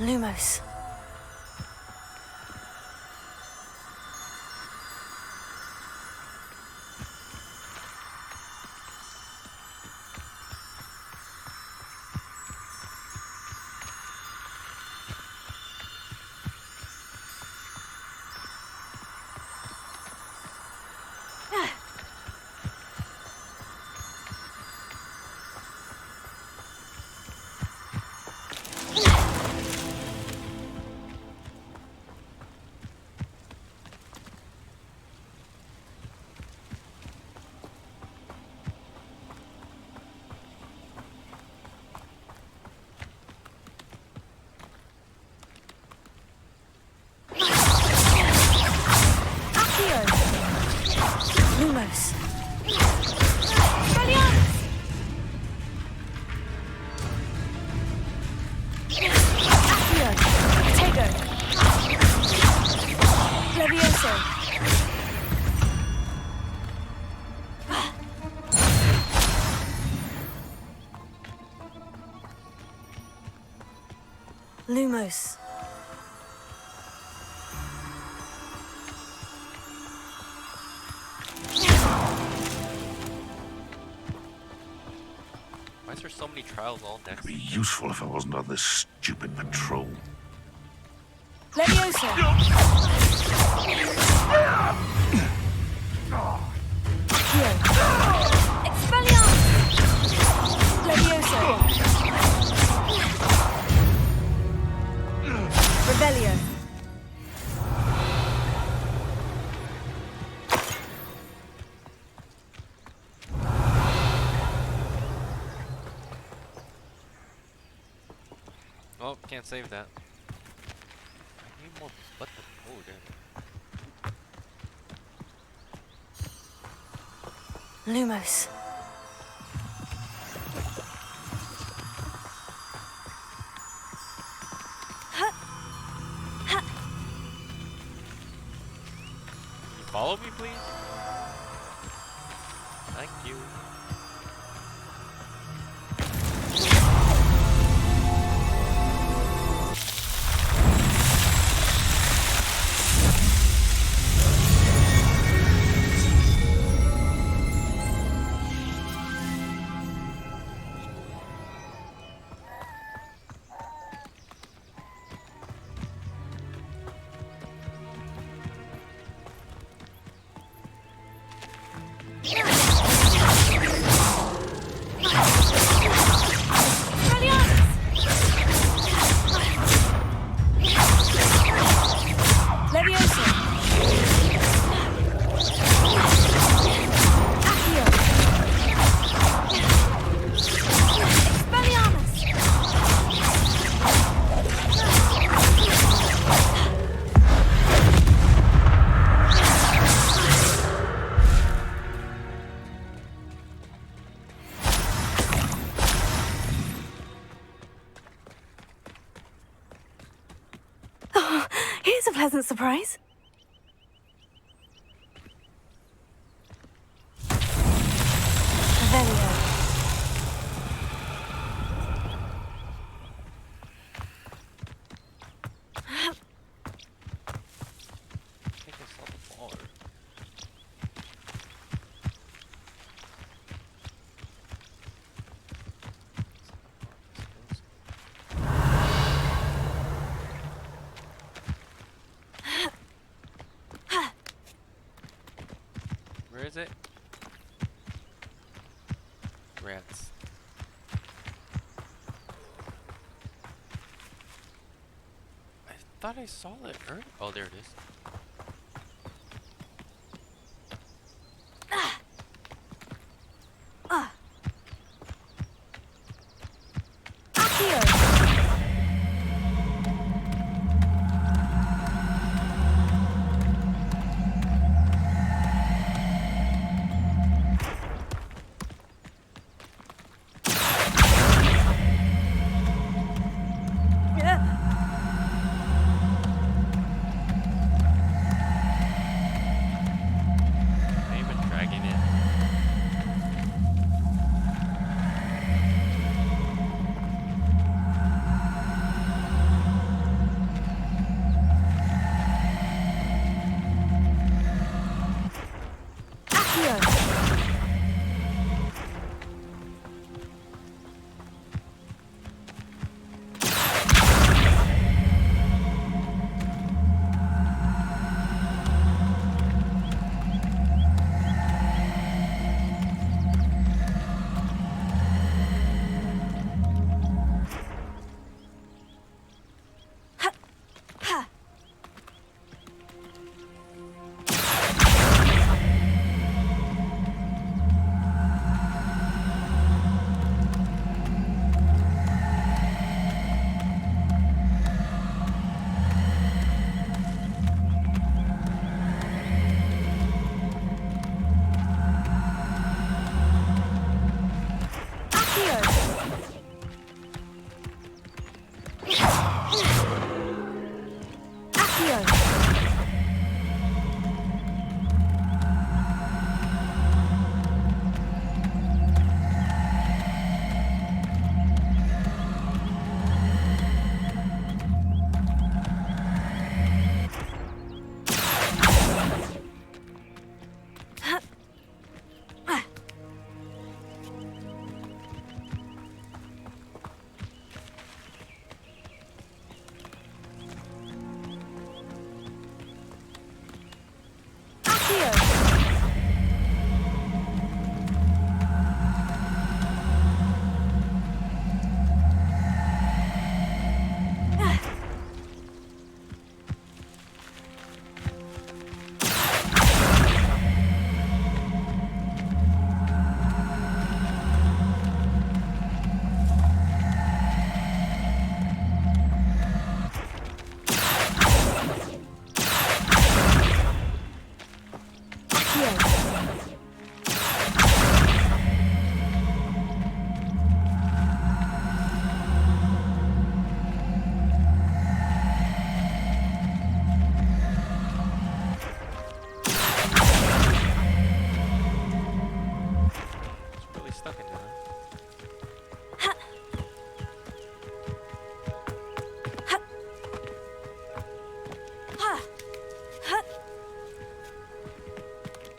Lumos. Lumos. Lumos. Why is there so many trials all next? It'd be useful if I wasn't on this stupid patrol. Leviosa. Here. Expelliarmus. Leviosa. Revelio. Oh, can't save that. I need more button. Oh, damn. Lumos. Can you follow me, please? Thank you. Here's a pleasant surprise. Revelio. Take us on the baller. Where is it? Rats. I thought I saw it earlier. Oh, there it is.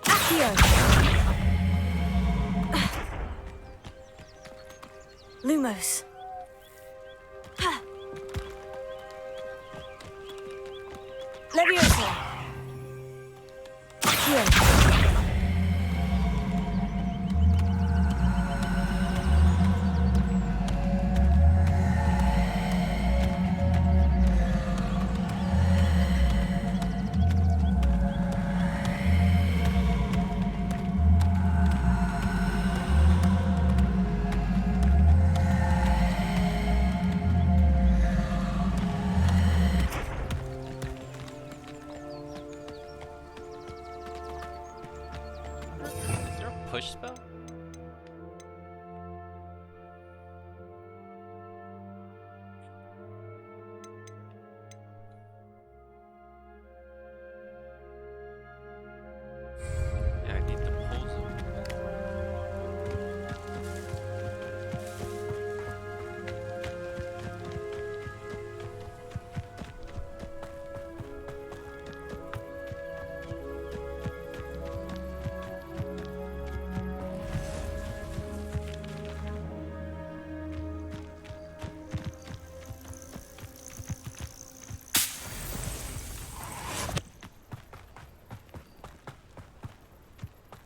Accio. Lumos. Leviosa. Accio. Is there a push spell? Yeah, I need to pose him.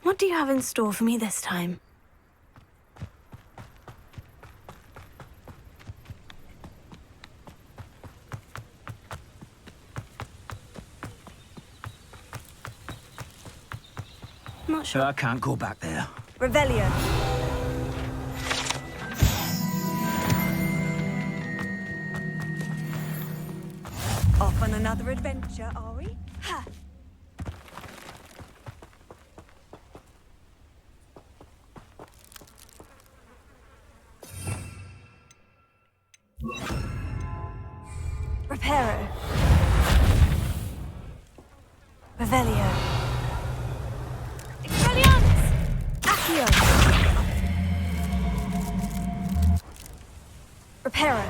What do you have in store for me this time? Not sure. I can't go back there. Revelio. Off on another adventure, are we? Ha! Reparo. Revelio. Expelliarmus! Accio. Reparo.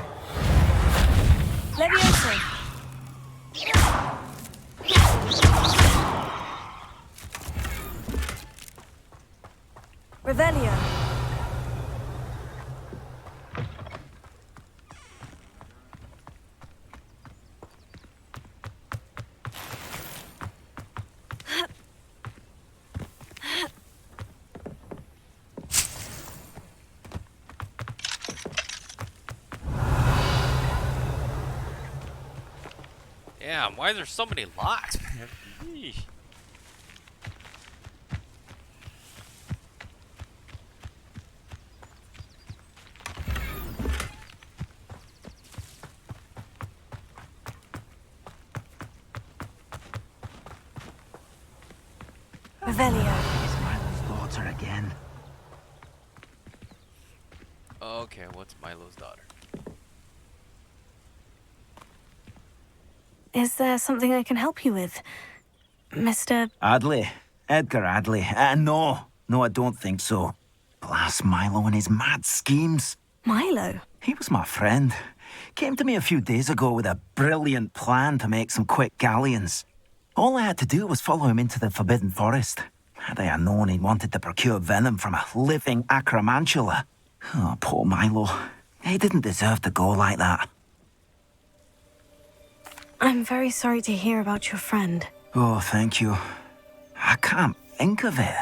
Levioso. Revelio. Damn, why are there so many locks, man? Yeesh. Revelio. It's Milo's daughter again. Okay, what's Milo's daughter? Is there something I can help you with, Mr. Adley. Edgar Adley. No, I don't think so. Blast Milo and his mad schemes. Milo? He was my friend. Came to me a few days ago with a brilliant plan to make some quick galleons. All I had to do was follow him into the Forbidden Forest. Had I known he wanted to procure venom from a living acromantula. Oh, poor Milo. He didn't deserve to go like that. I'm very sorry to hear about your friend. Oh, thank you. I can't think of it.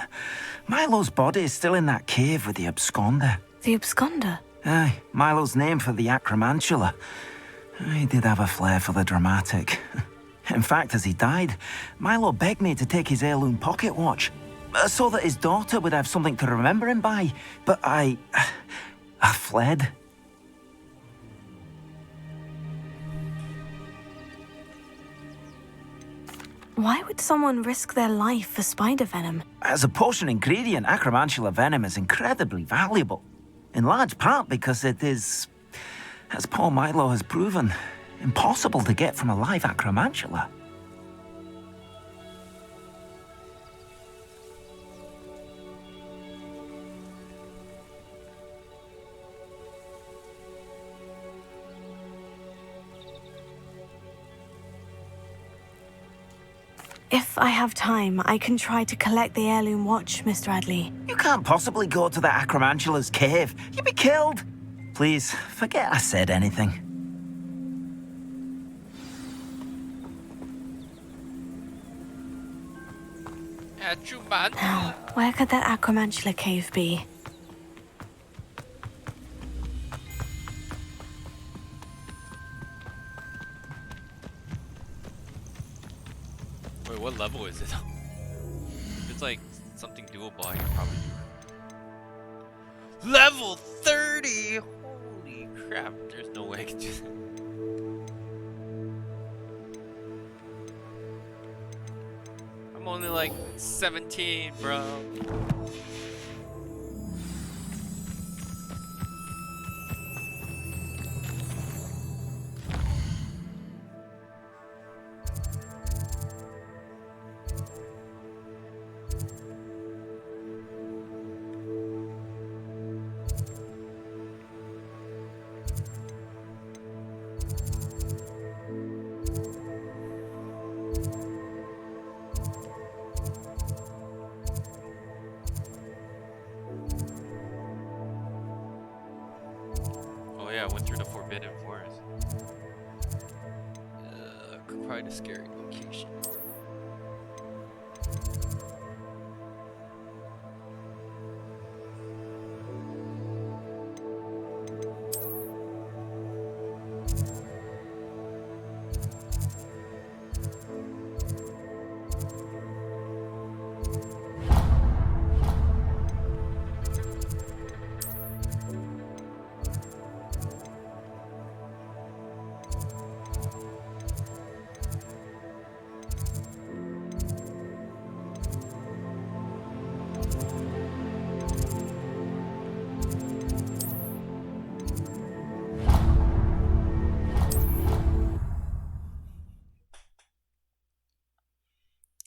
Milo's body is still in that cave with the absconder. The absconder? Aye, Milo's name for the acromantula. He did have a flair for the dramatic. In fact, as he died, Milo begged me to take his heirloom pocket watch, so that his daughter would have something to remember him by. But I fled. Why would someone risk their life for spider venom? As a potion ingredient, acromantula venom is incredibly valuable. In large part because it is, as poor Milo has proven, impossible to get from a live acromantula. If I have time, I can try to collect the heirloom watch, Mr. Adley. You can't possibly go to the Acromantula's cave. You'd be killed. Please, forget I said anything. Now, where could that Acromantula cave be? Wait, what level is it? If it's like something doable, I can probably do it. Level 30! Holy crap, there's no way I can do that. I'm only like 17, bro. Oh yeah, I went through the Forbidden Forest. Quite a scary location.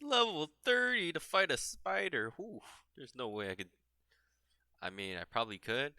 Level 30 to fight a spider. Oof, there's no way I could. I mean, I probably could.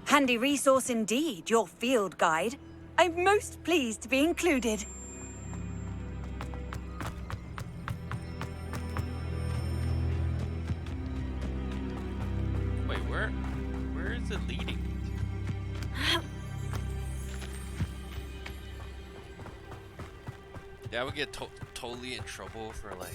Handy resource indeed, your field guide. I'm most pleased to be included. Wait, where is it leading? Yeah, I would get totally in trouble for like.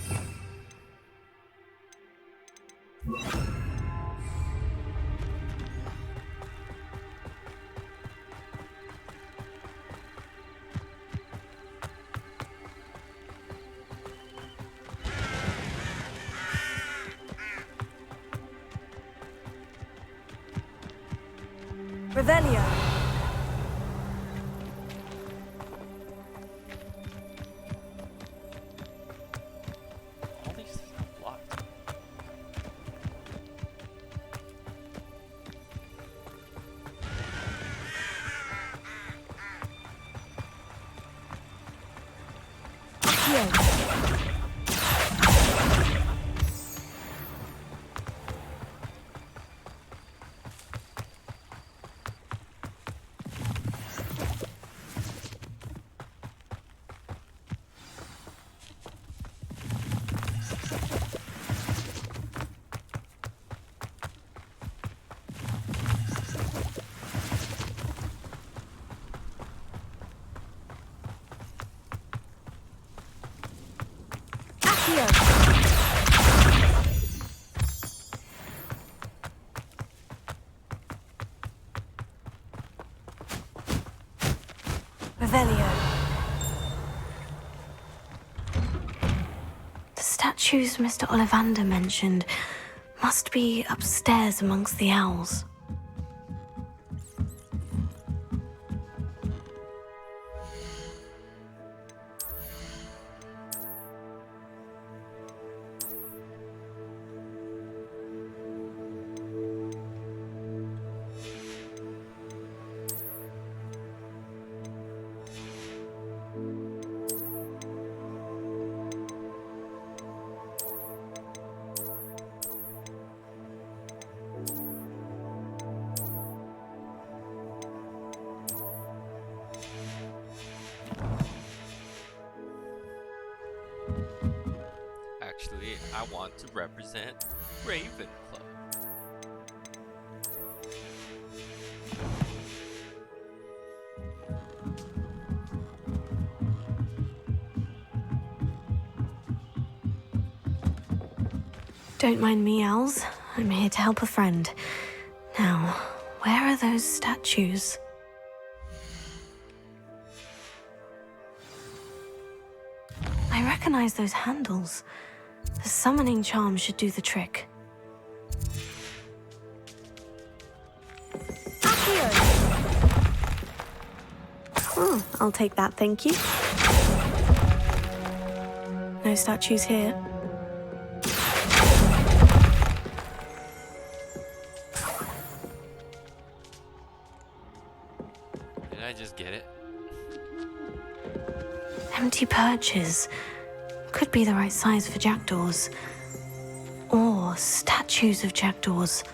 Revelio. All these things are blocked. Yes. Revelio. The statue statues Mr. Ollivander mentioned must be upstairs amongst the owls. Actually, I want to represent Ravenclaw. Don't mind me, owls. I'm here to help a friend. Now, where are those statues? I recognize those handles. The summoning charm should do the trick. Oh, I'll take that, thank you. No statues here. Did I just get it? Empty perches. Could be the right size for jackdaws. Or statues of jackdaws.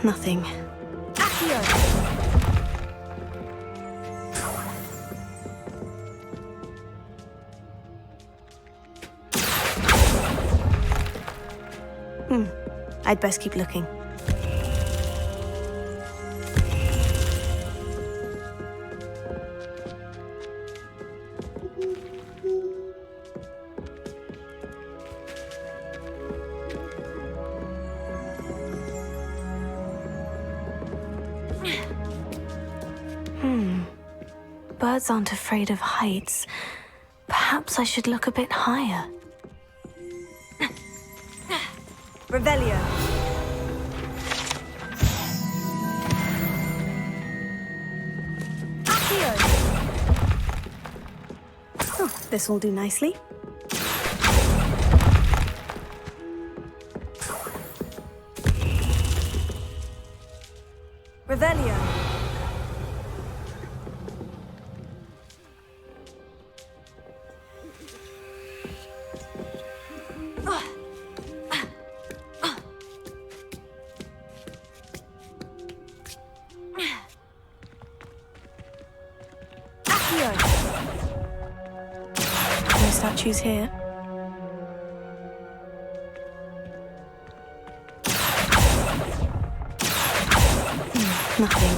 Nothing. I'd best keep looking. Birds aren't afraid of heights. Perhaps I should look a bit higher. Revelio. Oh, this will do nicely. Revelio. No statues here. Nothing.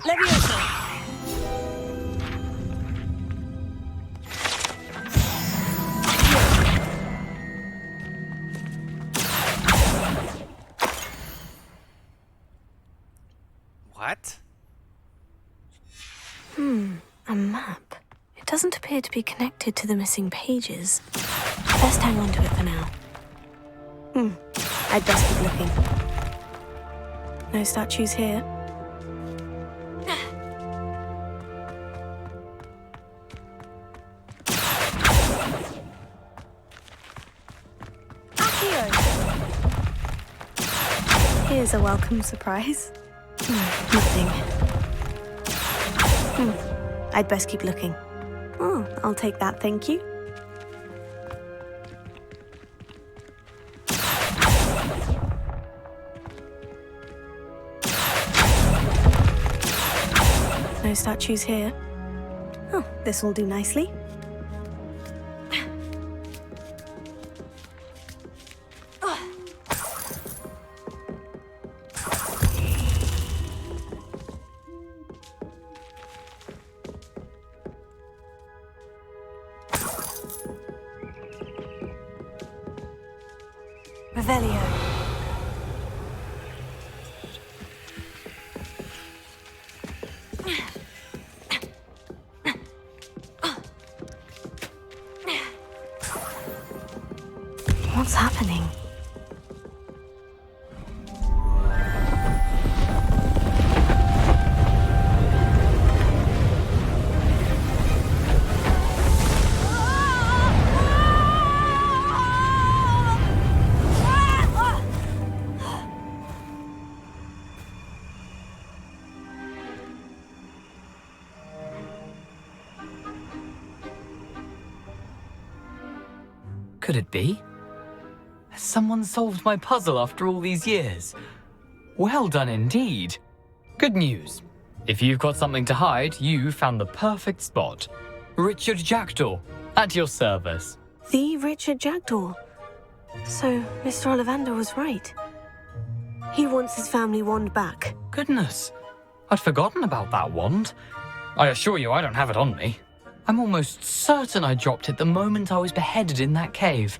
Leviosa. What? A map. It doesn't appear to be connected to the missing pages. Best hang on to it for now. I'd best keep looking. No statues here. Here's a welcome surprise. Nothing. I'd best keep looking. Oh, I'll take that, thank you. No statues here. Oh, this will do nicely. Revelio. What's happening? Could it be? Has someone solved my puzzle after all these years? Well done indeed. Good news. If you've got something to hide, you found the perfect spot. Richard Jackdaw, at your service. The Richard Jackdaw. So, Mr. Ollivander was right. He wants his family wand back. Goodness, I'd forgotten about that wand. I assure you I don't have it on me. I'm almost certain I dropped it the moment I was beheaded in that cave.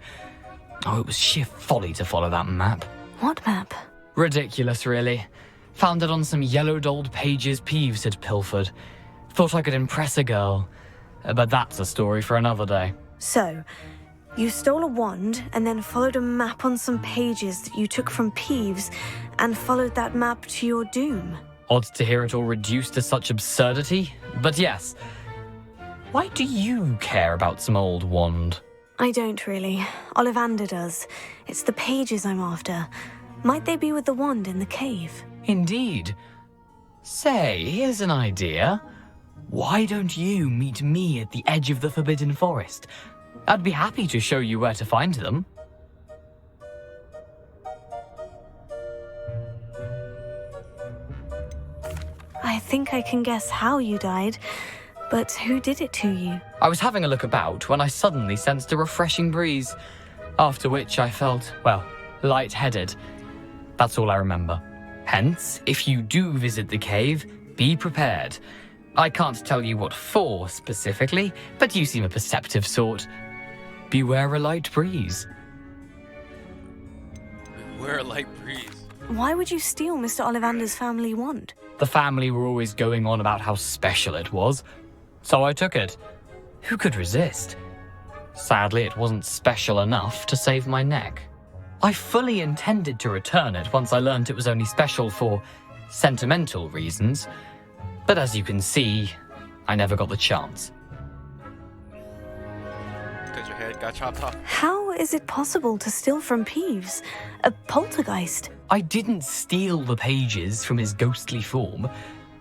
Oh, it was sheer folly to follow that map. What map? Ridiculous, really. Found it on some yellowed old pages Peeves had pilfered. Thought I could impress a girl. But that's a story for another day. So, you stole a wand and then followed a map on some pages that you took from Peeves and followed that map to your doom. Odd to hear it all reduced to such absurdity, but yes. Why do you care about some old wand? I don't really. Ollivander does. It's the pages I'm after. Might they be with the wand in the cave? Indeed. Say, here's an idea. Why don't you meet me at the edge of the Forbidden Forest? I'd be happy to show you where to find them. I think I can guess how you died, but who did it to you? I was having a look about when I suddenly sensed a refreshing breeze, after which I felt, well, lightheaded. That's all I remember. Hence, if you do visit the cave, be prepared. I can't tell you what for specifically, but you seem a perceptive sort. Beware a light breeze. Beware a light breeze. Why would you steal Mr. Ollivander's family wand? The family were always going on about how special it was, so I took it. Who could resist? Sadly, it wasn't special enough to save my neck. I fully intended to return it once I learned it was only special for sentimental reasons, but as you can see, I never got the chance. Because your head got chopped off. How is it possible to steal from Peeves? A poltergeist? I didn't steal the pages from his ghostly form.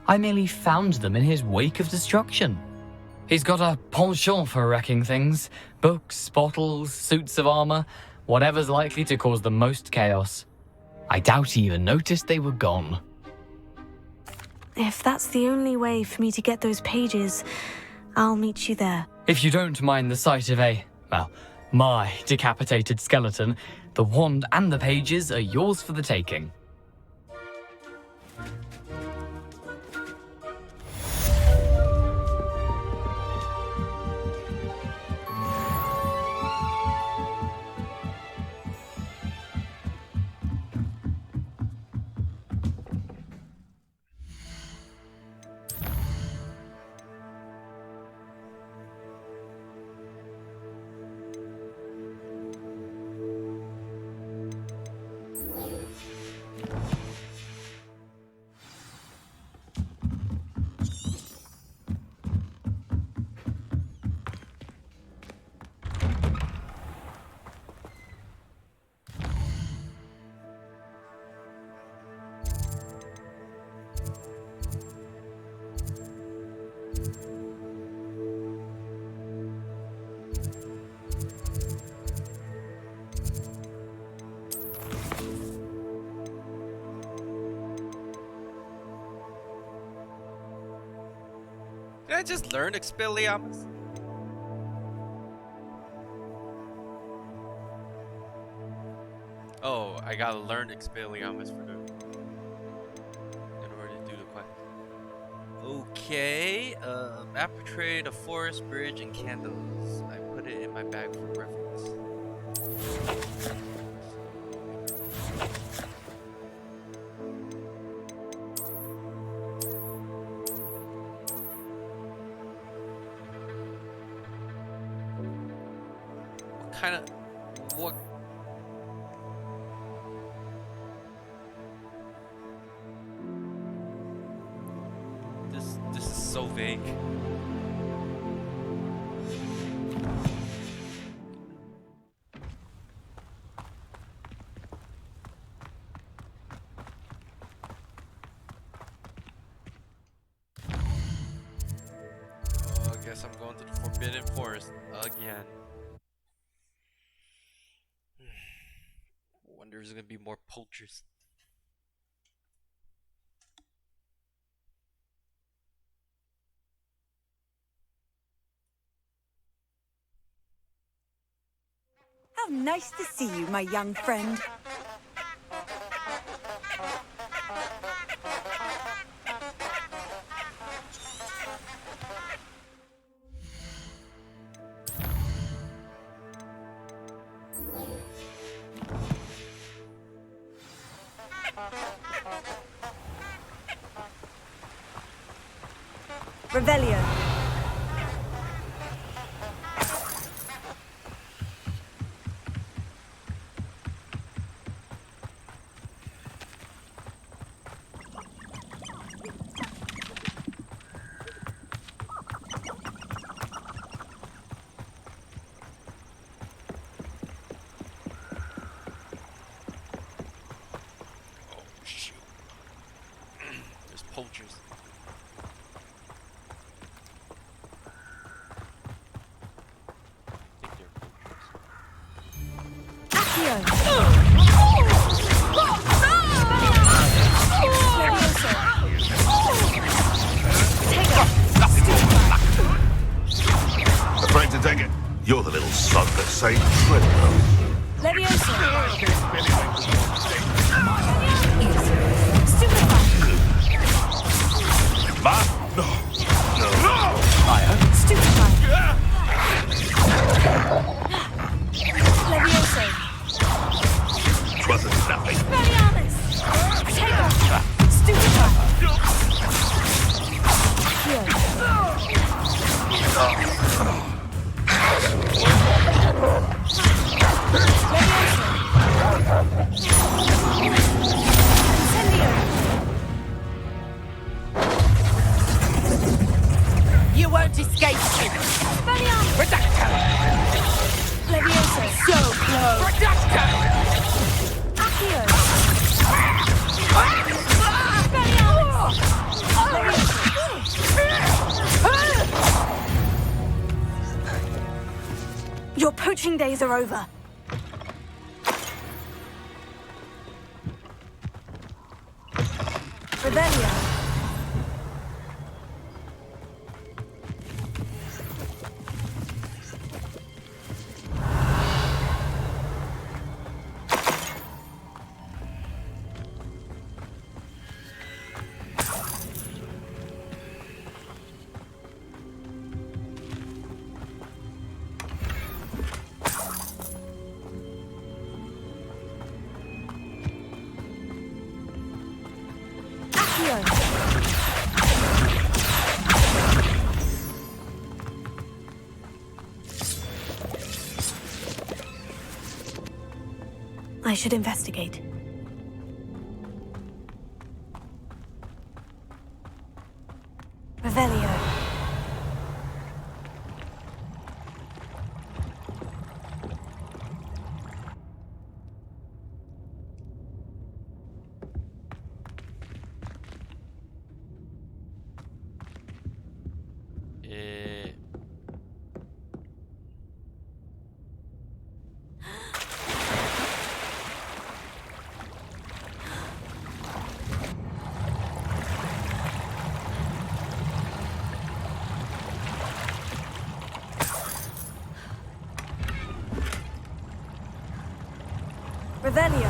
I merely found them in his wake of destruction. He's got a penchant for wrecking things. Books, bottles, suits of armor, whatever's likely to cause the most chaos. I doubt he even noticed they were gone. If that's the only way for me to get those pages, I'll meet you there. If you don't mind the sight of my decapitated skeleton, the wand and the pages are yours for the taking. Did I just learn Expelliarmus? Oh, I gotta learn Expelliarmus in order to do the quest. Okay, map portrayed a forest, bridge, and candles. I put it in my bag for reference. What so vague. Oh, I guess I'm going to the Forbidden Forest again. Wonder if there's gonna be more poachers. How nice to see you, my young friend. Revelio. Oh shoot. There's poachers. I think they're poachers. Accio. Afraid to take it? You're the little son that saved Trip. Levioso. Ma? No. No. Stupefy. Levioso. Wasn't nothing. Expelliarmus. Stupefy. Accio. You won't escape! Reducto! Levioso. So close! Reducto! Accio. Your poaching days are over. Revelio. I should investigate. Revelio. Eh. Revelio.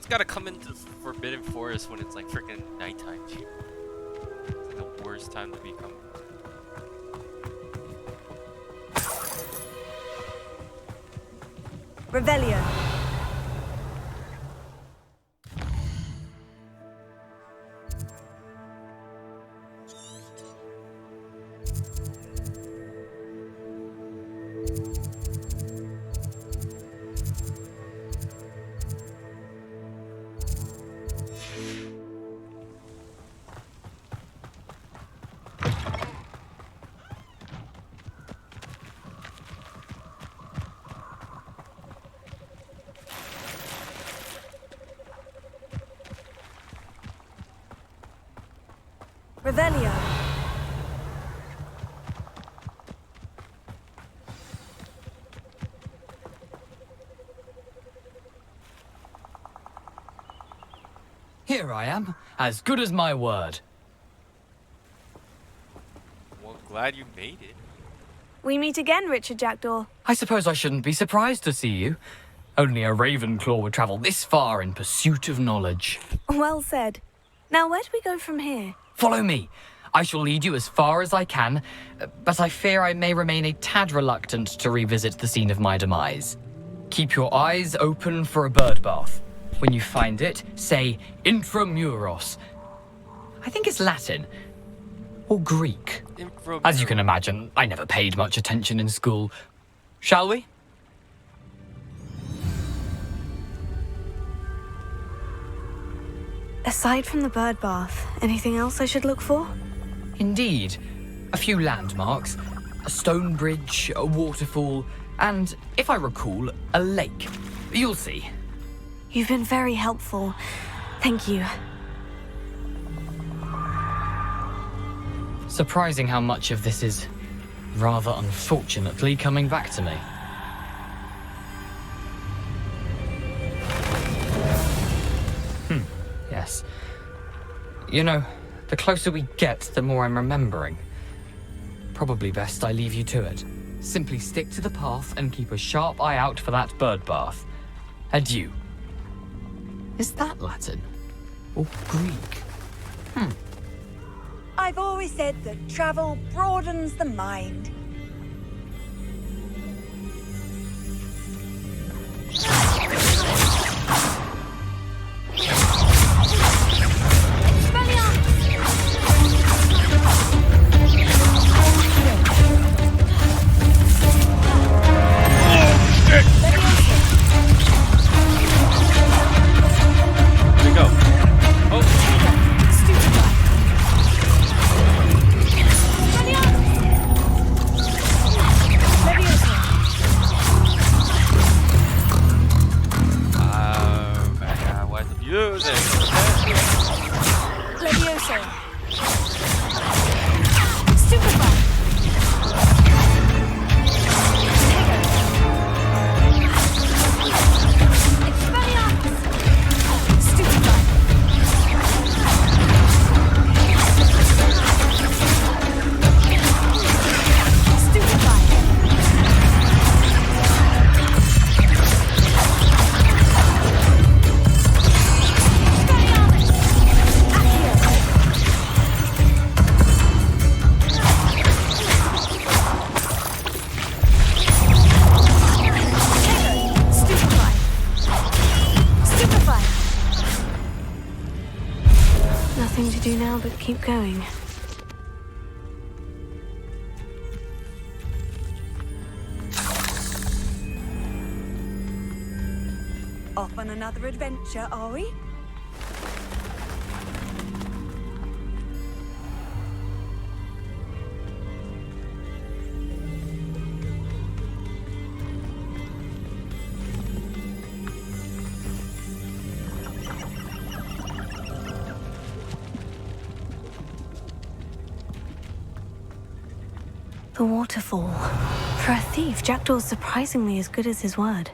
gotta come into the Forbidden Forest when it's like freaking nighttime. It's like the worst time to become. Revelio. Revelio. Here I am, as good as my word. Well, glad you made it. We meet again, Richard Jackdaw. I suppose I shouldn't be surprised to see you. Only a Ravenclaw would travel this far in pursuit of knowledge. Well said. Now, where do we go from here? Follow me. I shall lead you as far as I can, but I fear I may remain a tad reluctant to revisit the scene of my demise. Keep your eyes open for a bird bath. When you find it, say Intramuros. I think it's Latin. Or Greek. As you can imagine, I never paid much attention in school. Shall we? Aside from the bird bath, anything else I should look for? Indeed. A few landmarks, a stone bridge, a waterfall, and, if I recall, a lake. You'll see. You've been very helpful. Thank you. Surprising how much of this is, rather unfortunately, coming back to me. Yes. You know, the closer we get, the more I'm remembering. Probably best I leave you to it. Simply stick to the path and keep a sharp eye out for that bird bath. Adieu. Is that Latin? Or Greek? I've always said that travel broadens the mind. Nothing to do now but keep going. Off on another adventure, are we? The waterfall. For a thief, Jackdaw's surprisingly as good as his word.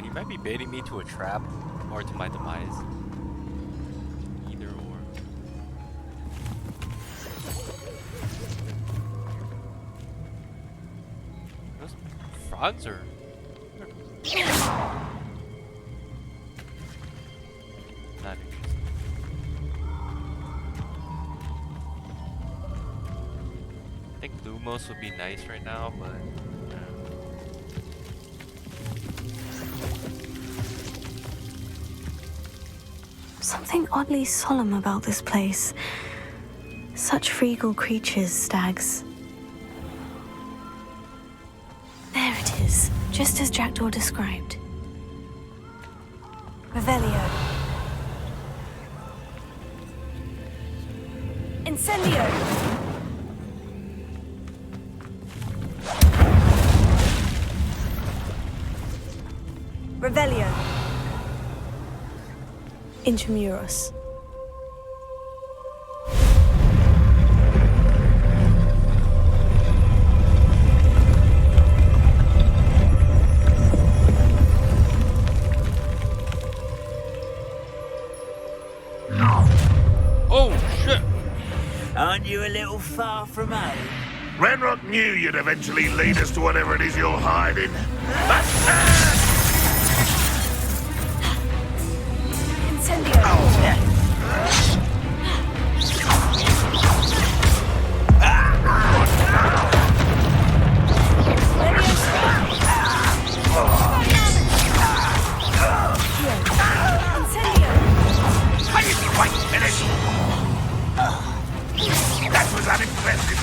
He might be baiting me to a trap or to my demise. Either or. Frogs or? Not interesting. I think Lumos would be nice right now, but Something oddly solemn about this place. Such regal creatures, stags. There it is, just as Jackdaw described. Revelio. Incendio! Revelio. Intramuros. oh shit! Aren't you a little far from home? Ranrock knew you'd eventually lead us to whatever it is you're hiding. I didn't quite finish. That was unimpressive.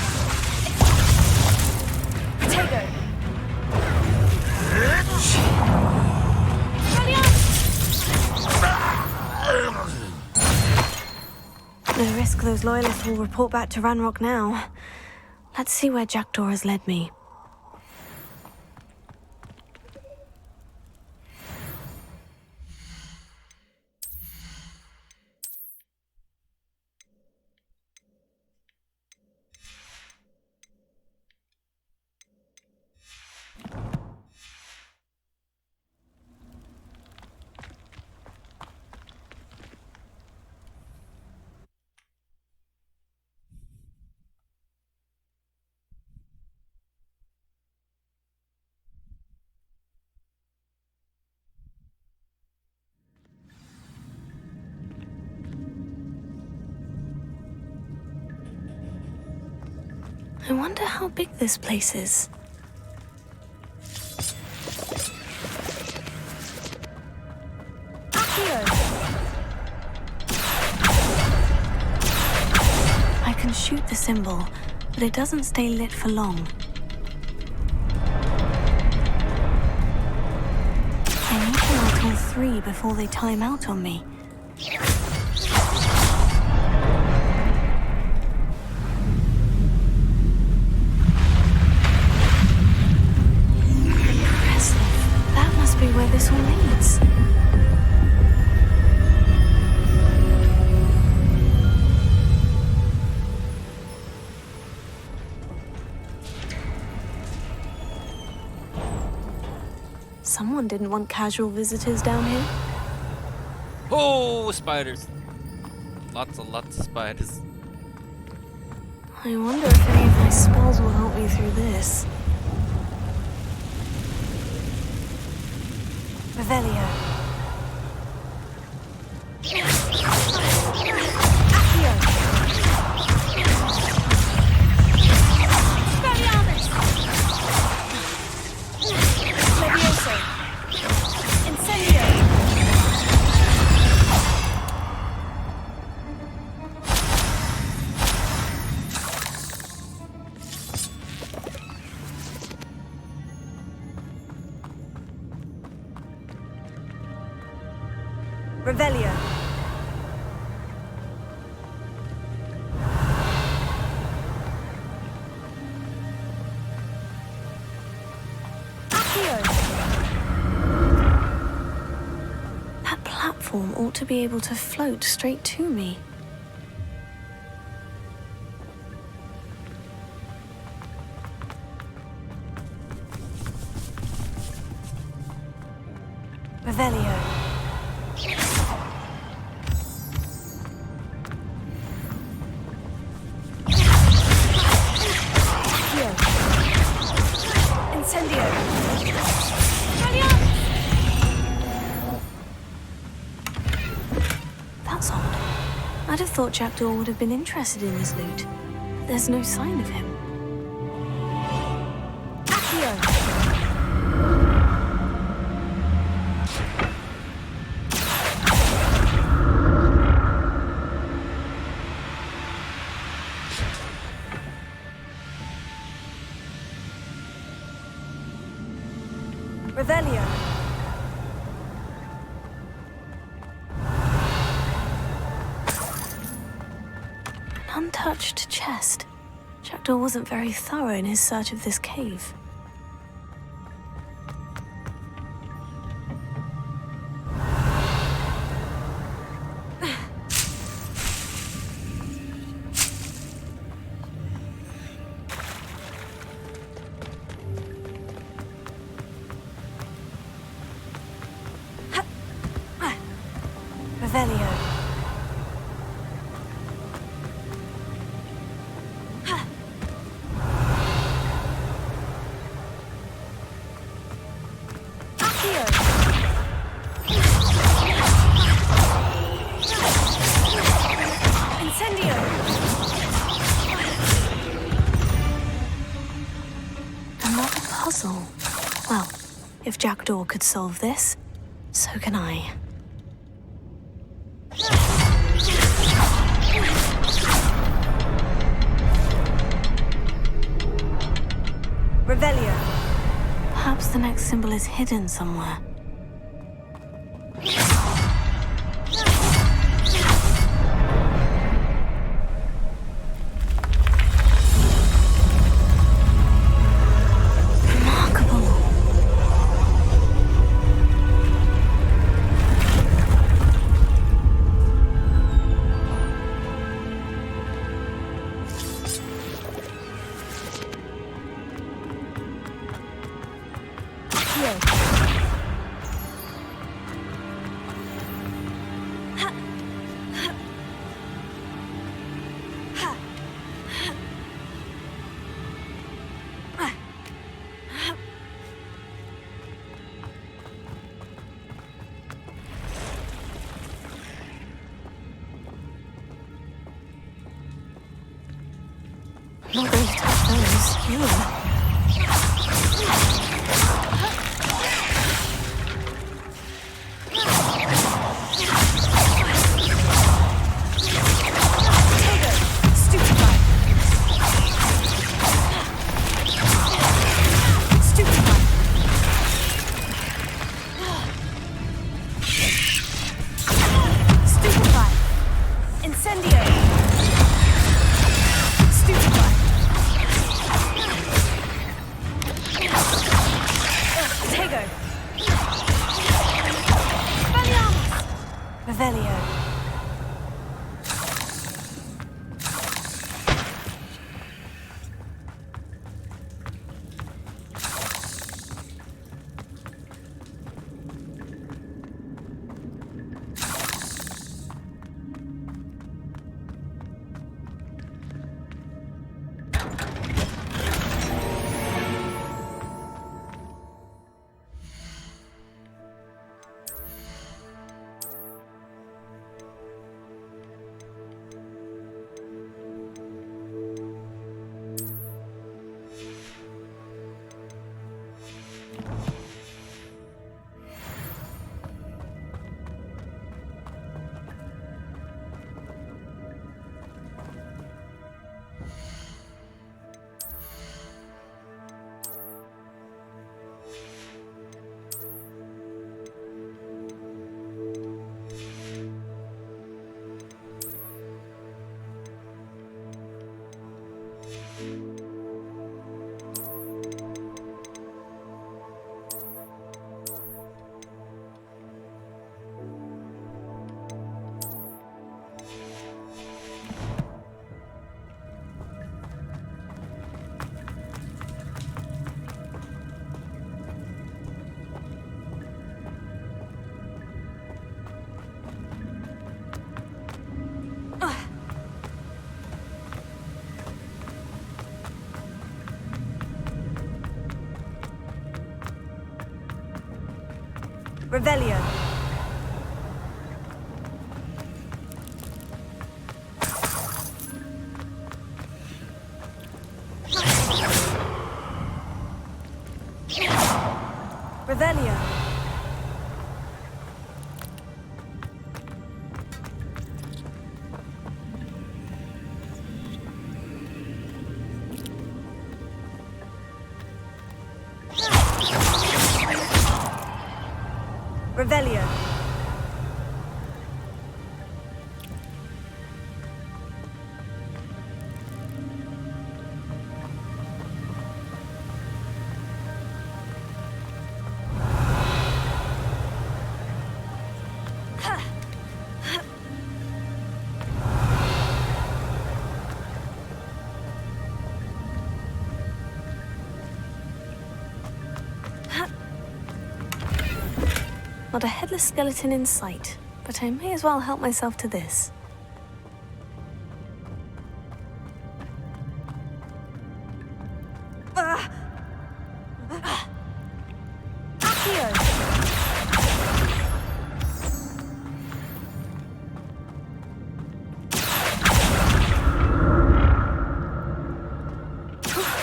No risk those loyalists will report back to Ranrock now. Let's see where Jackdaw has led me. I wonder how big this place is. I can shoot the symbol, but it doesn't stay lit for long. I need to knock all 3 before they time out on me. Where this all leads. Someone didn't want casual visitors down here. Oh, spiders! Lots of spiders. I wonder if any of my spells will help me through this. Revelio. Levioso. Incendio. Revelio. That platform ought to be able to float straight to me. Revelio. Incendio. have thought Jackdaw would have been interested in this loot. But there's no sign of him. Accio! Revelio. An untouched chest. Jackdaw wasn't very thorough in his search of this cave. Revelio. Accio. Incendio. Another puzzle. Well, if Jackdaw could solve this, so can I. Revelio. Perhaps the next symbol is hidden somewhere. Remarkable. Not going to touch those. Ew. Revelio. Revelio. Revelio. Revelio. Not a headless skeleton in sight, but I may as well help myself to this. Accio!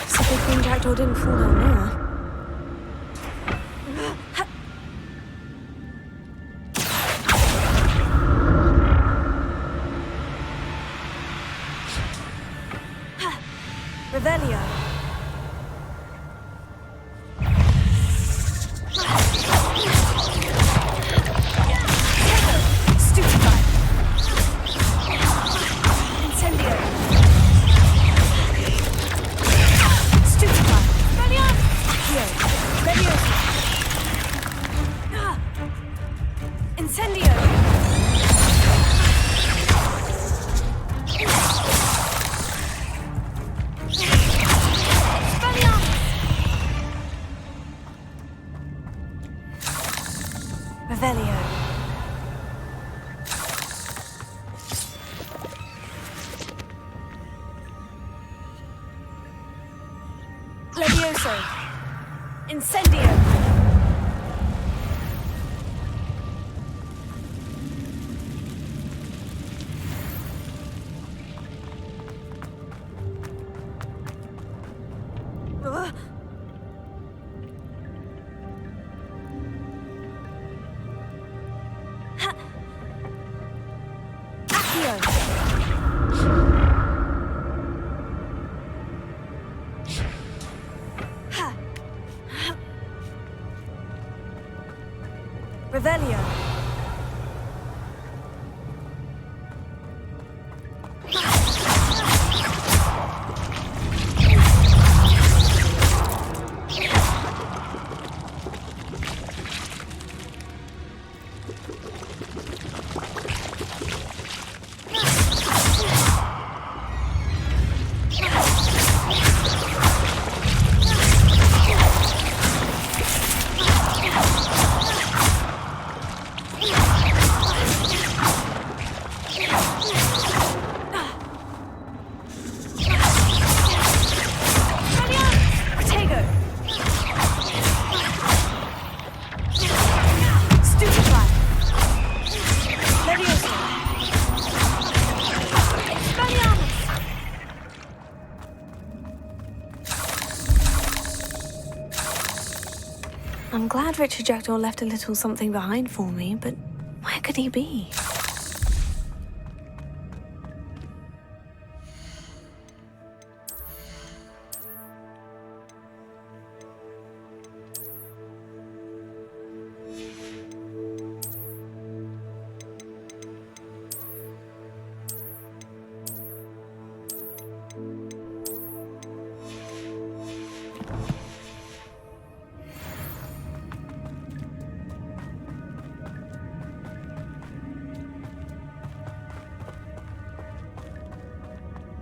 So good thing Jackdaw didn't fall down there. Revelio. Stupefy. Incendio. Stupefy. Accio. Leviosa. Incendio. Revelio. Levioso. Incendio. Revelio. I'm glad Richard Jackdaw left a little something behind for me, but where could he be?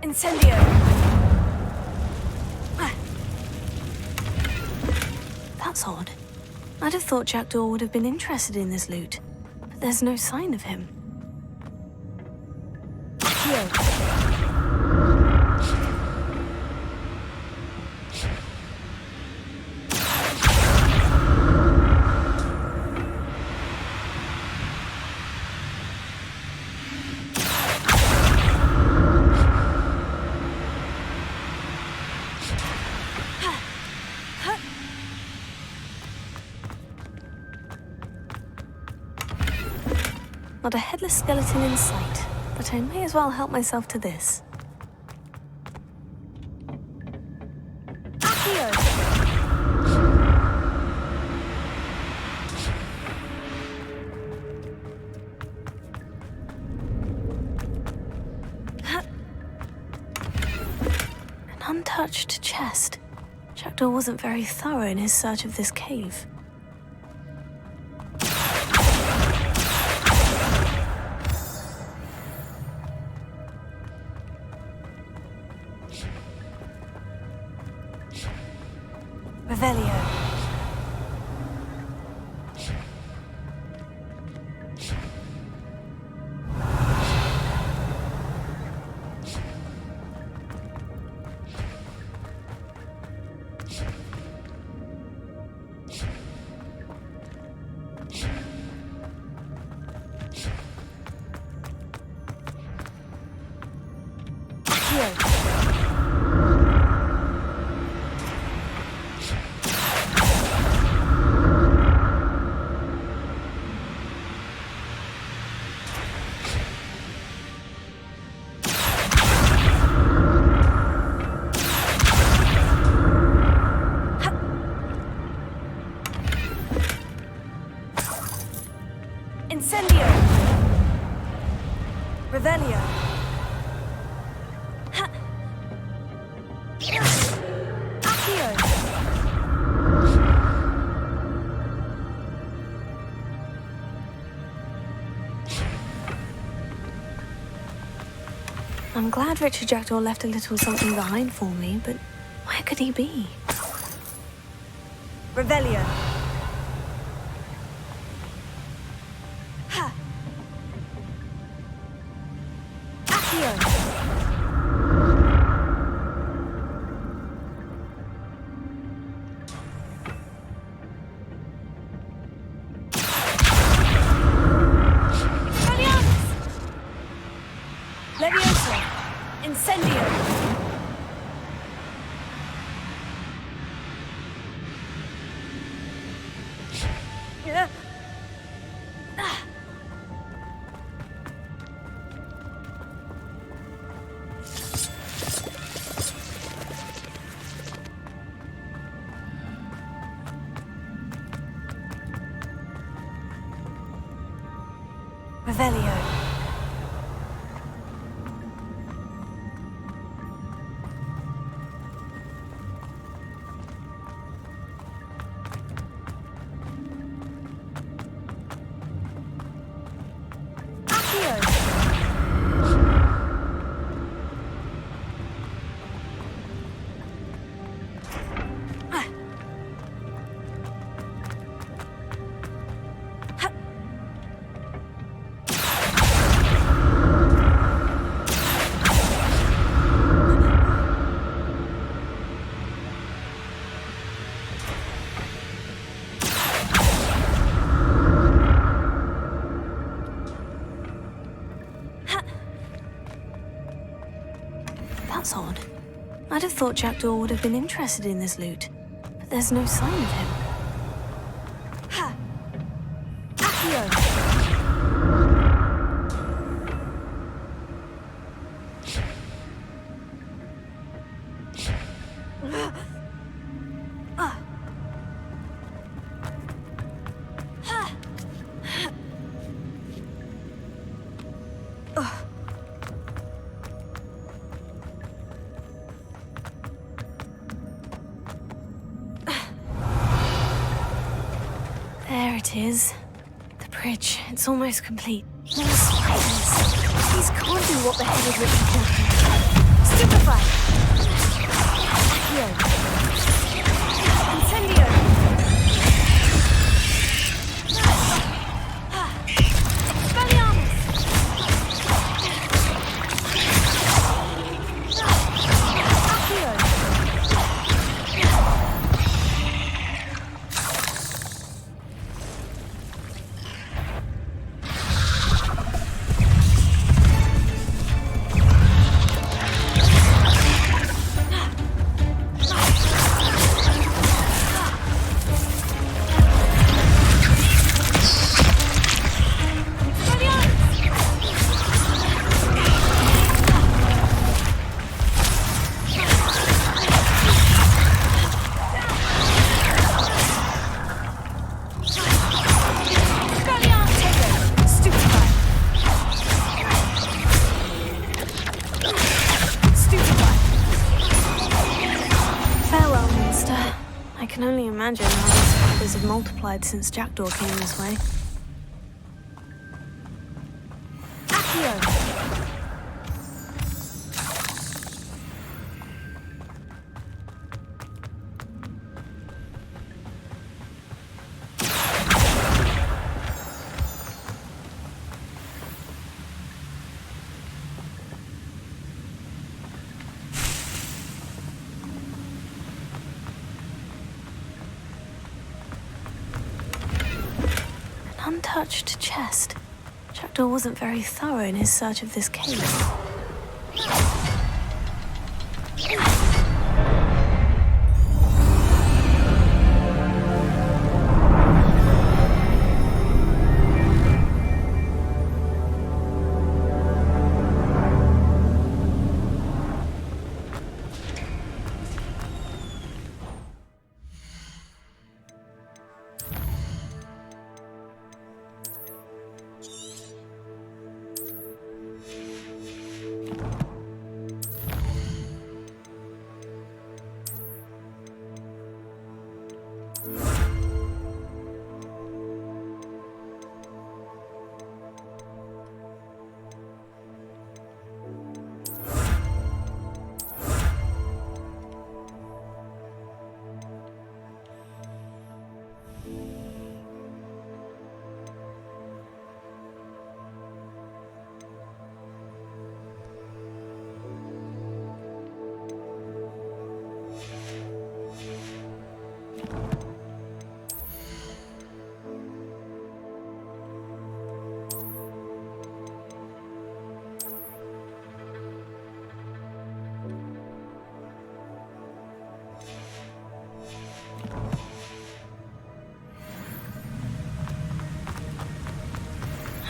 Incendio! That's odd. I'd have thought Jackdaw would have been interested in this loot, but there's no sign of him. Here. Not a headless skeleton in sight, but I may as well help myself to this. Accio! An untouched chest. Jackdaw wasn't very thorough in his search of this cave. Revelio. Incendio! Revelio! Ha! Accio! I'm glad Richard Jackdaw left a little something behind for me, but where could he be? Revelio! Leviosa! Incendio! Revelio. That's odd. I'd have thought Jackdaw would have been interested in this loot, but there's no sign of him. Ha! Accio! There it is. The bridge. It's almost complete. More spiders. These can't be what the headed Richard killed. Stupefy! Accio! Incendio! Expelliarmus! Accio! imagine how these spiders have multiplied since Jackdaw came this way. Accio! Untouched chest. Jackdaw wasn't very thorough in his search of this cave.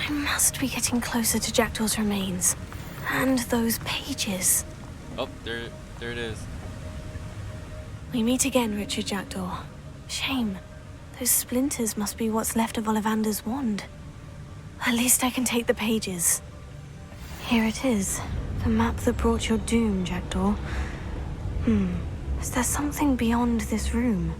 I must be getting closer to Jackdaw's remains. And those pages. Oh, there it is. We meet again, Richard Jackdaw. Shame. Those splinters must be what's left of Ollivander's wand. At least I can take the pages. Here it is. The map that brought your doom, Jackdaw. Is there something beyond this room?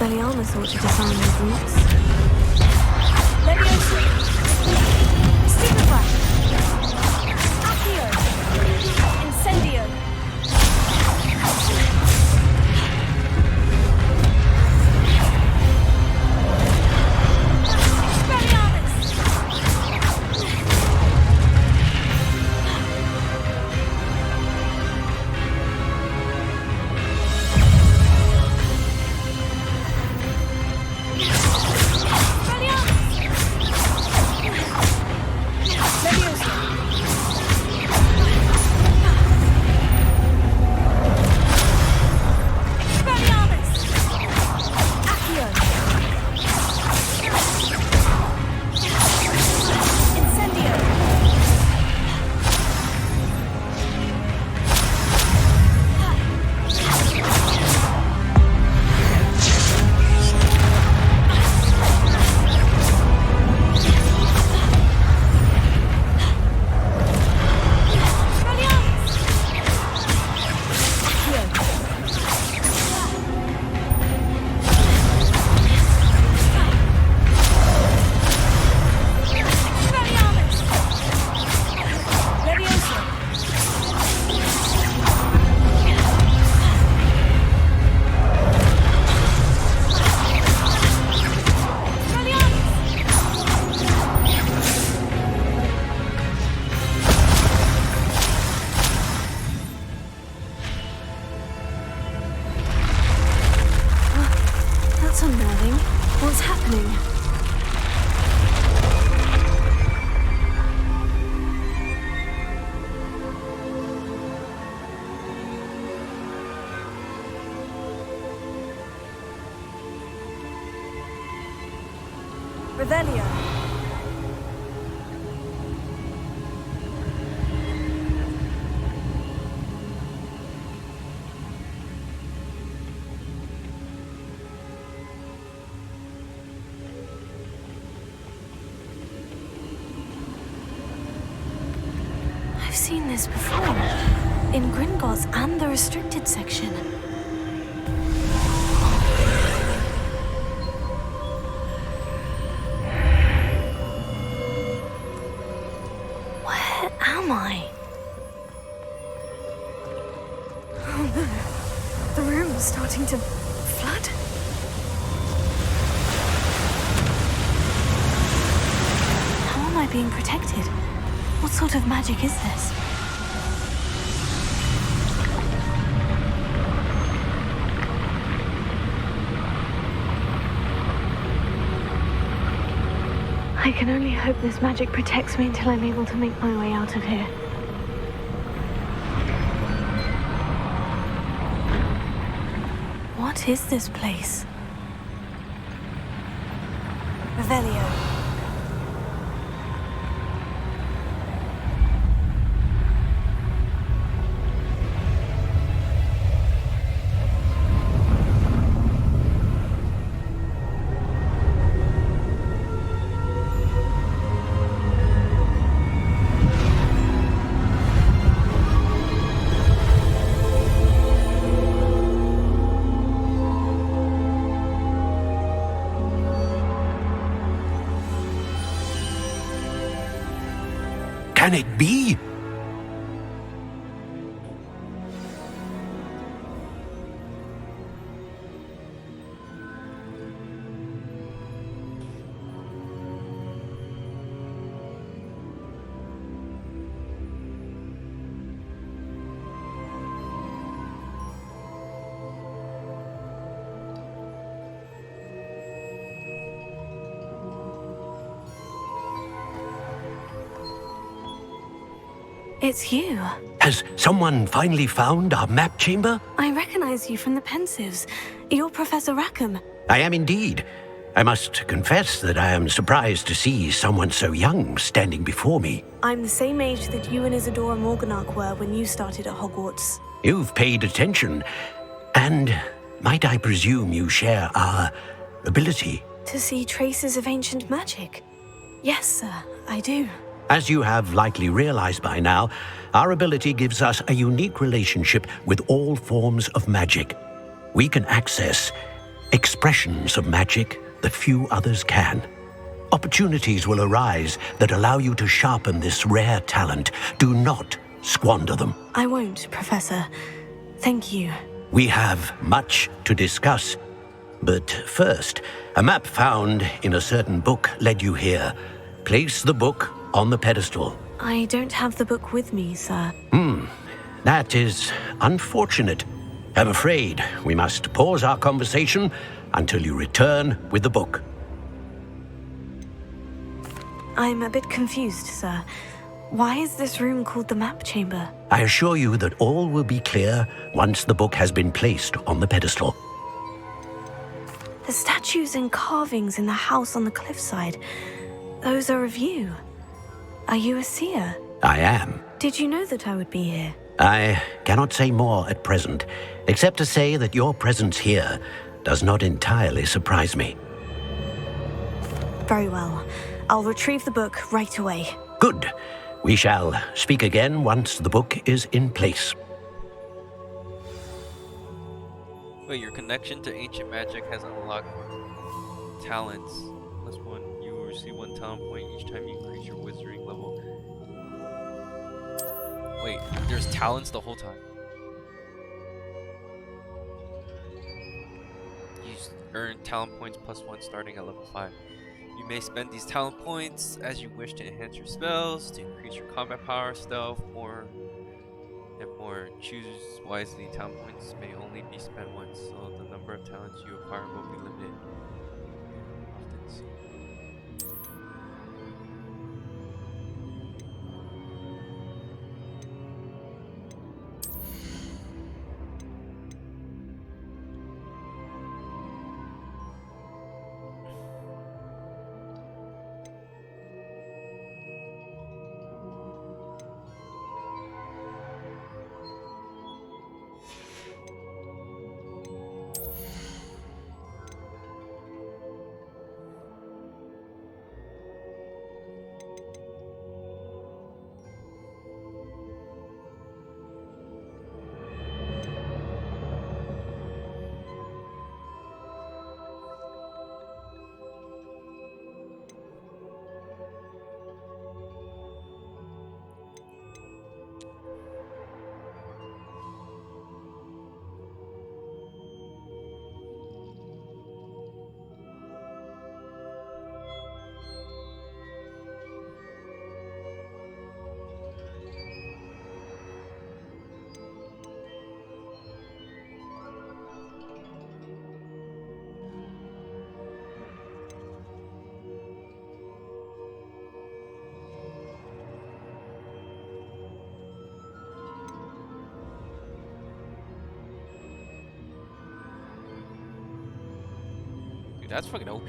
Expelliarmus thought to disarm these roots. Leviosa! Stupefy! Accio! Incendio! That's unnerving. What's happening? Revelio. I've seen this before. In Gringotts and the restricted section. Where am I? Oh no. The room is starting to flood. How am I being protected? What sort of magic is this? I can only hope this magic protects me until I'm able to make my way out of here. What is this place? Revelio. Can it be? It's you. Has someone finally found our map chamber? I recognize you from the Pensives. You're Professor Rackham. I am indeed. I must confess that I am surprised to see someone so young standing before me. I'm the same age that you and Isadora Morganach were when you started at Hogwarts. You've paid attention, and might I presume you share our ability? To see traces of ancient magic? Yes, sir, I do. As you have likely realized by now, our ability gives us a unique relationship with all forms of magic. We can access expressions of magic that few others can. Opportunities will arise that allow you to sharpen this rare talent. Do not squander them. I won't, Professor. Thank you. We have much to discuss. But first, a map found in a certain book led you here. Place the book on the pedestal. I don't have the book with me, sir. That is unfortunate. I'm afraid we must pause our conversation until you return with the book. I'm a bit confused, sir. Why is this room called the map chamber? I assure you that all will be clear once the book has been placed on the pedestal. The statues and carvings in the house on the cliffside, those are of you. Are you a seer? I am. Did you know that I would be here? I cannot say more at present, except to say that your presence here does not entirely surprise me. Very well. I'll retrieve the book right away. Good. We shall speak again once the book is in place. Wait, your connection to ancient magic has unlocked talents. Plus one, you will receive 1 talent point each time you increase your wizarding level. Wait, there's talents the whole time. You earn talent points plus 1 starting at level 5. You may spend these talent points as you wish to enhance your spells, to increase your combat power, stealth, more and more. Choose wisely. Talent points may only be spent once, so the number of talents you acquire will be limited. Often seen. That's fucking OP.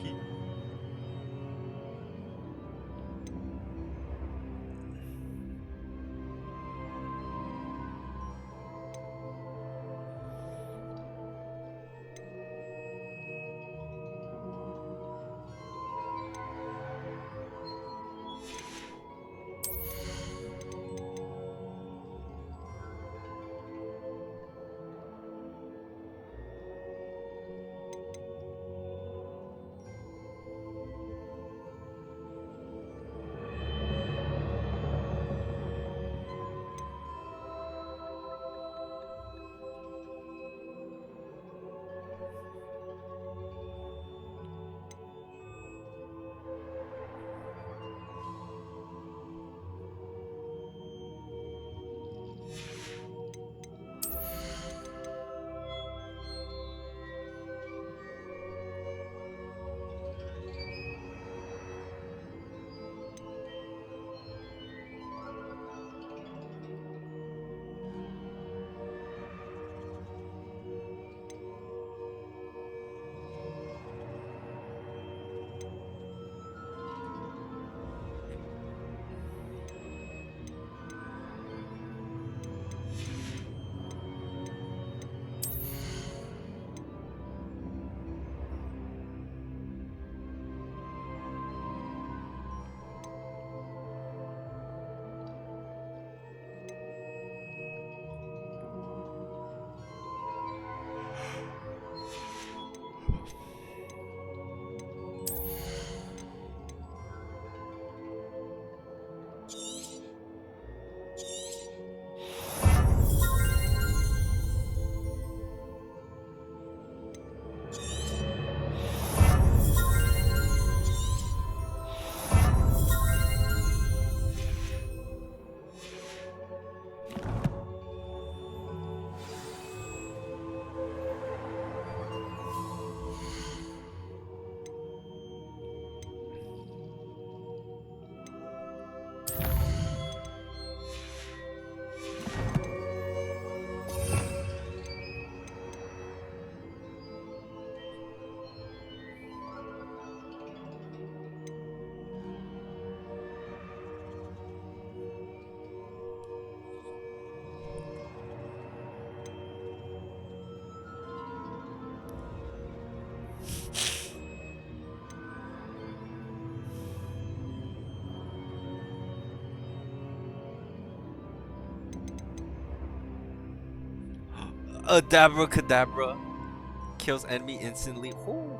Abracadabra kills enemy instantly. Ooh.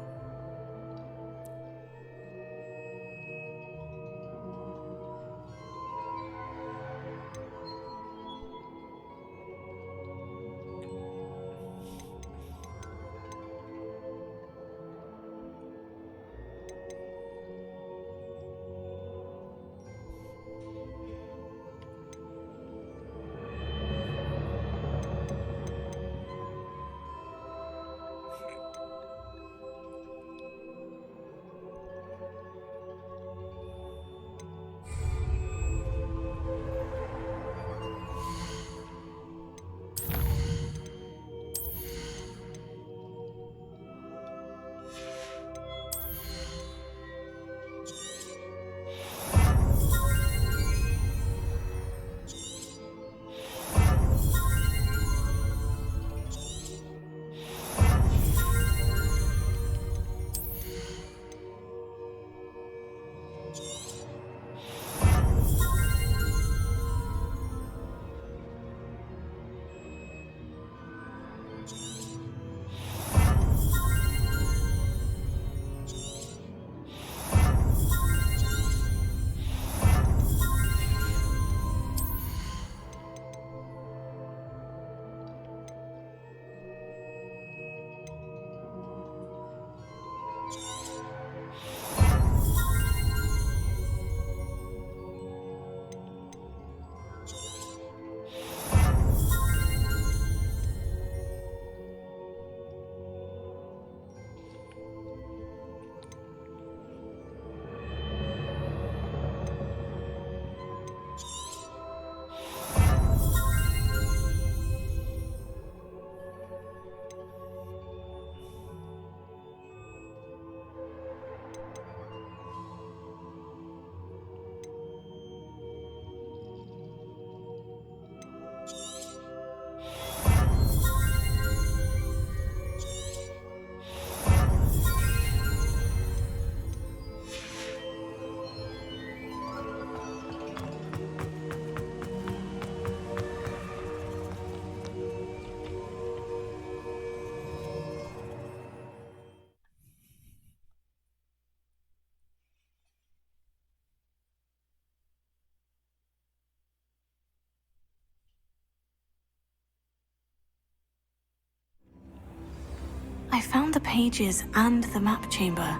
I found the pages and the map chamber.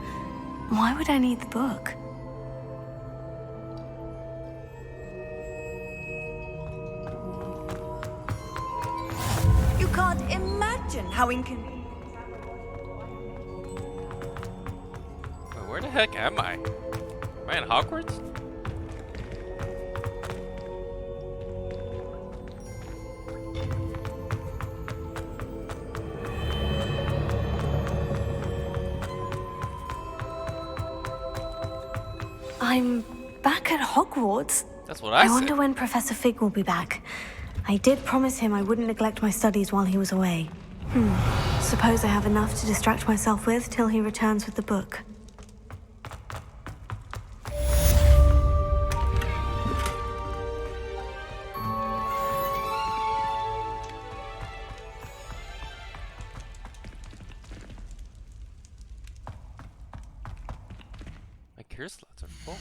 Why would I need the book? You can't imagine how inconvenient. Wait, where the heck am I? Am I in Hogwarts? I'm back at Hogwarts. That's what I said. wonder when Professor Fig will be back. I did promise him I wouldn't neglect my studies while he was away. Suppose I have enough to distract myself with till he returns with the book. My cure slots are full.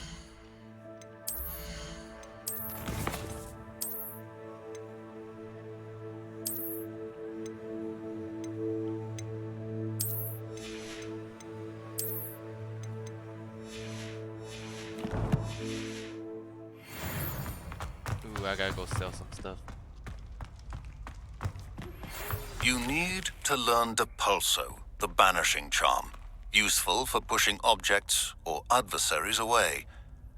Ooh, I gotta go sell some stuff. You need to learn Depulso, the banishing charm. Useful for pushing objects or adversaries away.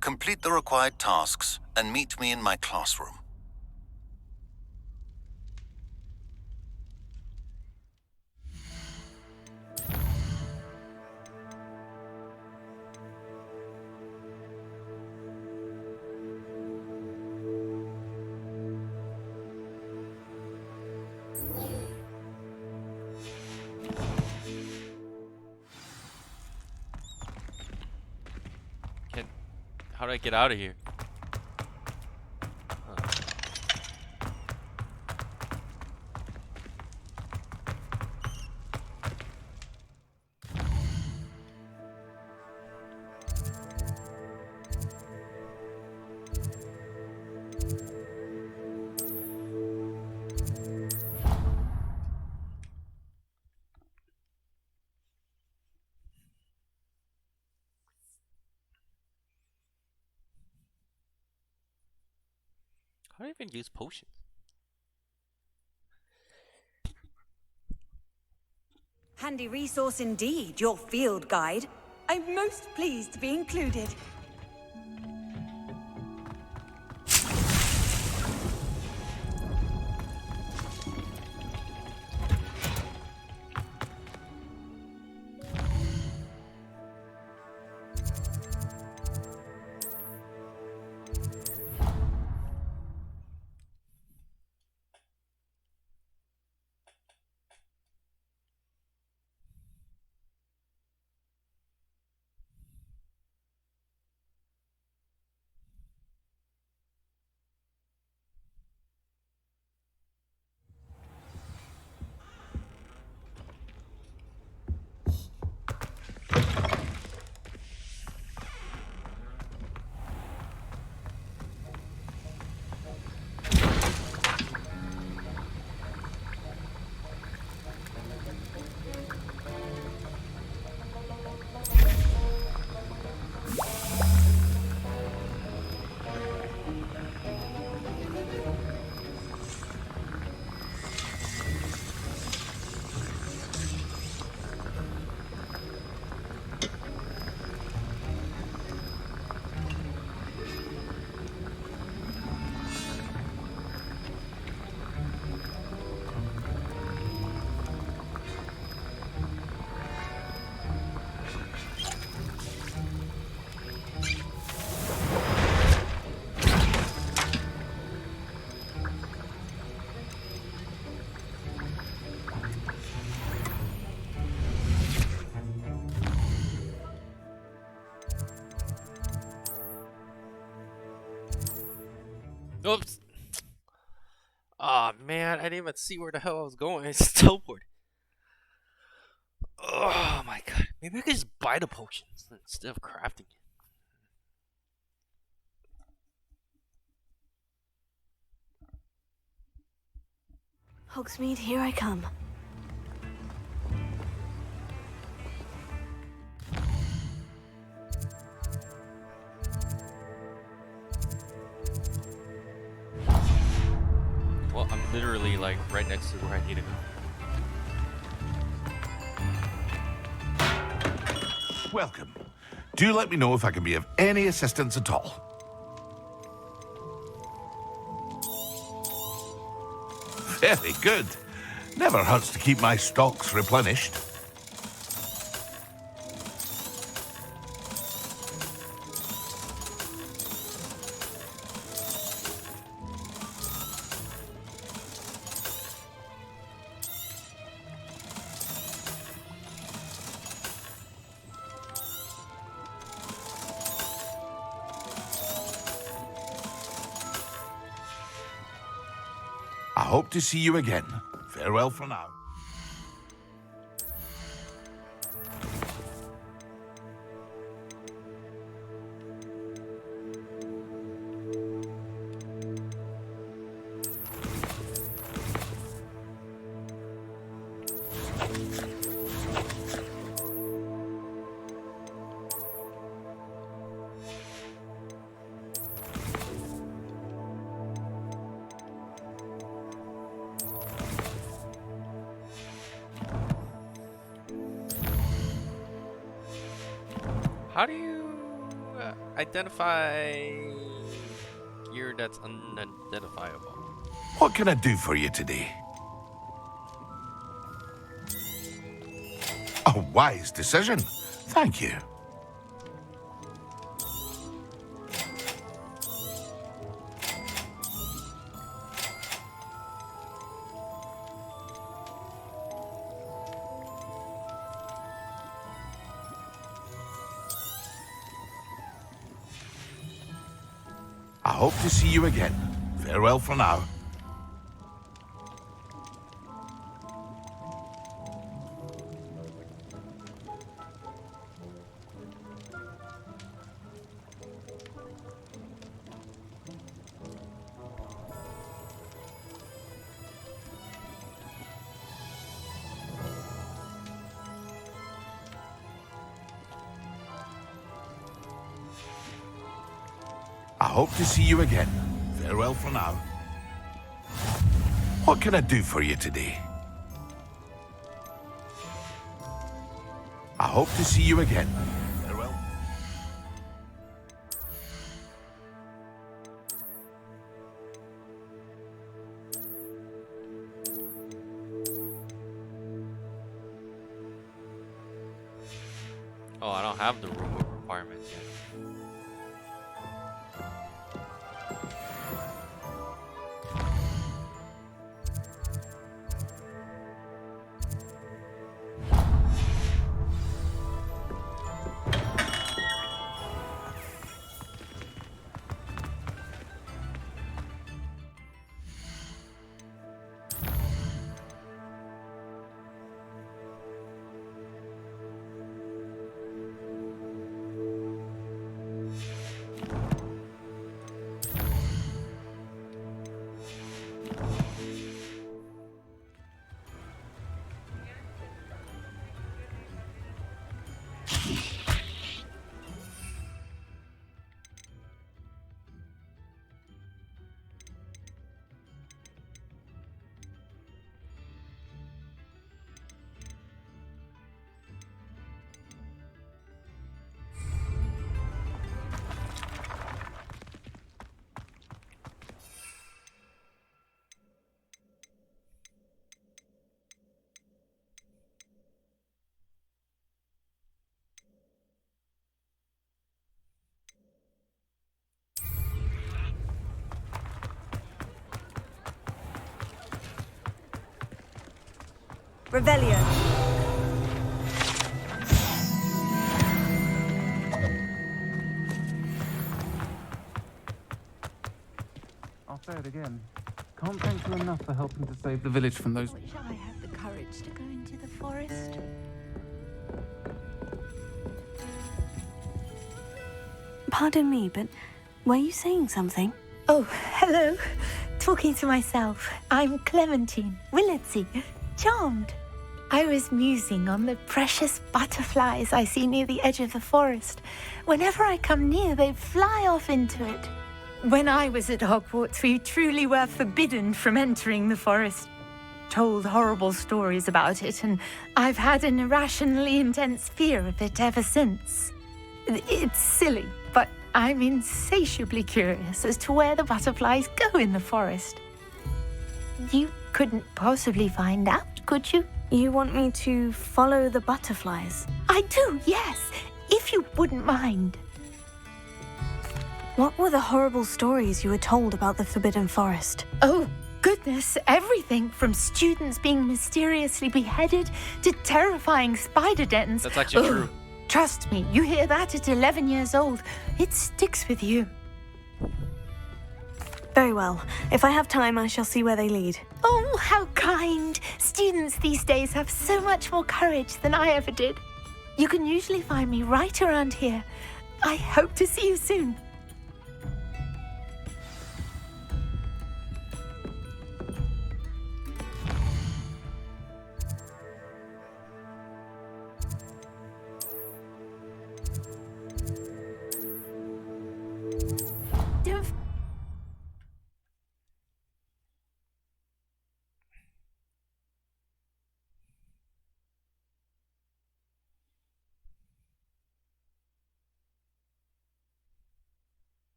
Complete the required tasks and meet me in my classroom. How do I get out of here? How do I even use potions? Handy resource indeed, your field guide. I'm most pleased to be included. Oops. Aw, man, I didn't even see where the hell I was going. I just teleported. Oh my god. Maybe I could just buy the potions instead of crafting it. Hogsmeade, here I come. next to where I need to go. Welcome. Do let me know if I can be of any assistance at all. Very good. Never hurts to keep my stocks replenished. I hope to see you again. Farewell for now. How do you identify gear that's unidentifiable? What can I do for you today? A wise decision. Thank you. I hope to see you again. Farewell for now. I hope to see you again. Farewell for now. What can I do for you today? I hope to see you again. Farewell. Oh, I don't have the rule book requirements yet. Revelio. I'll say it again. Can't thank you enough for helping to save the village from those... Wish I had the courage to go into the forest. Pardon me, but were you saying something? Oh, hello. Talking to myself. I'm Clementine, Willardsey, charmed. I was musing on the precious butterflies I see near the edge of the forest. Whenever I come near, they fly off into it. When I was at Hogwarts, we truly were forbidden from entering the forest. told horrible stories about it, and I've had an irrationally intense fear of it ever since. It's silly, but I'm insatiably curious as to where the butterflies go in the forest. You couldn't possibly find out, could you? You want me to follow the butterflies? I do, yes, if you wouldn't mind. What were the horrible stories you were told about the Forbidden Forest? Oh, goodness, everything from students being mysteriously beheaded to terrifying spider dens. That's actually true. Trust me, you hear that at 11 years old, it sticks with you. Very well. If I have time, I shall see where they lead. Oh, how kind. Students these days have so much more courage than I ever did. You can usually find me right around here. I hope to see you soon.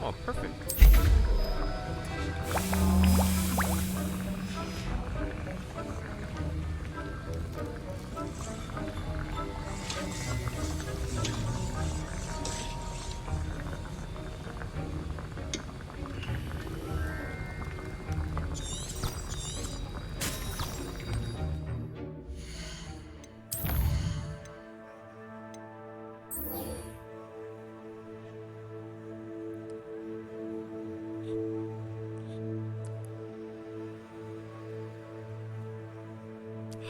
Oh, perfect.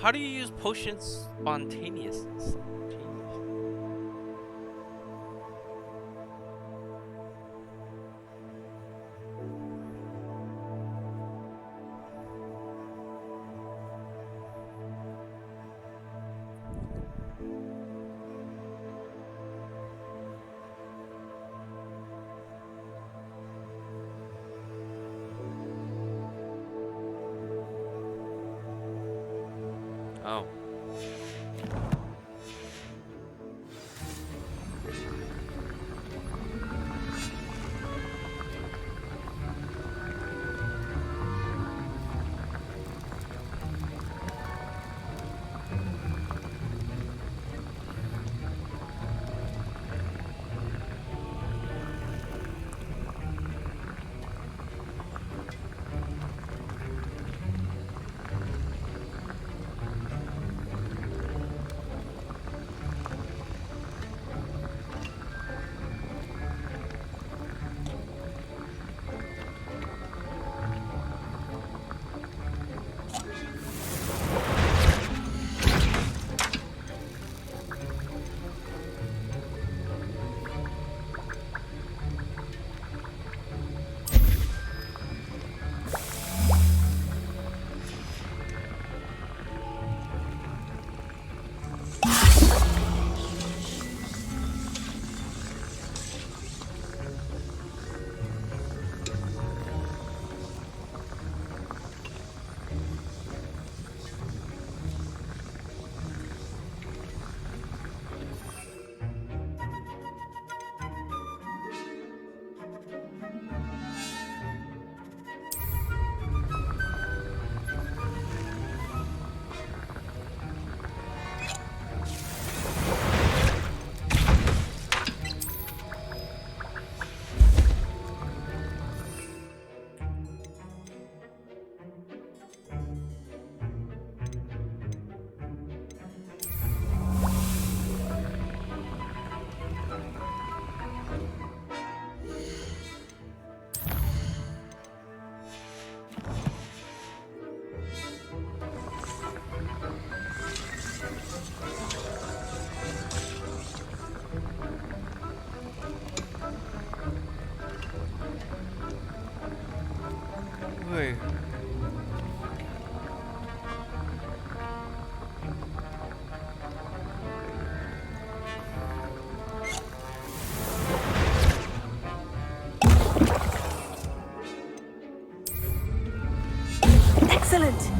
How do you use potions spontaneously? Oh. Wait. Excellent!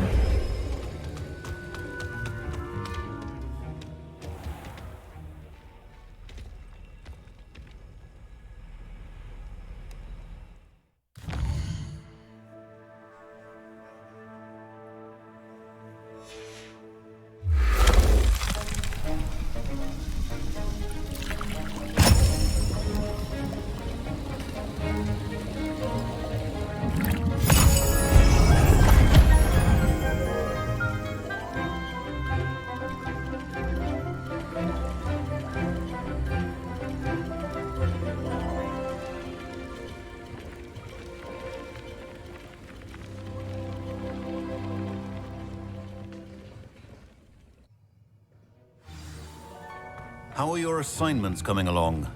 How are your assignments coming along?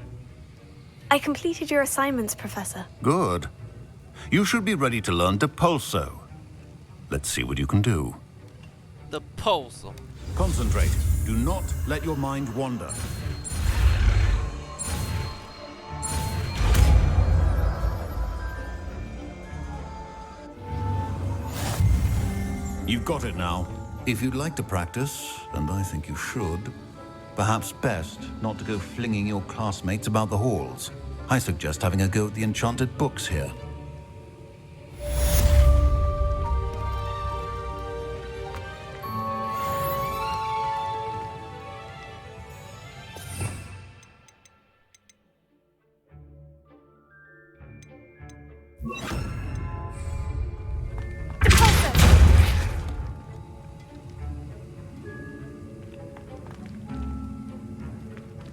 I completed your assignments, Professor. Good. You should be ready to learn Depulso. Let's see what you can do. The pulse. Concentrate. Do not let your mind wander. You've got it now. If you'd like to practice, and I think you should, perhaps best not to go flinging your classmates about the halls. I suggest having a go at the enchanted books here.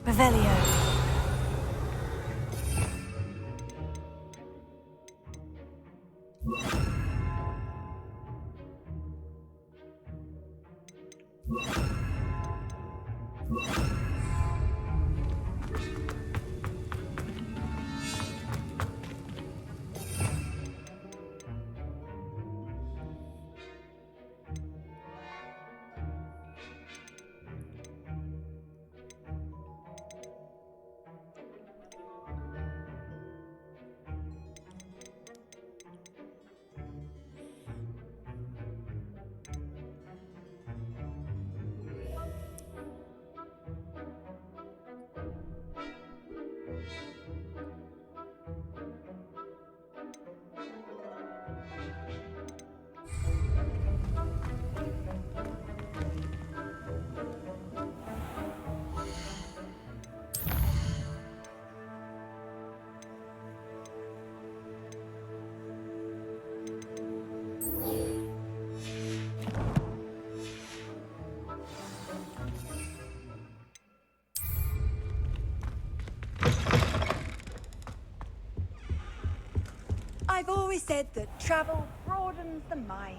Revelio. I've always said that travel broadens the mind.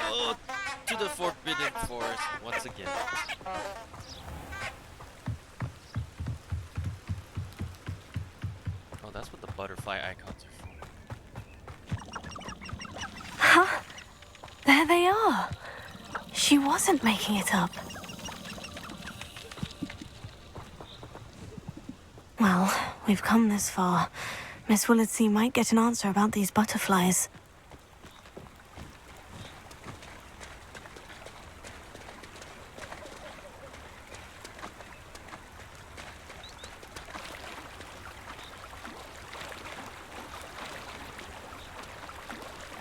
Oh, to the Forbidden Forest once again. Oh, that's what the butterfly icons are for. Huh? There they are. She wasn't making it up. Well, we've come this far. Miss Willardsea might get an answer about these butterflies.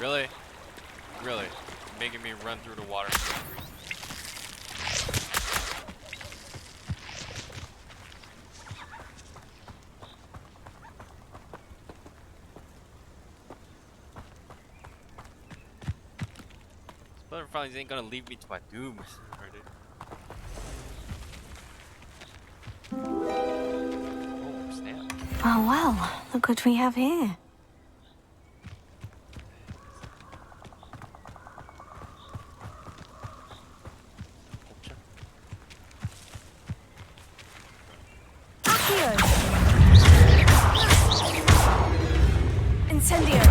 Really? Really? Making me run through the water. Butterflies ain't gonna leave me to my doom. Oh, snap. Oh well, look what we have here. Accio! Incendio!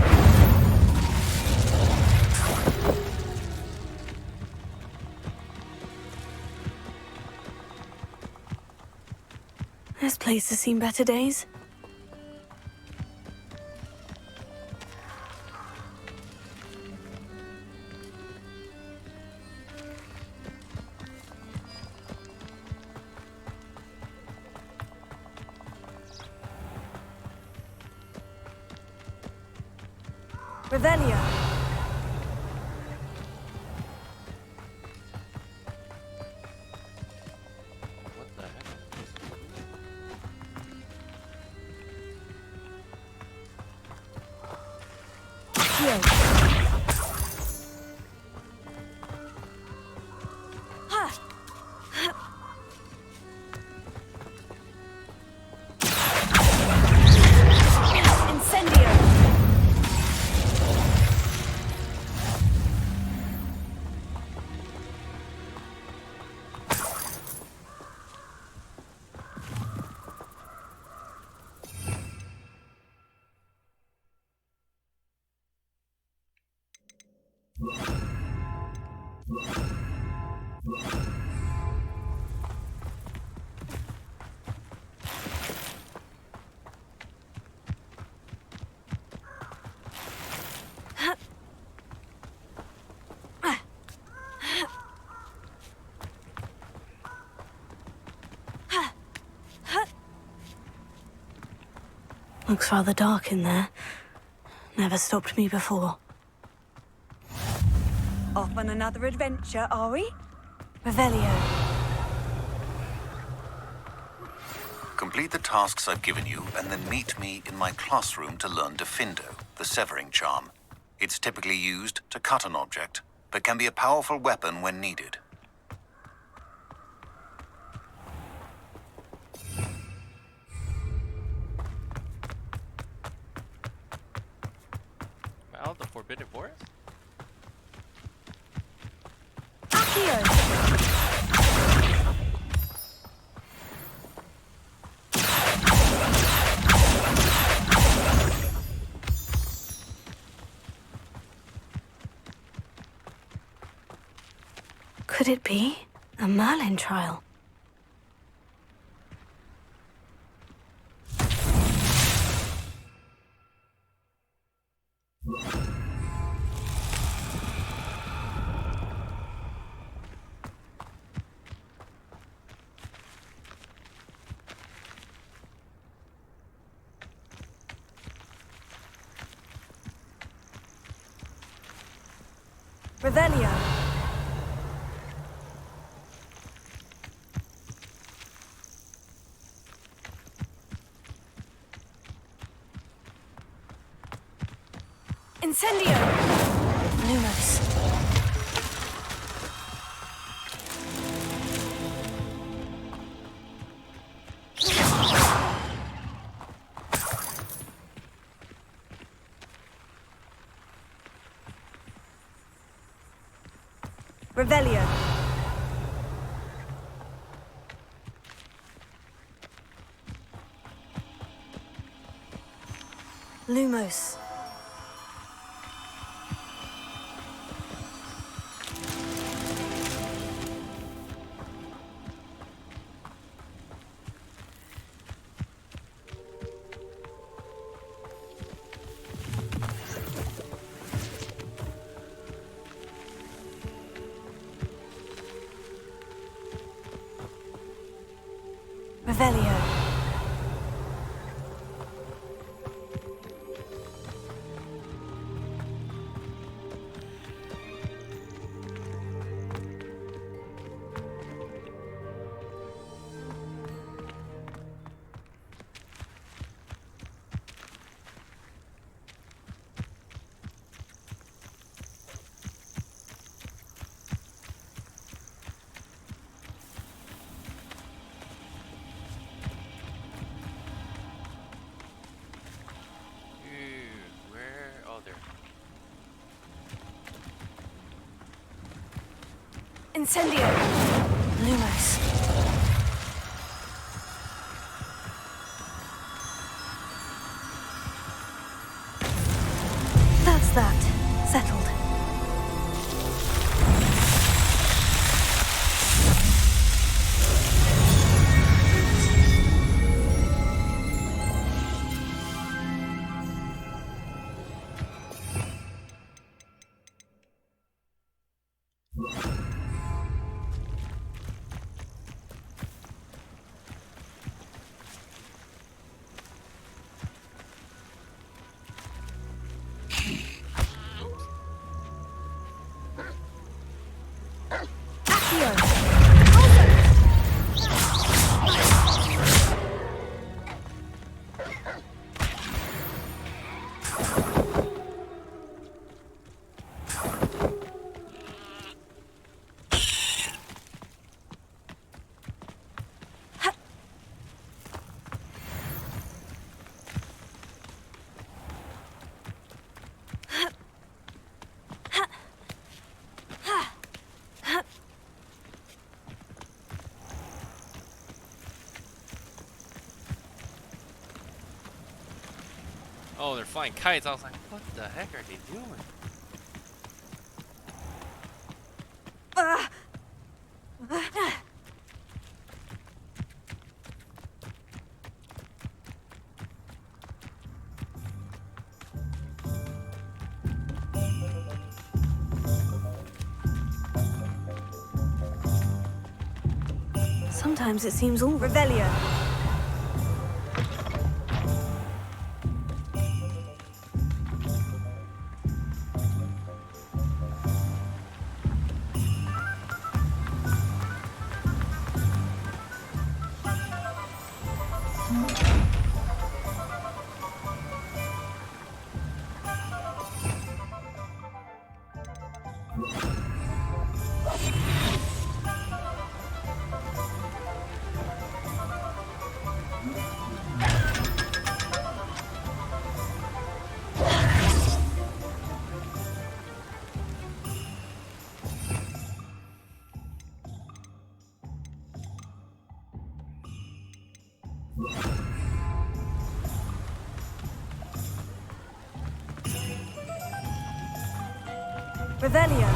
This place has seen better days. Revelio. What the heck? Accio. Incendio. Looks rather dark in there. Never stopped me before. Off on another adventure, are we? Revelio. Complete the tasks I've given you, and then meet me in my classroom to learn Defindo, the severing charm. It's typically used to cut an object, but can be a powerful weapon when needed. Well, the Forbidden Forest? Accio. Could it be a Merlin trial? Revelio. Incendio. Lumos. Revelio. Lumos. Revelio. Incendio! Lumos. That's that. Settled. Oh, they're flying kites. I was like, what the heck are they doing? Sometimes it seems all Revelio. Revelio.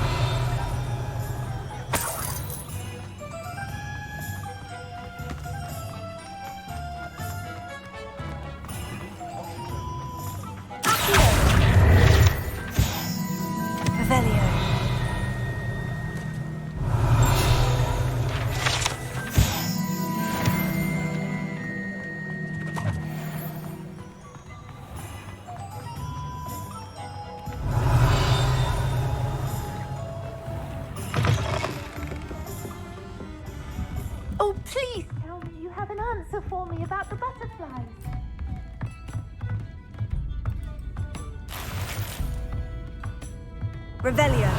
Revelio. Oh, please tell me you have an answer for me about the butterflies. Revelio.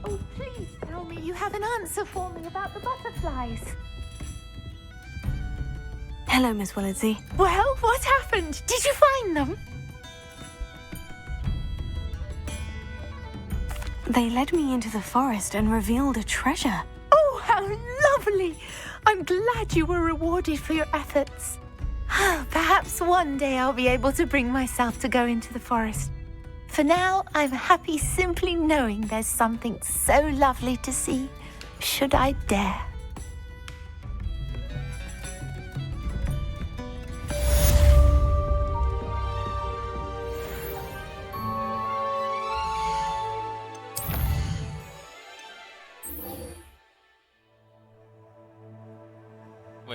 Oh, please tell me you have an answer for me about the butterflies. Hello, Miss Willardsey. Well, what happened? Did you find them? They led me into the forest and revealed a treasure. Oh, how lovely! I'm glad you were rewarded for your efforts. Perhaps one day I'll be able to bring myself to go into the forest. For now, I'm happy simply knowing there's something so lovely to see, should I dare.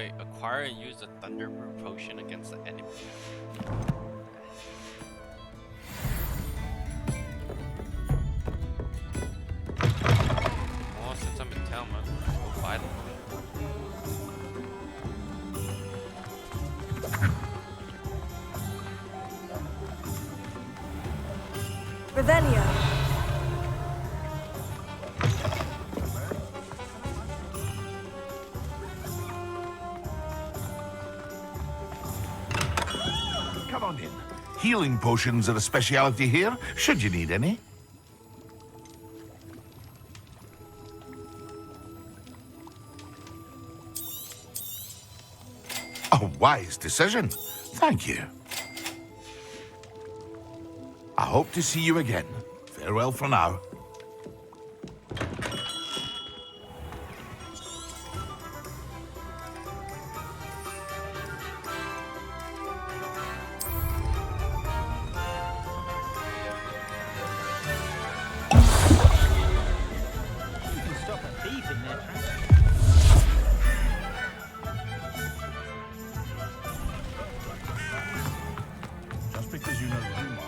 Wait, acquire and use a Thunder Brew potion against the enemy. Well, since I'm in town, might as well just go buy them. Revelio. Come on in. Healing potions are a speciality here, should you need any. A wise decision. Thank you. I hope to see you again. Farewell for now. Just because you know Roma.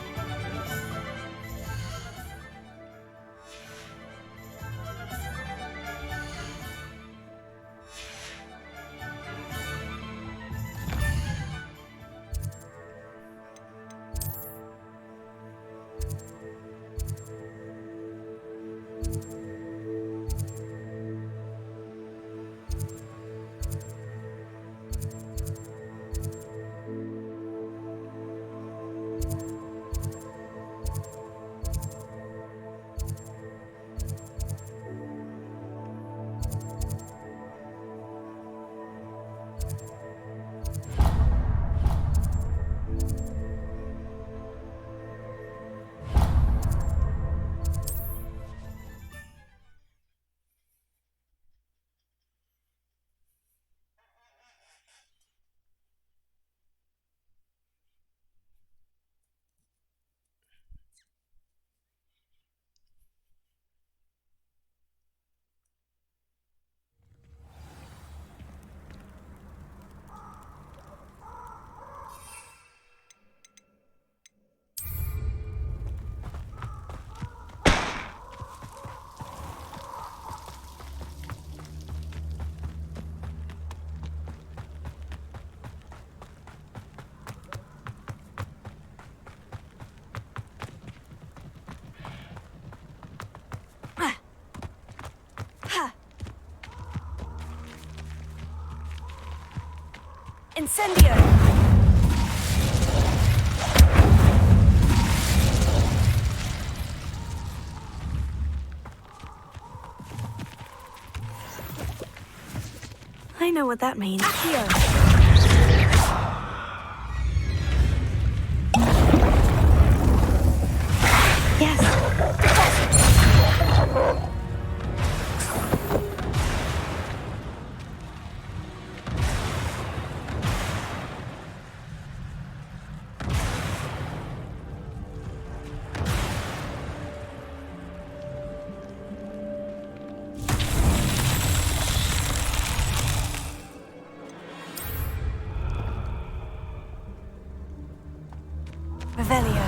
Incendio! I know what that means. Accio! Revelio.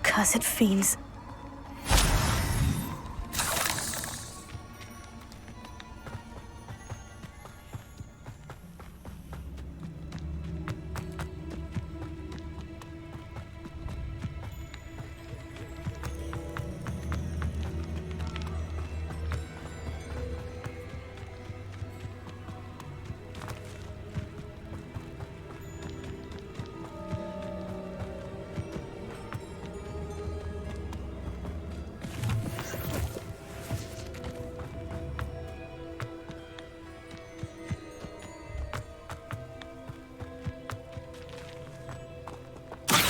Cursed fiends.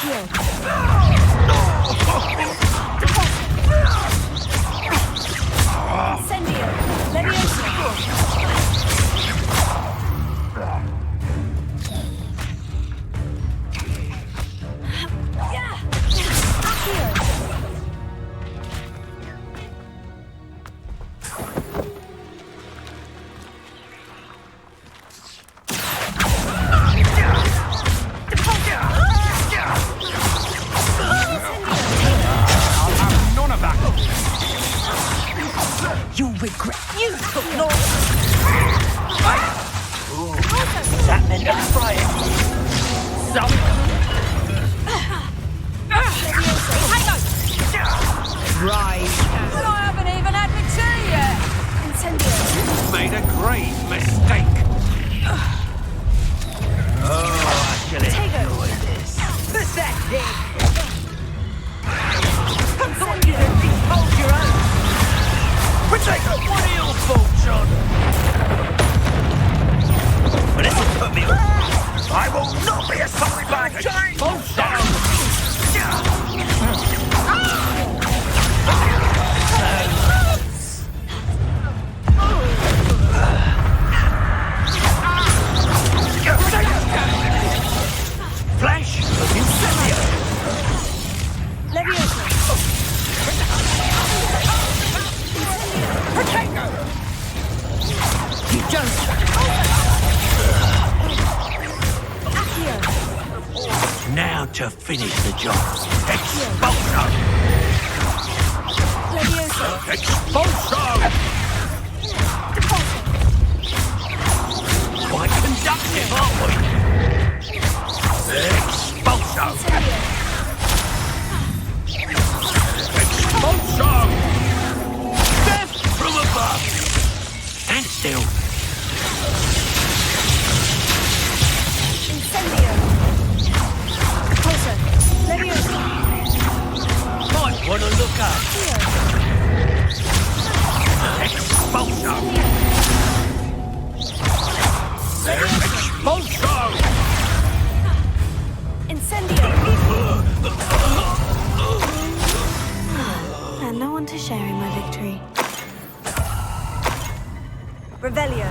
Incendio! Leviosa! None of that. You'll regret you took no. What's happening? Let's try it. Right. But I haven't even had my tea yet. Incendio! Made a grave mistake. Oh, I shall enjoy this. Who's that dick? I thought you'd have been told your own. Protect us. What are your faults, John? Well, this will put me off. I will not be a sorry bag again. Both down. Flash! Incendio! Leviosa! Potato! You don't! Accio! Now to finish the job. Expulso! Leviosa! Expulso! Quite conductive, aren't we? Expulso! Expulso! Death from above! Stand still. Incendio! Repulsor! Leviosa! Might want to look up. Expulso! Expulso! Incendio! And no one to share in my victory. Revelio!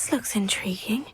This looks intriguing.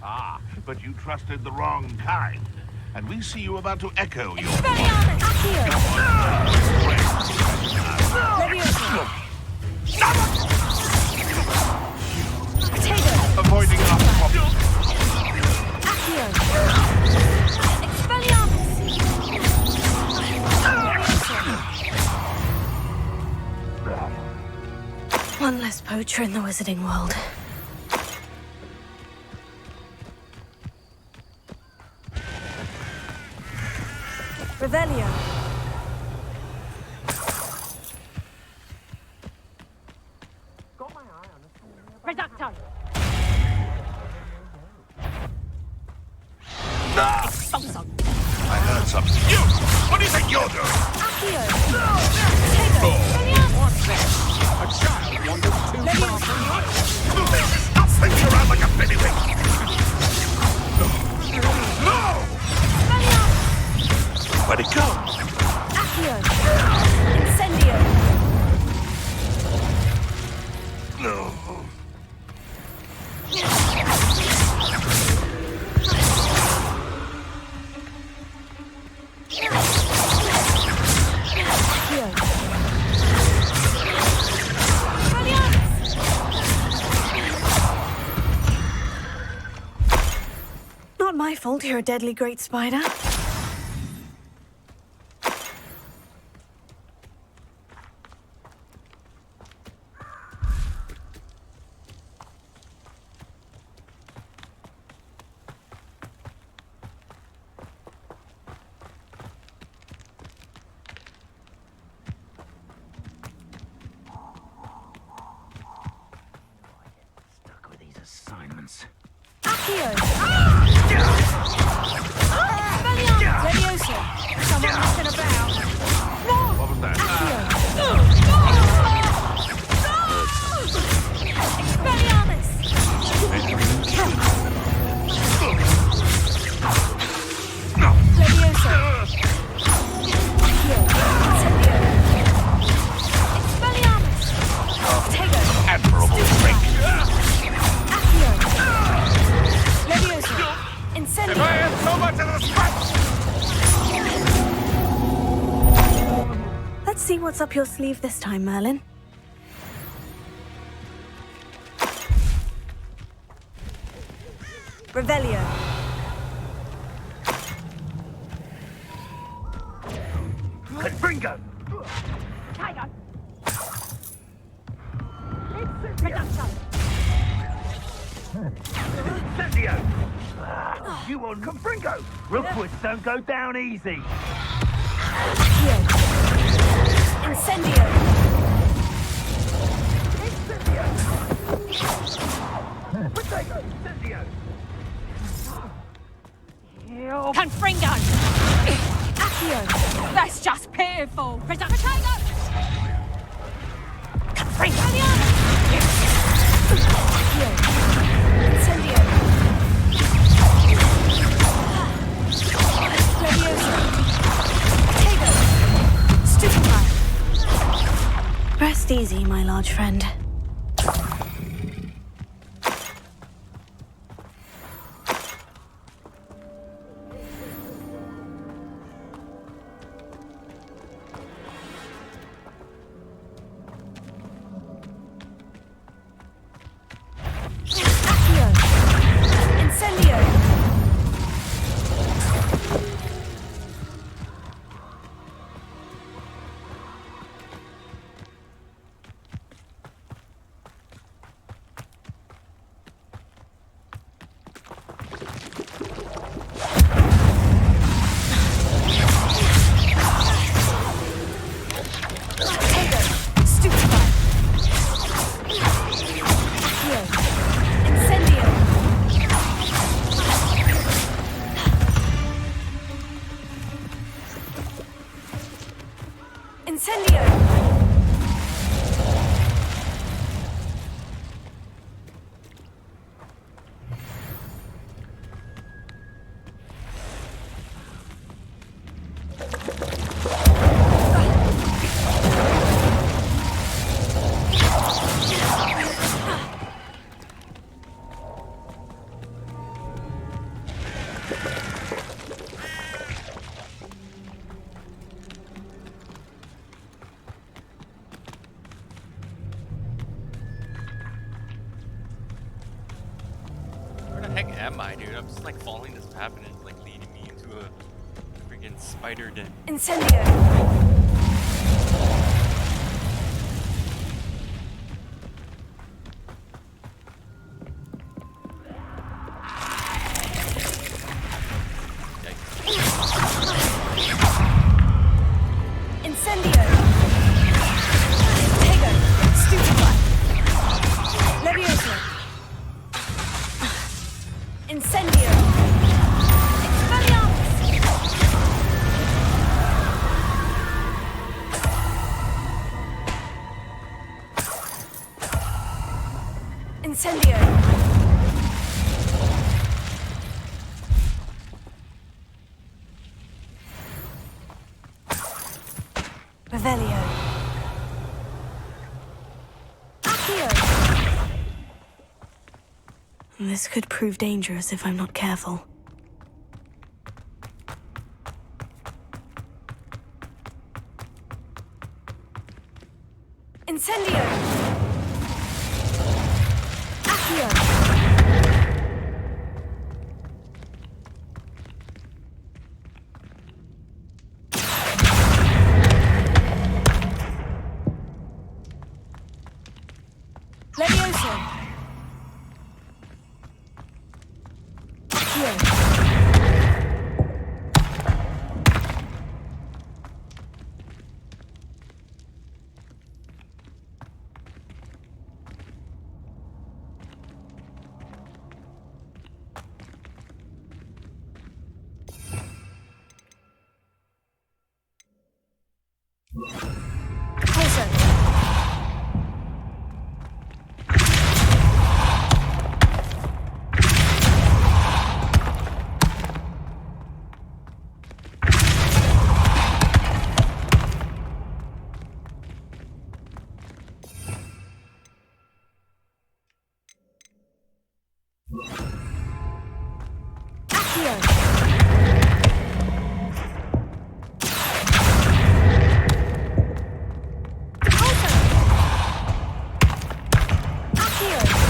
Ah, but you trusted the wrong kind. And we see you about to echo your... Avoiding our problem. One less poacher in the wizarding world. Revelio. Reducto. Expulso. I heard something. You! What do you think you're doing? What's this? A child wandered too far from you. Stop thinking around like a piddywink! No! Where'd it go? Accio. Incendio. No. Not my fault you're a deadly great spider. Stuck with these assignments. Accio. Levioso. Someone messing about. What was that? Expelliarmus! Levioso. Accio. Incendio. Expelliarmus! Tego. Admirable trick. Accio. Levioso. Incendio. If I had so much of the scratch! Let's see what's up your sleeve this time, Merlin. Revelio. Confringo! Tiger. Incendio! You on Confringo! Rookwoods don't go down easy. Accio. Incendio. Potato! Incendio! Confringo. Accio. That's just pitiful. Potato. Confringo. Accio. Incendio. Levioso. Tego. Stupefy. Rest easy, my large friend. Accio. Incendio. Tego, stupefy. Accio, incendio. Incendio. Where the heck am I, dude? I'm just like following this path and it's like leading me into a freaking spider den. Incendio. Incendio. Tego, stupefy. Levioso. Incendio. Expelliarmus. Incendio. Revelio. Accio. This could prove dangerous if I'm not careful. Incendio. Accio. Levioso. Accio. Closer. Accio.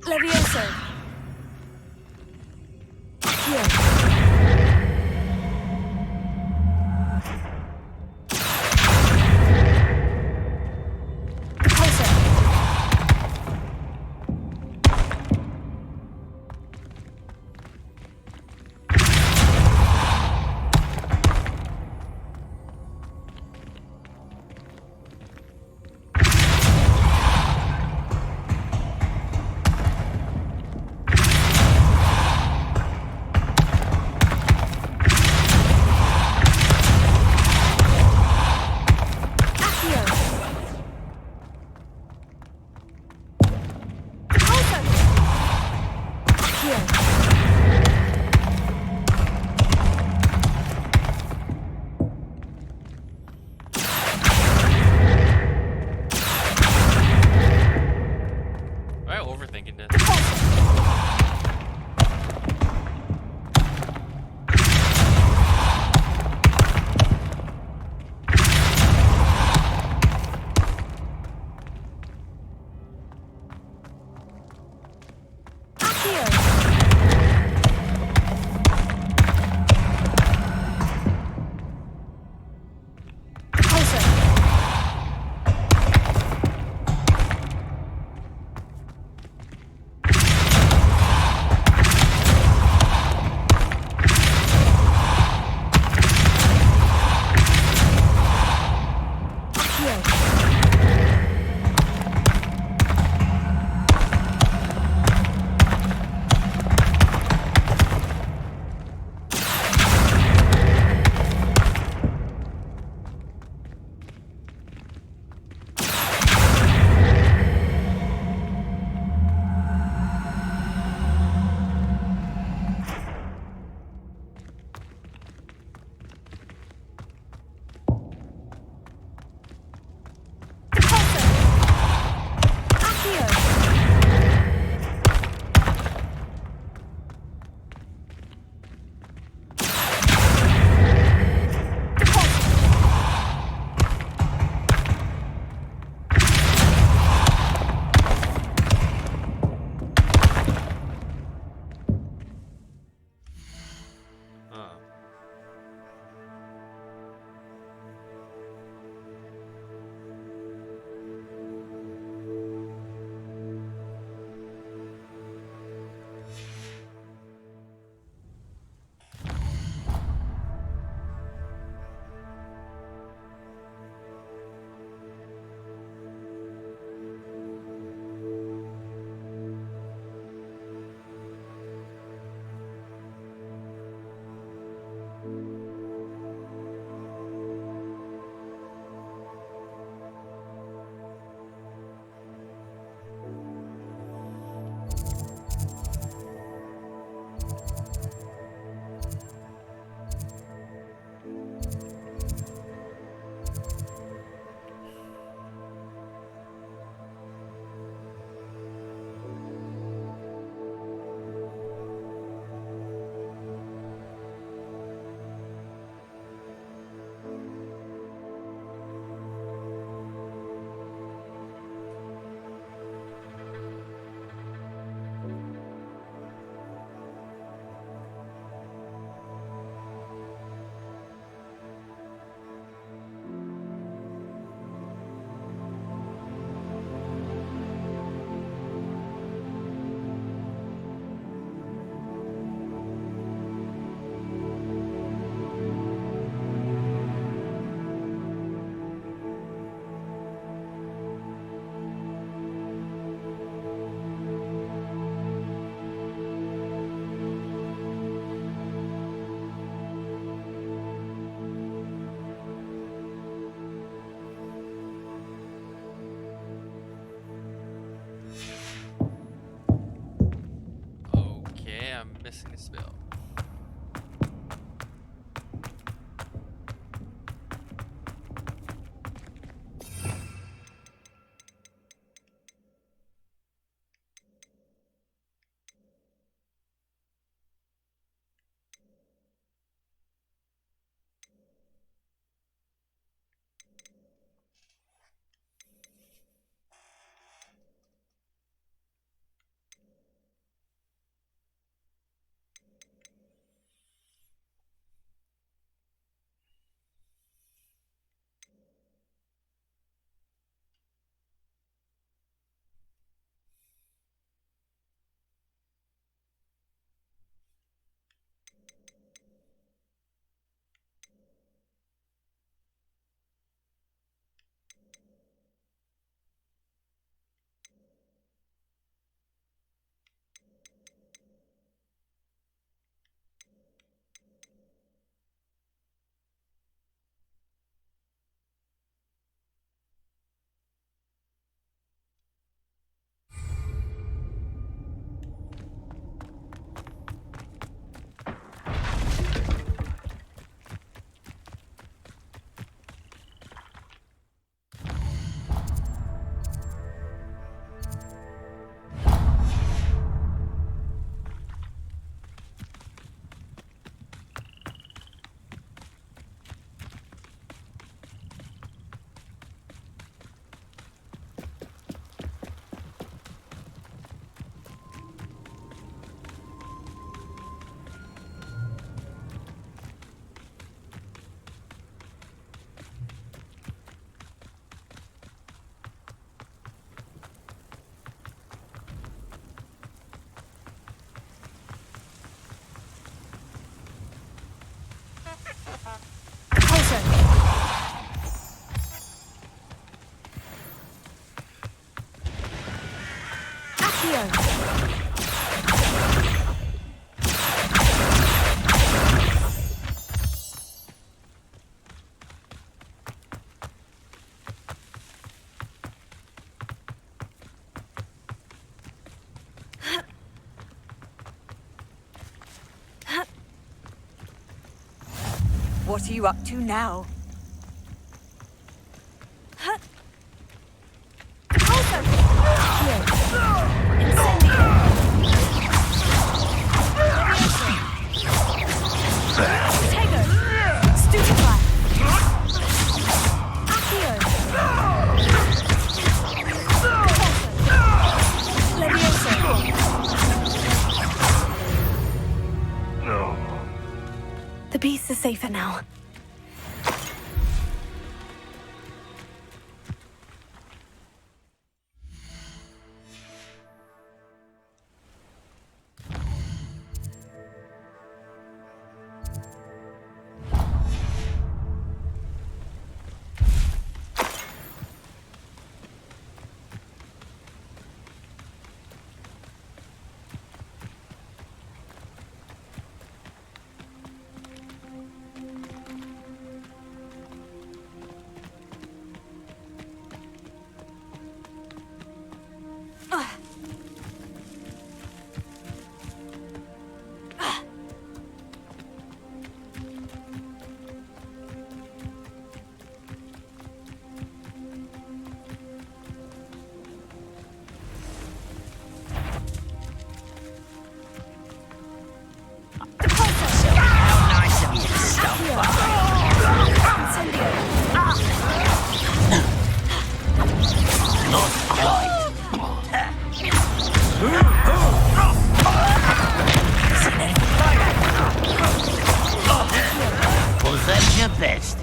Levioso. Accio. Repulsor. Okay, I'm missing a spell. What are you up to now? The beasts are safer now. Was that your best?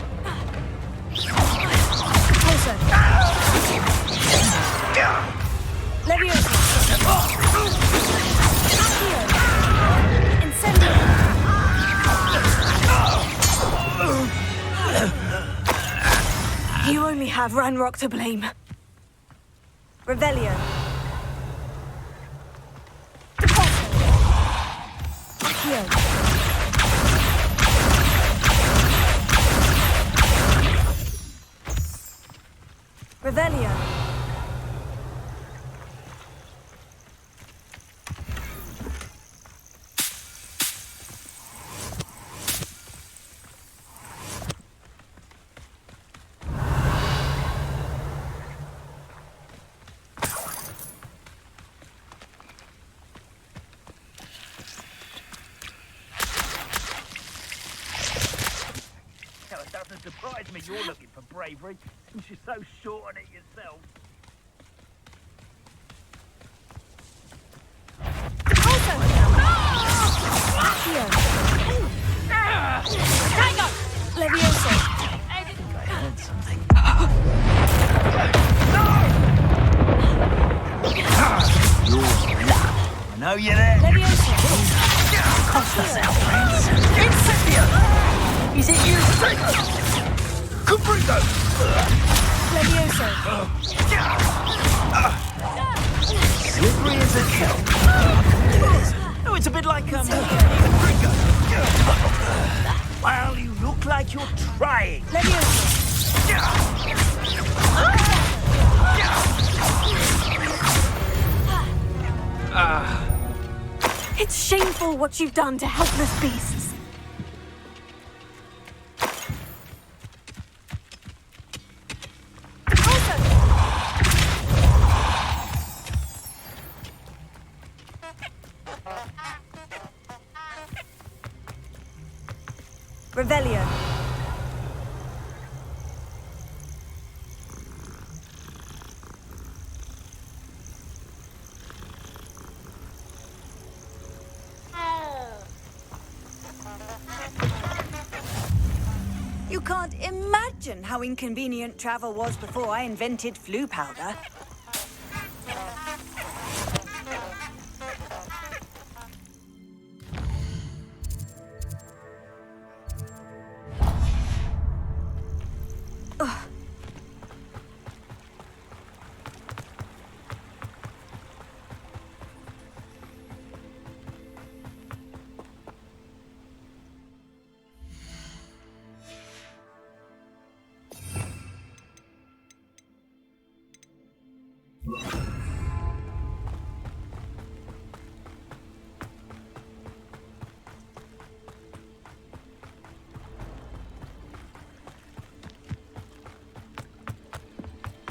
You only have Ranrock to blame. Revelio. Revelio. surprise me you're looking for bravery, since you're so short on it yourself. Tango! Levioso! I heard something. I know you're there. Levioso! Cost yourself, Prince. Incipio! Is it you? Caprito! Levioso! Slippery as a kelp. Oh, it's a bit like, Well, you look like you're trying. Levioso! It's shameful what you've done to helpless beasts. Revelio. You can't imagine how inconvenient travel was before I invented flu powder.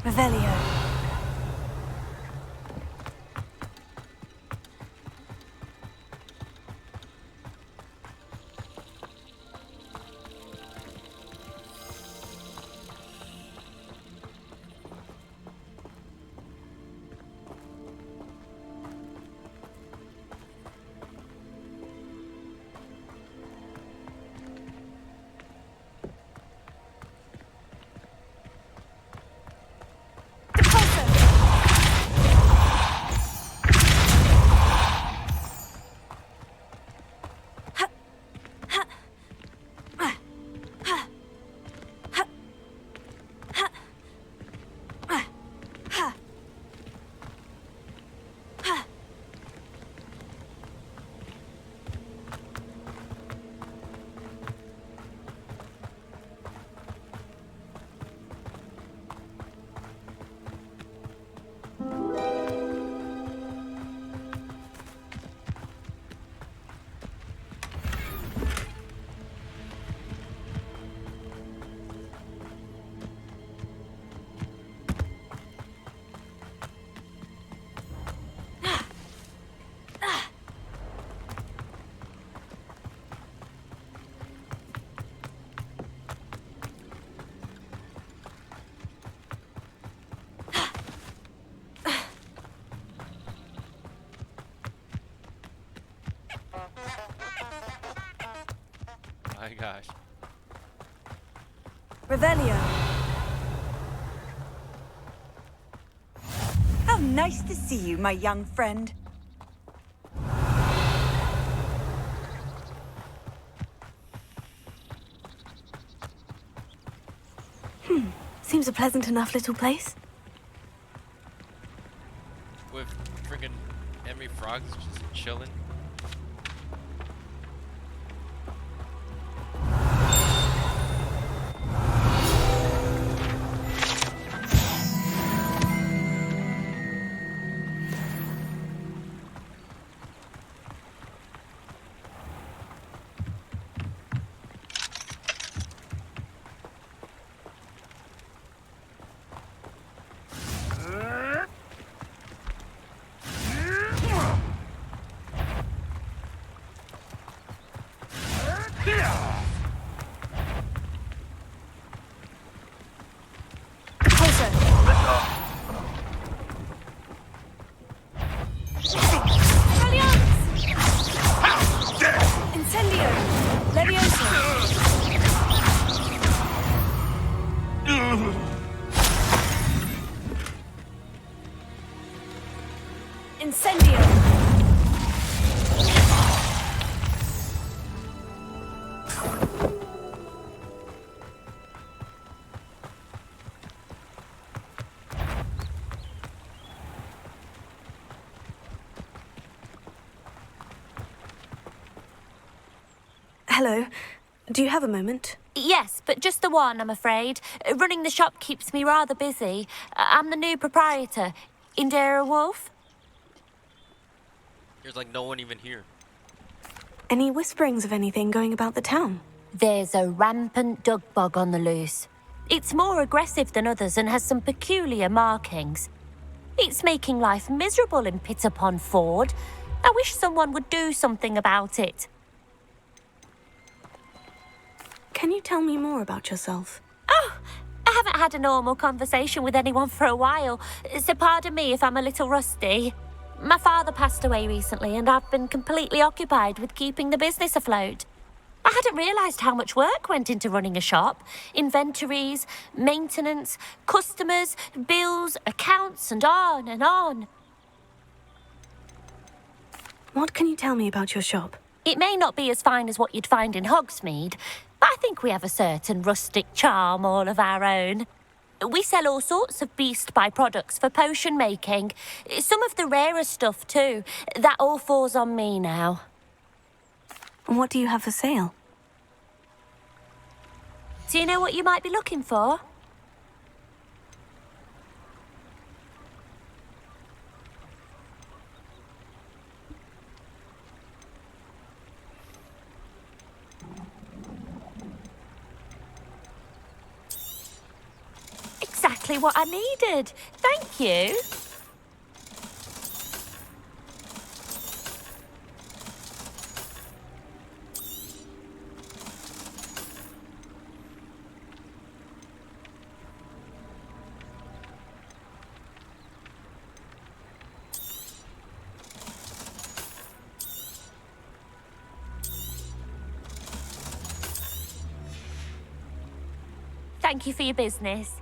Revelio. My gosh. Revelio. How nice to see you, my young friend. Seems a pleasant enough little place. With friggin' enemy frogs just chilling. Hello. Do you have a moment? Yes, but just the one, I'm afraid. Running the shop keeps me rather busy. I'm the new proprietor, Indira Wolf. There's like no one even here. Any whisperings of anything going about the town? There's a rampant dug bug on the loose. It's more aggressive than others and has some peculiar markings. It's making life miserable in Pitterpond Ford. I wish someone would do something about it. Can you tell me more about yourself? Oh, I haven't had a normal conversation with anyone for a while, so pardon me if I'm a little rusty. My father passed away recently and I've been completely occupied with keeping the business afloat. I hadn't realised how much work went into running a shop. Inventories, maintenance, customers, bills, accounts, and on and on. What can you tell me about your shop? It may not be as fine as what you'd find in Hogsmeade, but I think we have a certain rustic charm all of our own. We sell all sorts of beast by-products for potion making. Some of the rarer stuff too. That all falls on me now. What do you have for sale? Do you know what you might be looking for? Exactly what I needed. Thank you. Thank you for your business.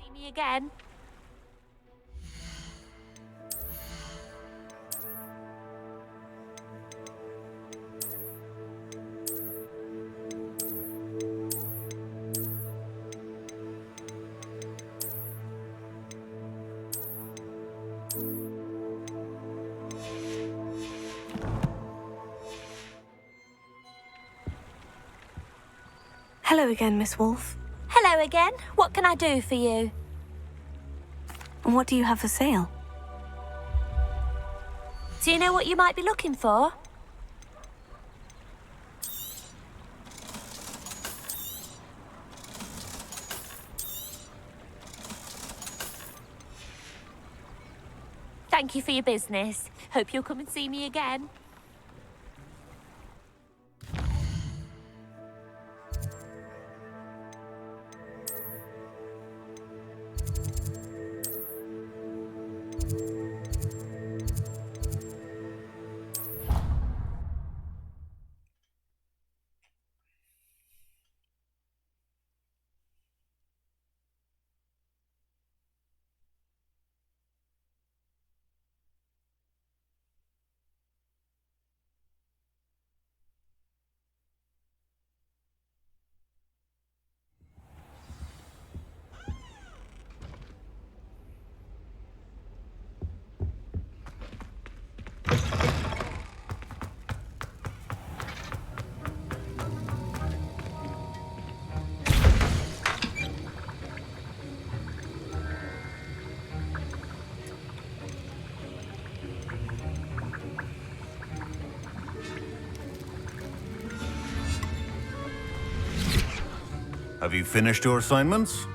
See me again. Hello again, Miss Wolf. Hello again. What can I do for you? And what do you have for sale? Do you know what you might be looking for? Thank you for your business. Hope you'll come and see me again. Have you finished your assignments?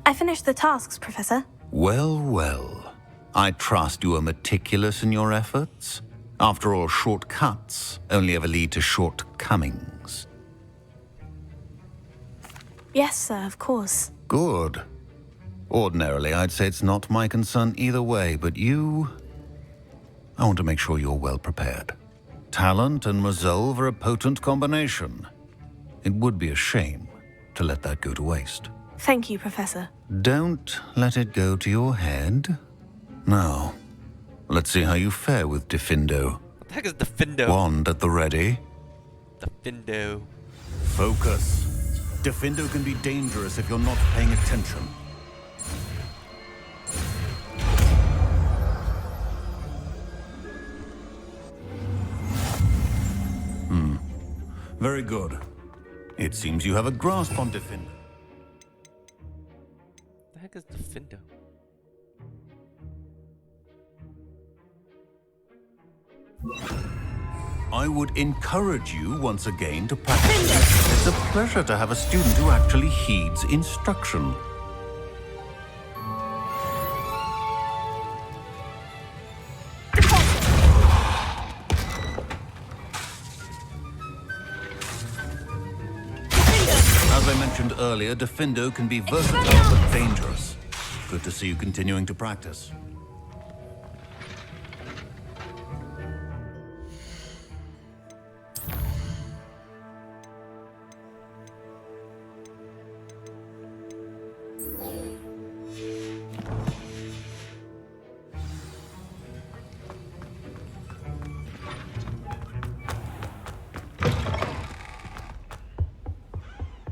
I finished the tasks, Professor. Well, well. I trust you are meticulous in your efforts. After all, shortcuts only ever lead to shortcomings. Yes, sir, of course. Good. Ordinarily, I'd say it's not my concern either way, but you... I want to make sure you're well prepared. Talent and resolve are a potent combination. It would be a shame to let that go to waste. Thank you, Professor. Don't let it go to your head. Now, let's see how you fare with Diffindo. What the heck is Diffindo? Wand at the ready. Diffindo. Focus. Diffindo can be dangerous if you're not paying attention. Very good. It seems you have a grasp on Diffindo. What the heck is Diffindo? I would encourage you once again to practice. It's a pleasure to have a student who actually heeds instruction. As I mentioned earlier, Diffindo can be versatile but dangerous. Good to see you continuing to practice.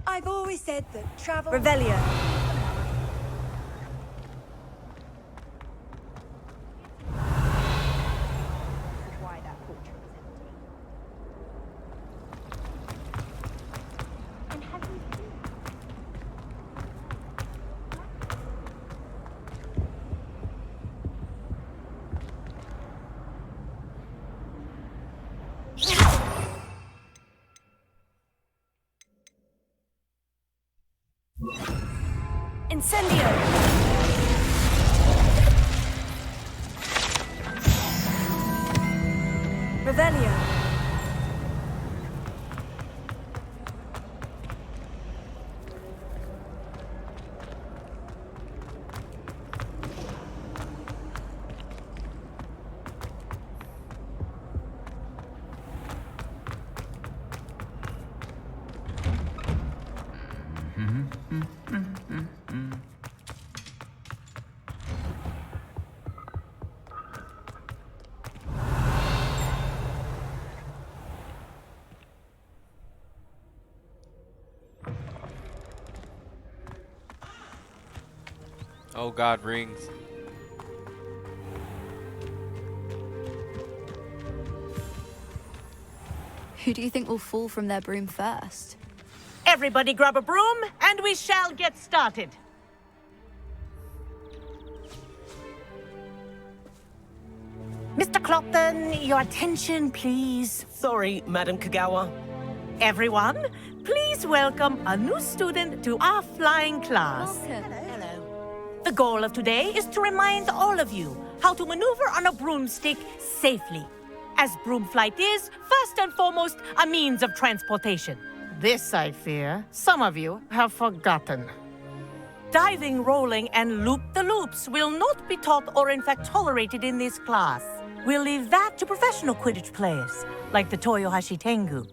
I've always said that travel... Revelio. Incendio! Revelio. Oh god, rings. Who do you think will fall from their broom first? Everybody grab a broom, and we shall get started. Mr. Clopton, your attention, please. Sorry, Madam Kagawa. Everyone, please welcome a new student to our flying class. Welcome. The goal of today is to remind all of you how to maneuver on a broomstick safely, as broom flight is, first and foremost, a means of transportation. This, I fear, some of you have forgotten. Diving, rolling, and loop-the-loops will not be taught or in fact tolerated in this class. We'll leave that to professional Quidditch players, like the Toyohashi Tengu.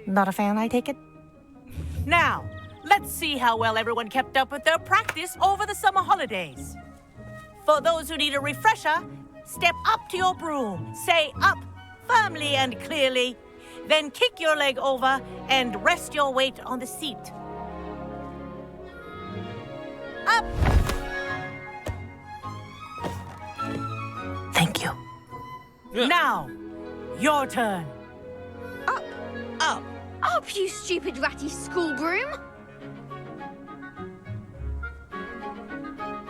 Not a fan, I take it? Now, let's see how well everyone kept up with their practice over the summer holidays. For those who need a refresher, step up to your broom, say up firmly and clearly, then kick your leg over and rest your weight on the seat. Up! Thank you. Now, your turn. Up! Up! Up, you stupid ratty school broom!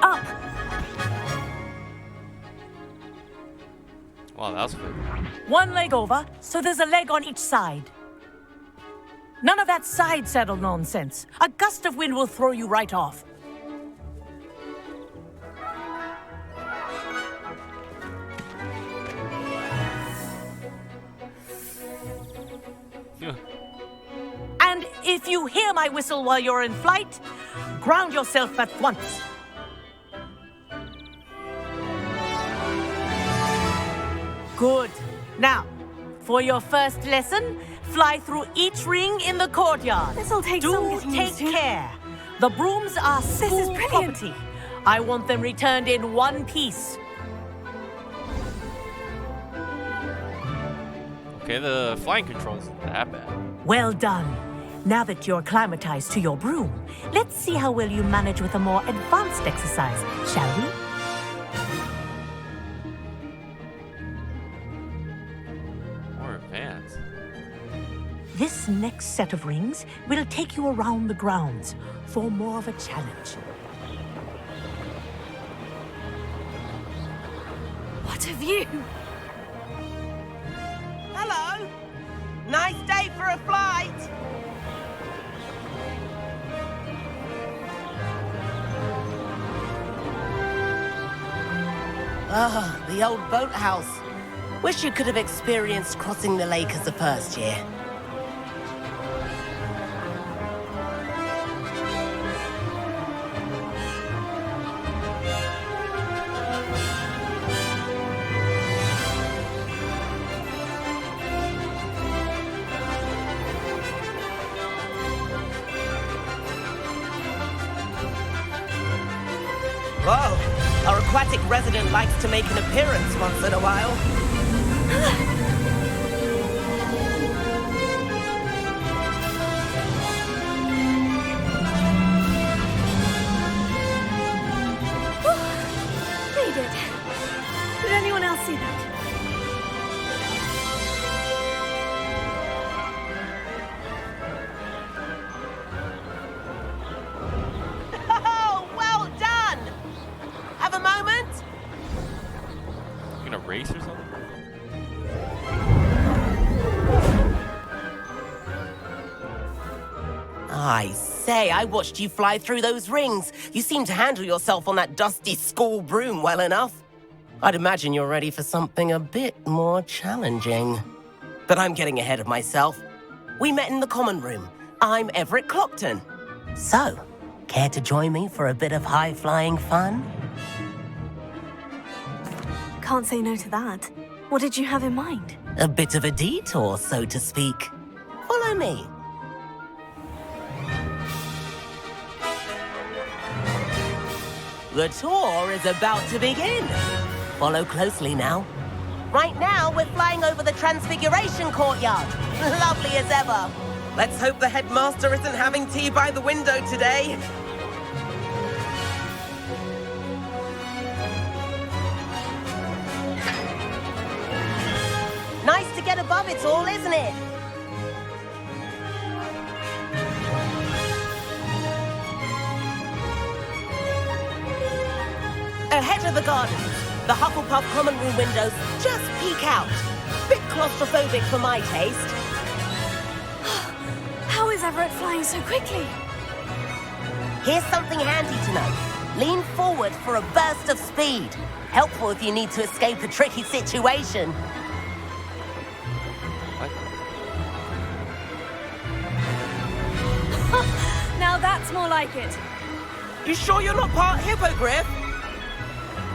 Up! Wow, that was quick. One leg over, so there's a leg on each side. None of that side saddle nonsense. A gust of wind will throw you right off. And if you hear my whistle while you're in flight, ground yourself at once. Good. Now, for your first lesson, fly through each ring in the courtyard. This'll take some Do getting take used to. care. The brooms are school brilliant. property. I want them returned in one piece. Okay, the flying controls isn't that bad. Well done. Now that you're acclimatized to your broom, let's see how well you manage with a more advanced exercise, shall we? More advanced. This next set of rings will take you around the grounds for more of a challenge. What a view! Hello. Nice day for a flight. Ah, the old boathouse. Wish you could have experienced crossing the lake as a first year. Whoa, our aquatic resident likes to make an appearance once in a while. They did. Did anyone else see that? Oh, well done! Have a moment? You gonna race or something? I say, I watched you fly through those rings. You seem to handle yourself on that dusty school broom well enough. I'd imagine you're ready for something a bit more challenging. But I'm getting ahead of myself. We met in the common room. I'm Everett Clopton. So, care to join me for a bit of high-flying fun? Can't say no to that. What did you have in mind? A bit of a detour, so to speak. Follow me. The tour is about to begin. Follow closely now. Right now, we're flying over the Transfiguration Courtyard. Lovely as ever. Let's hope the headmaster isn't having tea by the window today. Nice to get above it all, isn't it? Ahead of the gardens, the Hufflepuff common room windows just peek out. Bit claustrophobic for my taste. How is Everett flying so quickly? Here's something handy to know. Lean forward for a burst of speed. Helpful if you need to escape a tricky situation. Now that's more like it. You sure you're not part hippogriff?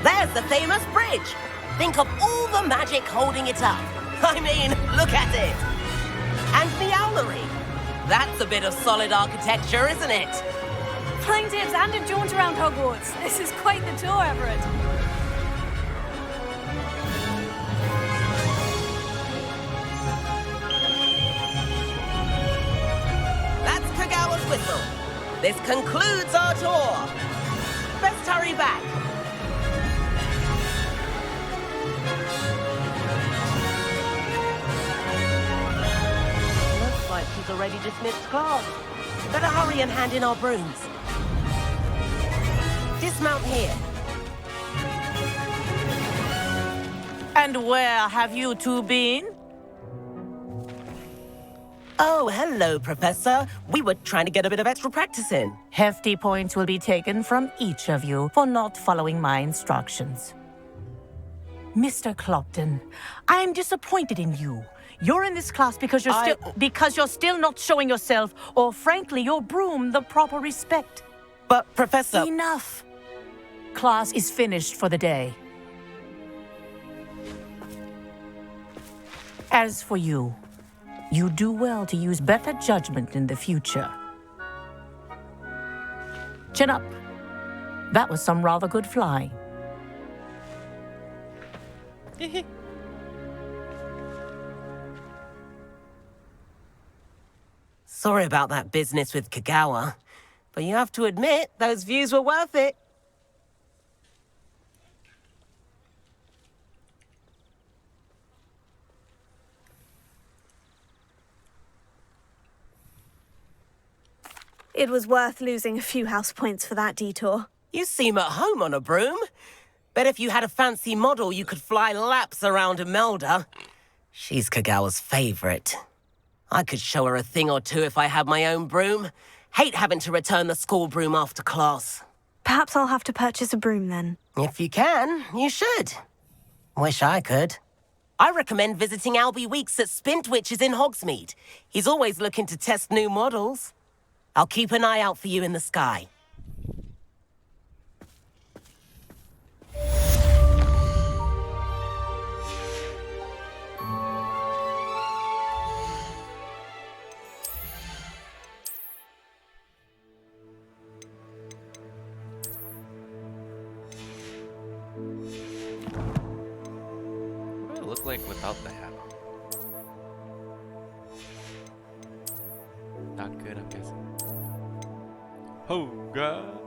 There's the famous bridge. Think of all the magic holding it up. I mean, look at it. And the owlery. That's a bit of solid architecture, isn't it? Flying tips and a jaunt around Hogwarts. This is quite the tour, Everett. That's Kagawa's whistle. This concludes our tour. Best hurry back. Looks like she's already dismissed class. Better hurry and hand in our brooms. Dismount here. And where have you two been? Oh, hello, Professor. We were trying to get a bit of extra practice in. Hefty points will be taken from each of you for not following my instructions. Mr. Clopton, I'm disappointed in you. You're in this class because you're still not showing yourself, or frankly, your broom the proper respect. But, Professor... Enough. Class is finished for the day. As for you, you do well to use better judgment in the future. Chin up. That was some rather good flying. Sorry about that business with Kagawa, but you have to admit, those views were worth it. It was worth losing a few house points for that detour. You seem at home on a broom. Bet if you had a fancy model, you could fly laps around Imelda. She's Kagawa's favorite. I could show her a thing or two if I had my own broom. Hate having to return the school broom after class. Perhaps I'll have to purchase a broom then. If you can, you should. Wish I could. I recommend visiting Albie Weeks at Spintwitches in Hogsmeade. He's always looking to test new models. I'll keep an eye out for you in the sky. What do I look like without the hat? Not good, I'm guessing. Oh, God.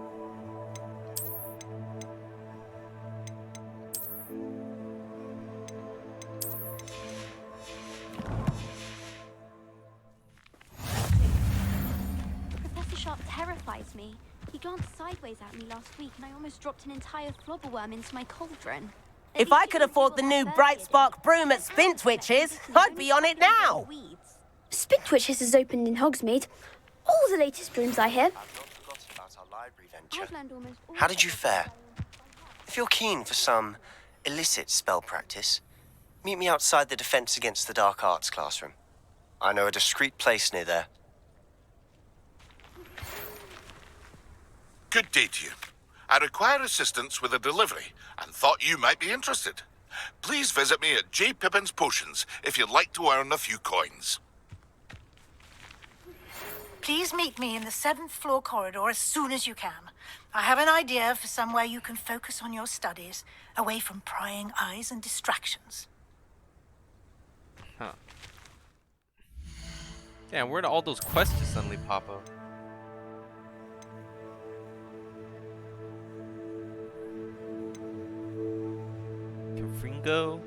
Professor Sharp terrifies me. He glanced sideways at me last week and I almost dropped an entire flobberworm into my cauldron. If I could afford the new Bright Spark broom at Spintwitches, I'd be on it now. Spintwitches has opened in Hogsmeade. All the latest brooms, I hear. How did you fare? If you're keen for some illicit spell practice, meet me outside the Defense Against the Dark Arts classroom. I know a discreet place near there. Good day to you. I require assistance with a delivery and thought you might be interested. Please visit me at J. Pippin's Potions if you'd like to earn a few coins. Please meet me in the 7th floor corridor as soon as you can. I have an idea for somewhere you can focus on your studies, away from prying eyes and distractions. Huh. Yeah, where did all those quests just suddenly pop up? Confringo?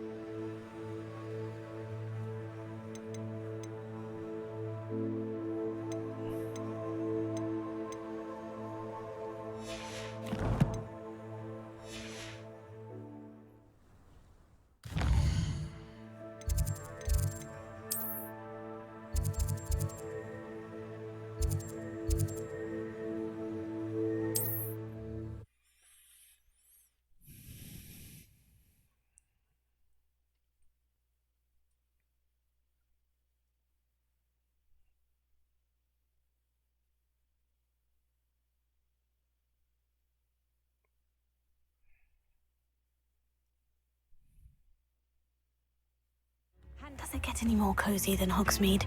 Does it get any more cozy than Hogsmeade?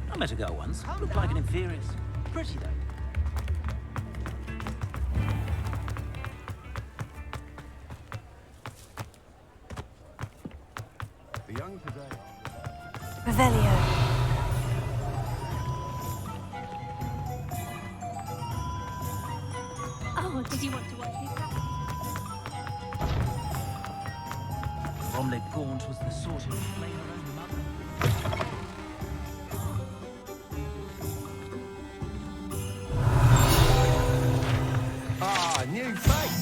I met a girl once. Looked like an inferior. Pretty though. The young today. Revelio. if you want to watch me practice. Bromley Gaunt was the sort who would blame her own mother. Ah, new face.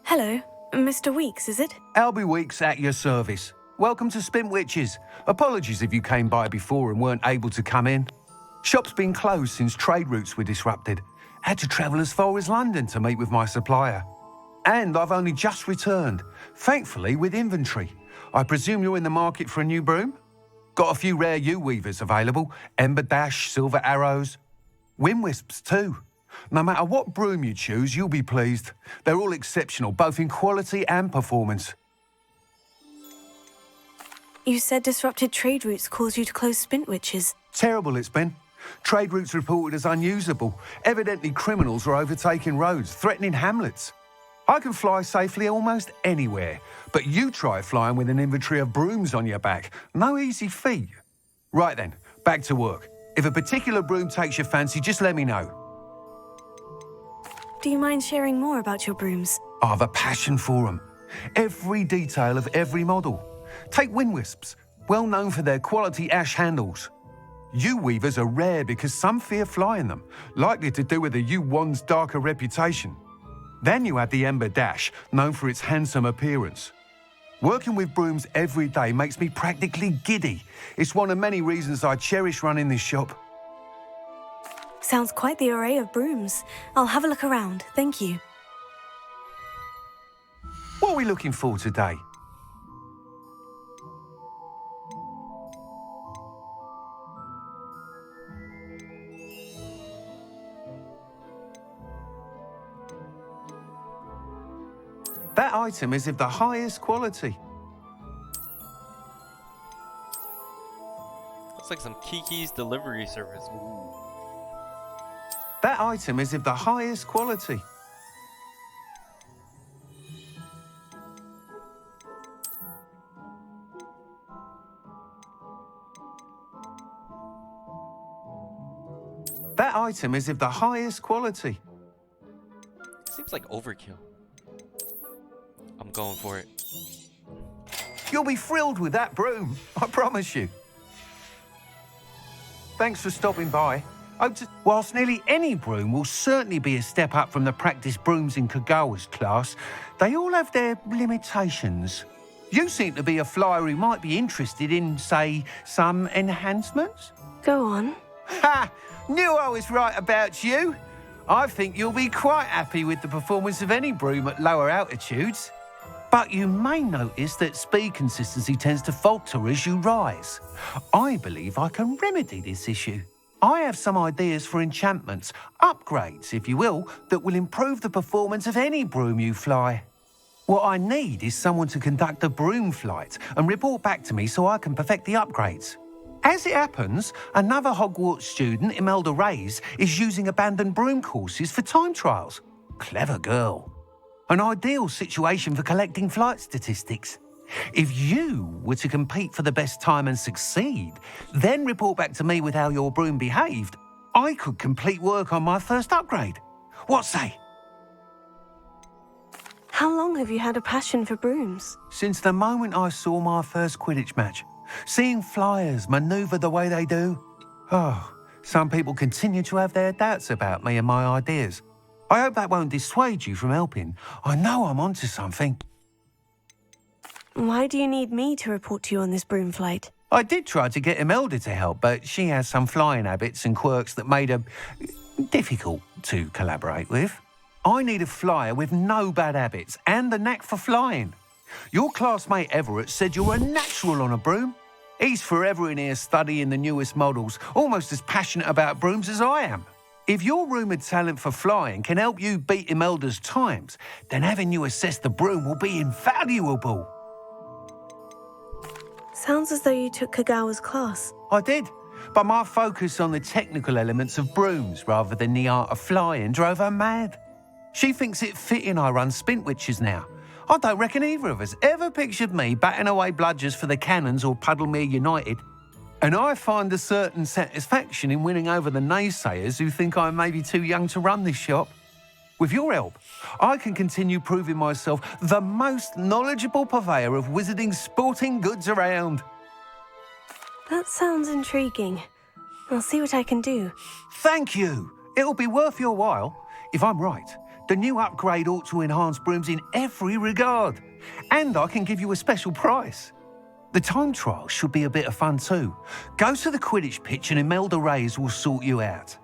Hello, Mr. Weeks, is it? Albie Weeks at your service. Welcome to Spintwitches. Apologies if you came by before and weren't able to come in. Shop's been closed since trade routes were disrupted. Had to travel as far as London to meet with my supplier. And I've only just returned, thankfully with inventory. I presume you're in the market for a new broom? Got a few rare U-weavers available. Ember Dash, Silver Arrows. Wind Wisps too. No matter what broom you choose, you'll be pleased. They're all exceptional, both in quality and performance. You said disrupted trade routes caused you to close Spintwitches. Terrible it's been. Trade routes reported as unusable. Evidently criminals are overtaking roads, threatening hamlets. I can fly safely almost anywhere, but you try flying with an inventory of brooms on your back. No easy feat. Right then, back to work. If a particular broom takes your fancy, just let me know. Do you mind sharing more about your brooms? I have a passion for them. Every detail of every model. Take Wind Wisps, well known for their quality ash handles. U-weavers are rare because some fear flying them, likely to do with the U-wand's darker reputation. Then you have the Ember Dash, known for its handsome appearance. Working with brooms every day makes me practically giddy. It's one of many reasons I cherish running this shop. Sounds quite the array of brooms. I'll have a look around, thank you. What are we looking for today? That item is of the highest quality. Looks like some Kiki's delivery service. Ooh. That item is of the highest quality. That item is of the highest quality. Seems like overkill. I'm going for it. You'll be thrilled with that broom, I promise you. Thanks for stopping by. Whilst nearly any broom will certainly be a step up from the practice brooms in Kagawa's class, they all have their limitations. You seem to be a flyer who might be interested in, say, some enhancements? Go on. Ha! Knew I was right about you. I think you'll be quite happy with the performance of any broom at lower altitudes. But you may notice that speed consistency tends to falter as you rise. I believe I can remedy this issue. I have some ideas for enchantments, upgrades, if you will, that will improve the performance of any broom you fly. What I need is someone to conduct a broom flight and report back to me so I can perfect the upgrades. As it happens, another Hogwarts student, Imelda Reyes, is using abandoned broom courses for time trials. Clever girl. An ideal situation for collecting flight statistics. If you were to compete for the best time and succeed, then report back to me with how your broom behaved, I could complete work on my first upgrade. What say? How long have you had a passion for brooms? Since the moment I saw my first Quidditch match. Seeing flyers manoeuvre the way they do. Oh, some people continue to have their doubts about me and my ideas. I hope that won't dissuade you from helping. I know I'm onto something. Why do you need me to report to you on this broom flight? I did try to get Imelda to help, but she has some flying habits and quirks that made her difficult to collaborate with. I need a flyer with no bad habits and the knack for flying. Your classmate Everett said you're a natural on a broom. He's forever in here studying the newest models, almost as passionate about brooms as I am. If your rumoured talent for flying can help you beat Imelda's times, then having you assess the broom will be invaluable. Sounds as though you took Kagawa's class. I did, but my focus on the technical elements of brooms rather than the art of flying drove her mad. She thinks it fitting I run Spintwitches now. I don't reckon either of us ever pictured me batting away bludgers for the Cannons or Puddlemere United. And I find a certain satisfaction in winning over the naysayers who think I may be too young to run this shop. With your help, I can continue proving myself the most knowledgeable purveyor of wizarding sporting goods around. That sounds intriguing. I'll see what I can do. Thank you. It'll be worth your while. If I'm right, the new upgrade ought to enhance brooms in every regard. And I can give you a special price. The time trial should be a bit of fun too. Go to the Quidditch pitch and Imelda Reyes will sort you out.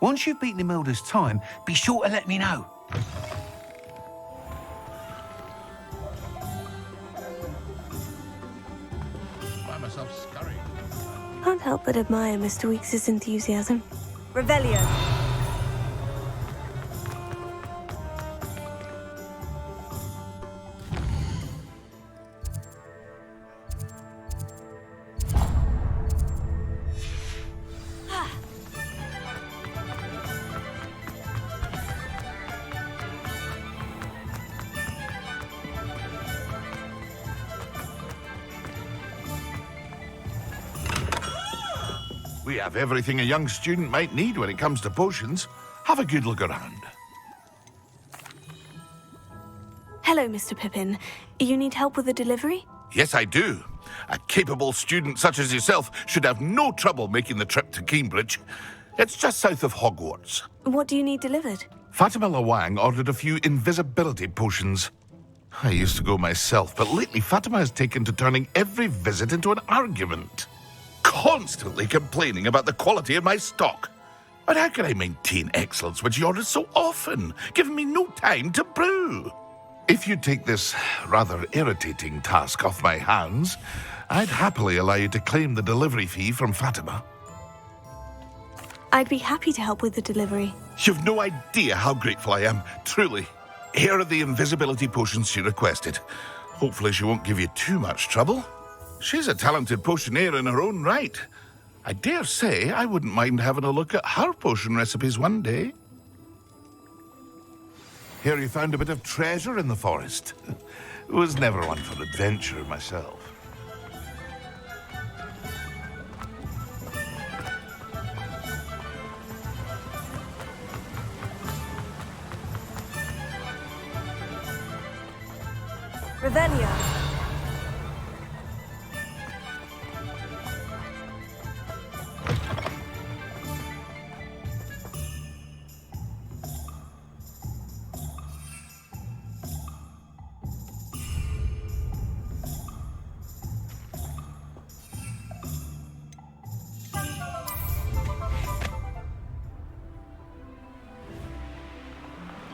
Once you've beaten Imelda's time, be sure to let me know. Find myself scurrying. Can't help but admire Mr. Weekes' enthusiasm. Revelio. We have everything a young student might need when it comes to potions. Have a good look around. Hello, Mr. Pippin. You need help with a delivery? Yes, I do. A capable student such as yourself should have no trouble making the trip to Cambridge. It's just south of Hogwarts. What do you need delivered? Fatima Lawang ordered a few invisibility potions. I used to go myself, but lately Fatima has taken to turning every visit into an argument. Constantly complaining about the quality of my stock. But how can I maintain excellence when she orders so often, giving me no time to brew? If you take this rather irritating task off my hands, I'd happily allow you to claim the delivery fee from Fatima. I'd be happy to help with the delivery. You've no idea how grateful I am, truly. Here are the invisibility potions she requested. Hopefully she won't give you too much trouble. She's a talented potioneer in her own right. I dare say I wouldn't mind having a look at her potion recipes one day. Here you found a bit of treasure in the forest. Was never one for adventure myself. Revelio.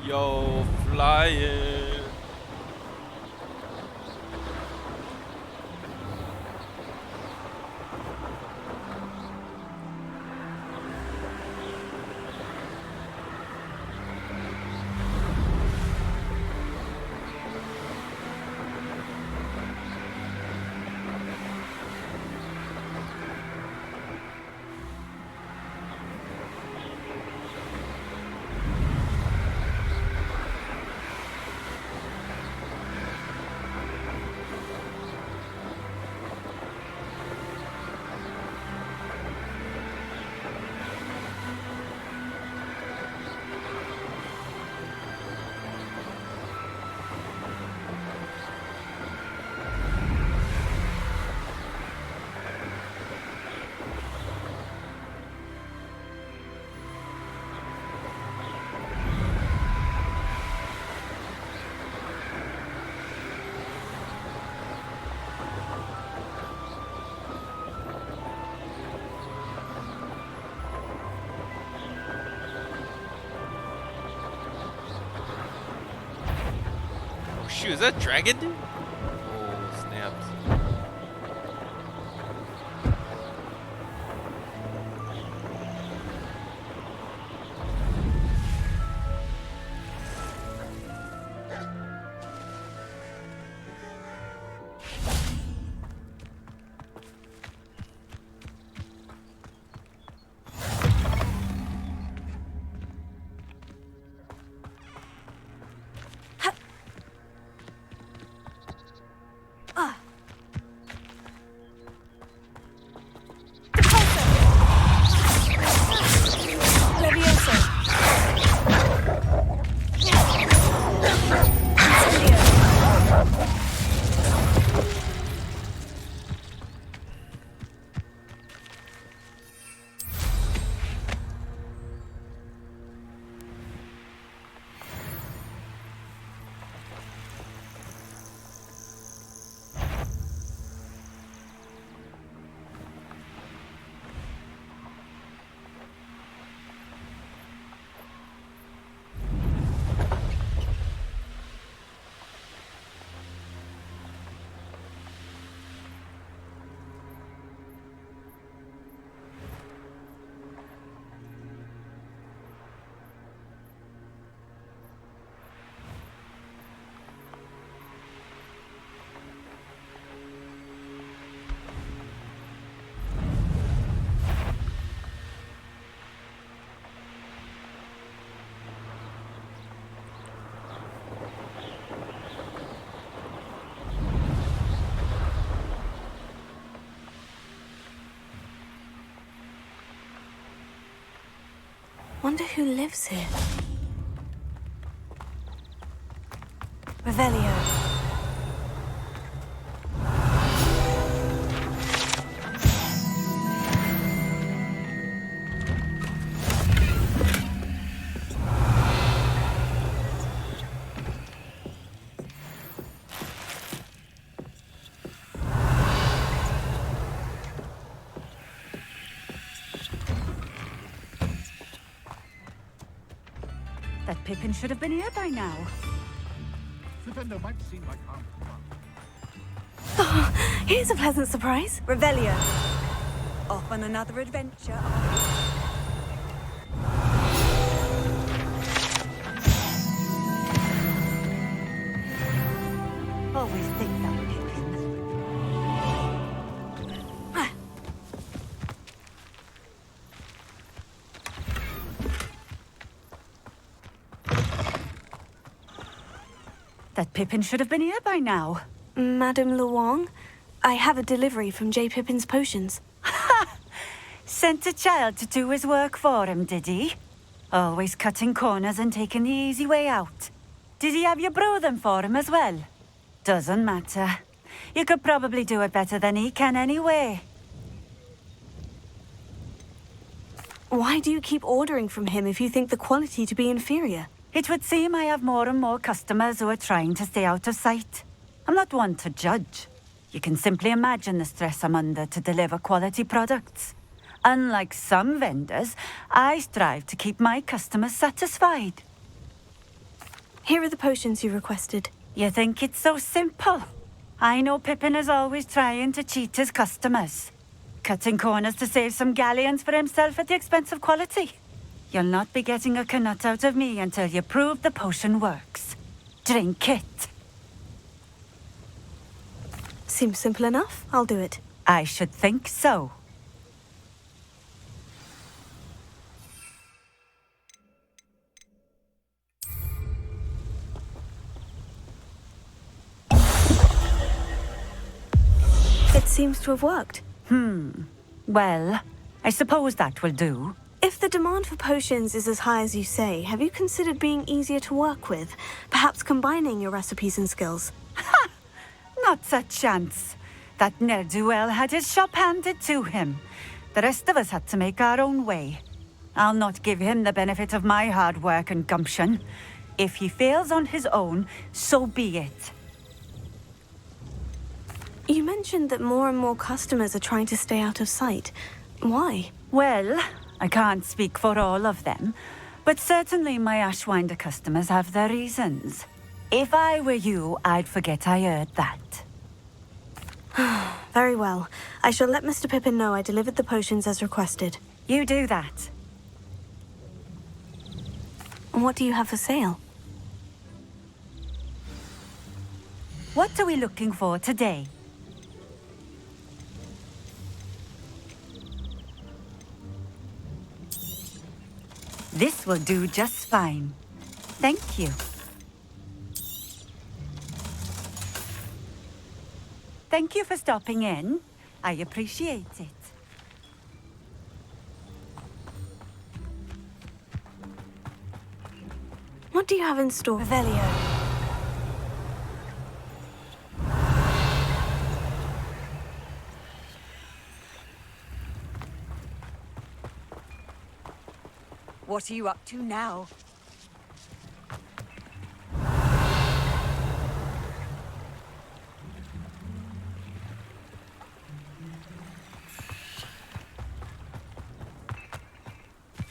Yo, flying. Shoot, is that dragon dude? Oh, snaps. Wonder who lives here. Revelio. That Pippin should have been here by now. Defender might seem like harm. Oh, here's a pleasant surprise. Revelio. Off on another adventure. Always think that, Pippin. That Pippin should have been here by now. Madame Luong, I have a delivery from J. Pippin's Potions. Sent a child to do his work for him, did he? Always cutting corners and taking the easy way out. Did he have you brew them for him as well? Doesn't matter. You could probably do it better than he can anyway. Why do you keep ordering from him if you think the quality to be inferior? It would seem I have more and more customers who are trying to stay out of sight. I'm not one to judge. You can simply imagine the stress I'm under to deliver quality products. Unlike some vendors, I strive to keep my customers satisfied. Here are the potions you requested. You think it's so simple? I know Pippin is always trying to cheat his customers. Cutting corners to save some galleons for himself at the expense of quality. You'll not be getting a canut out of me until you prove the potion works. Drink it. Seems simple enough. I'll do it. I should think so. It seems to have worked. Well, I suppose that will do. If the demand for potions is as high as you say, have you considered being easier to work with? Perhaps combining your recipes and skills? Ha! Not a chance. That ne'er-do-well had his shop handed to him. The rest of us had to make our own way. I'll not give him the benefit of my hard work and gumption. If he fails on his own, so be it. You mentioned that more and more customers are trying to stay out of sight. Why? Well, I can't speak for all of them, but certainly my Ashwinder customers have their reasons. If I were you, I'd forget I heard that. Very well. I shall let Mr. Pippin know I delivered the potions as requested. You do that. And what do you have for sale? What are we looking for today? This will do just fine. Thank you. Thank you for stopping in. I appreciate it. What do you have in store, Revelio? What are you up to now?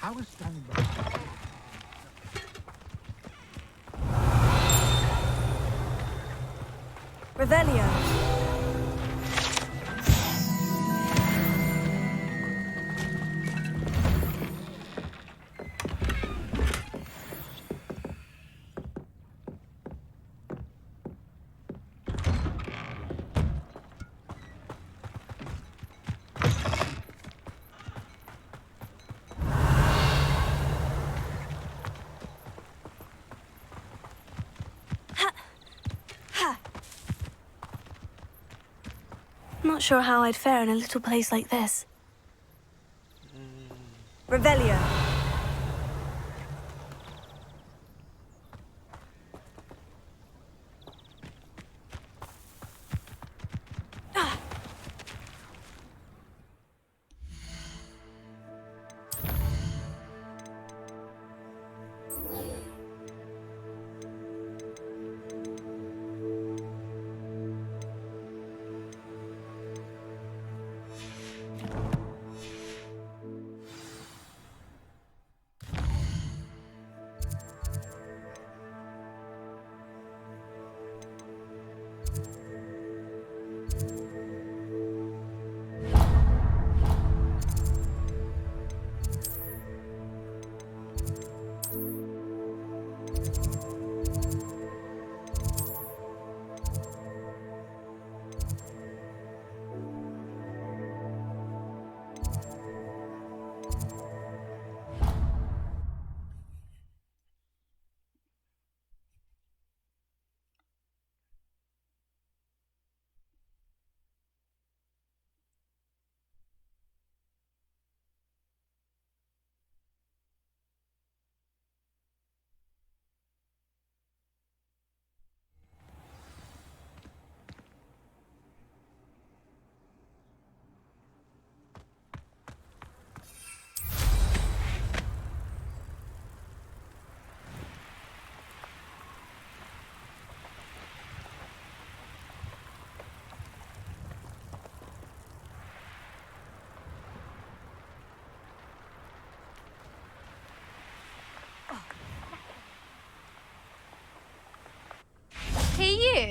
I was standing by. Revelio. Not sure how I'd fare in a little place like this. Revelio.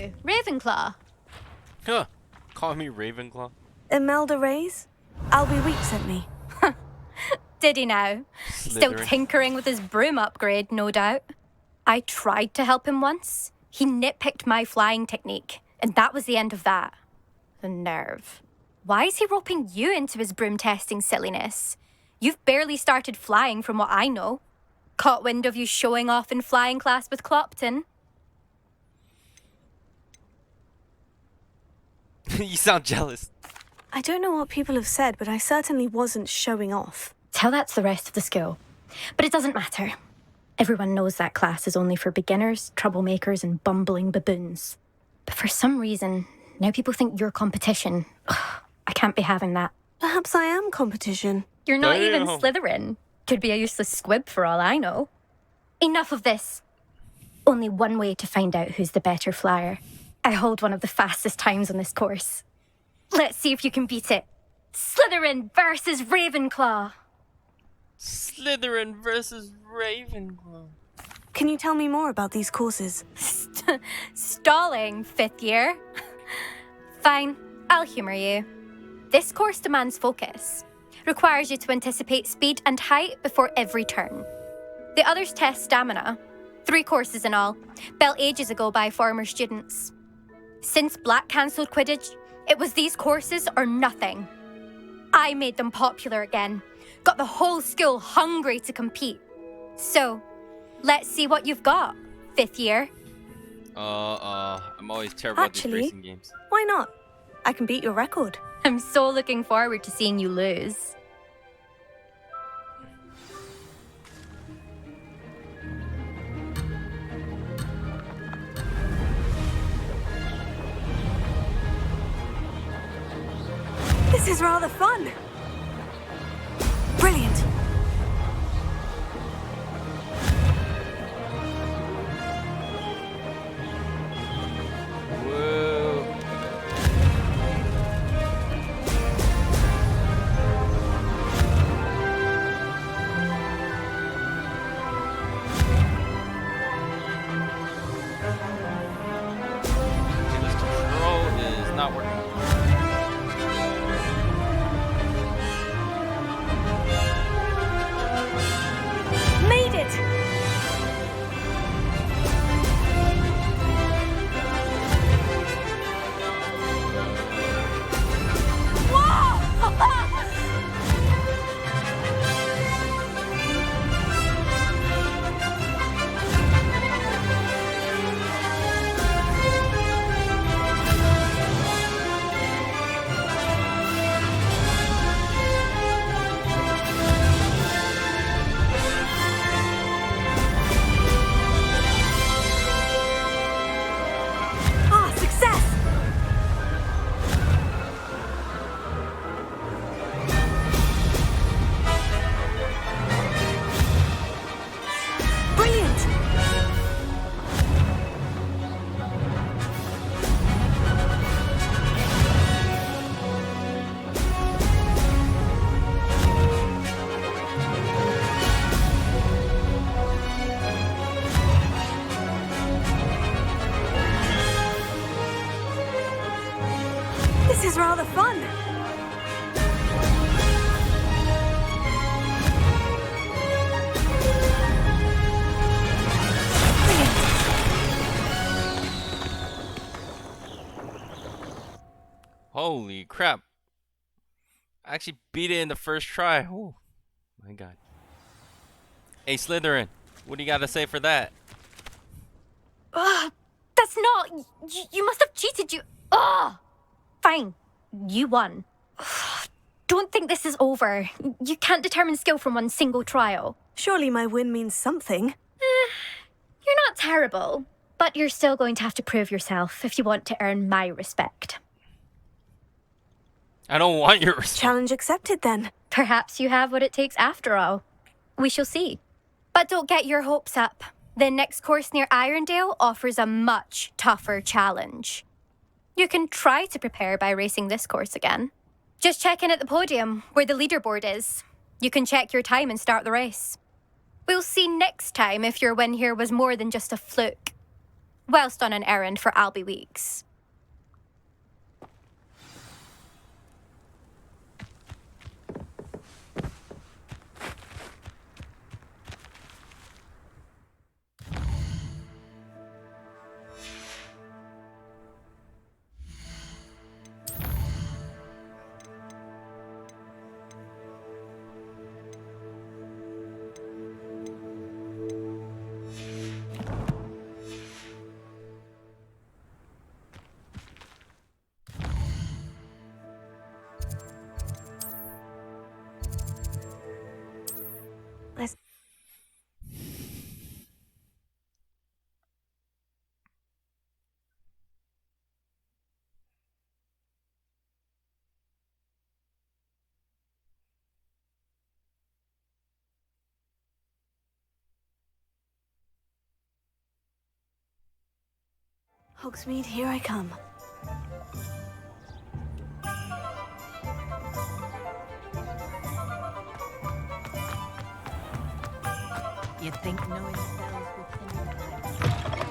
you? Ravenclaw? Huh. Call me Ravenclaw. Imelda Reyes? Albie Week sent me. Did he now? Still Slytherin. tinkering with his broom upgrade, no doubt. I tried to help him once. He nitpicked my flying technique, and that was the end of that. The nerve. Why is he roping you into his broom testing silliness? You've barely started flying from what I know. Caught wind of you showing off in flying class with Clopton. You sound jealous. I don't know what people have said, but I certainly wasn't showing off. Tell that to the rest of the school. But it doesn't matter. Everyone knows that class is only for beginners, troublemakers, and bumbling baboons. But for some reason, now people think you're competition. Ugh, I can't be having that. Perhaps I am competition. You're not even Damn. Slytherin. Could be a useless squib for all I know. Enough of this. Only one way to find out who's the better flyer. I hold one of the fastest times on this course. Let's see if you can beat it. Slytherin versus Ravenclaw. Slytherin versus Ravenclaw. Can you tell me more about these courses? Stalling, fifth year. Fine, I'll humour you. This course demands focus. Requires you to anticipate speed and height before every turn. The others test stamina. 3 courses in all, built ages ago by former students. Since Black cancelled Quidditch, it was these courses or nothing. I made them popular again. Got the whole school hungry to compete. So, let's see what you've got, fifth year. I'm always terrible at these Actually, racing games. why not? I can beat your record. I'm so looking forward to seeing you lose. This is rather fun. Brilliant. Whoa. Okay, this control is not working. Made it! Ah, success! Brilliant! This is rather fun. Holy crap. I actually beat it in the first try. Oh my god. Hey Slytherin, what do you got to say for that? Ugh, that's not... You must have cheated, you... Ugh! Fine, you won. Ugh, don't think this is over. You can't determine skill from one single trial. Surely my win means something. You're not terrible, but you're still going to have to prove yourself if you want to earn my respect. I don't want your respect. Challenge accepted then. Perhaps you have what it takes after all. We shall see. But don't get your hopes up. The next course near Irondale offers a much tougher challenge. You can try to prepare by racing this course again. Just check in at the podium, where the leaderboard is. You can check your time and start the race. We'll see next time if your win here was more than just a fluke. whilst on an errand for Albie Weeks. Hogsmeade, here I come. You'd think knowing spells would thin.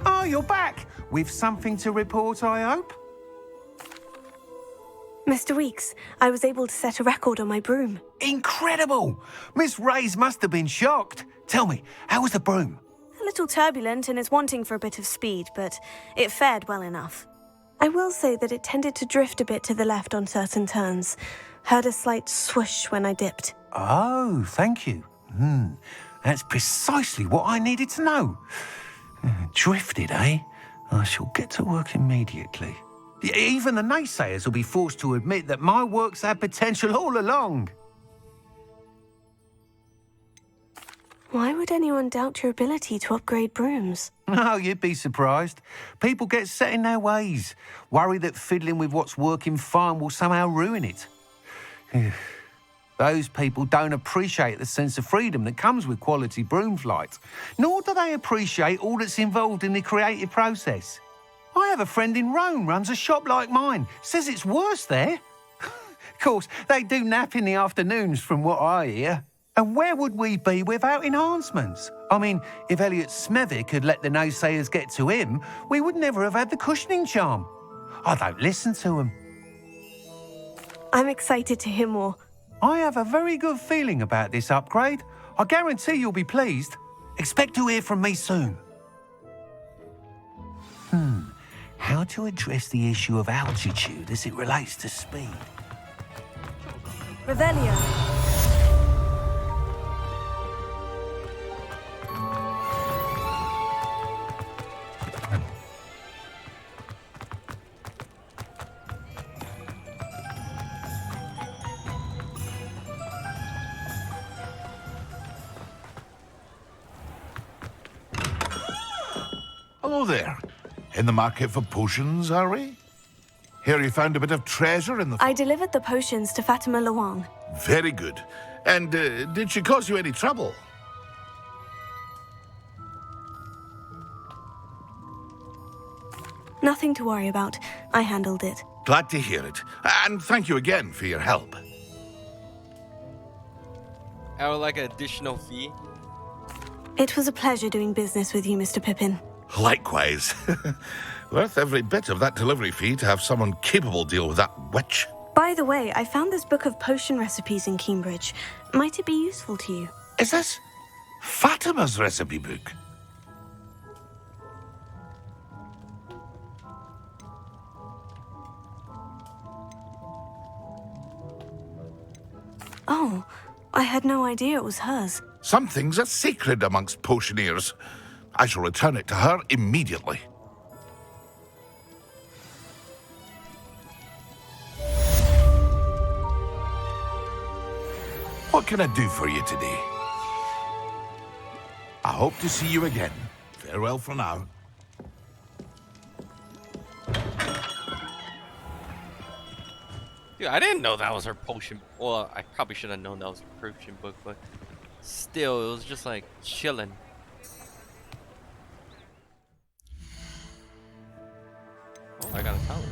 Oh, you're back! With something to report, I hope? Mr. Weeks, I was able to set a record on my broom. Incredible! Miss Ray's must have been shocked. Tell me, how was the broom? A little turbulent and is wanting for a bit of speed, but it fared well enough. I will say that it tended to drift a bit to the left on certain turns. Heard a slight swoosh when I dipped. Oh, thank you. That's precisely what I needed to know. Drifted, eh? I shall get to work immediately. Even the naysayers will be forced to admit that my work's had potential all along. Why would anyone doubt your ability to upgrade brooms? Oh, you'd be surprised. People get set in their ways, worry that fiddling with what's working fine will somehow ruin it. Those people don't appreciate the sense of freedom that comes with quality broom flight, nor do they appreciate all that's involved in the creative process. I have a friend in Rome runs a shop like mine, says it's worse there. Of course, they do nap in the afternoons from what I hear. And where would we be without enhancements? I mean, if Elliot Smethwick had let the naysayers get to him, we would never have had the cushioning charm. I don't listen to them. I'm excited to hear more. I have a very good feeling about this upgrade. I guarantee you'll be pleased. Expect to hear from me soon. How to address the issue of altitude as it relates to speed? Revelio. Hello there. In the market for potions, are we? Here you found a bit of treasure in the... I delivered the potions to Fatima Luang. Very good. And did she cause you any trouble? Nothing to worry about. I handled it. Glad to hear it. And thank you again for your help. I would like an additional fee. It was a pleasure doing business with you, Mr. Pippin. Likewise. Worth every bit of that delivery fee to have someone capable deal with that witch. By the way, I found this book of potion recipes in Cambridge. Might it be useful to you? Is this Fatima's recipe book? Oh, I had no idea it was hers. Some things are sacred amongst potioneers. I shall return it to her immediately. What can I do for you today? I hope to see you again. Farewell for now. Dude, I didn't know that was her potion. Well, I probably should have known that was her potion book, but still, it was just like chilling. Oh, I got a towel.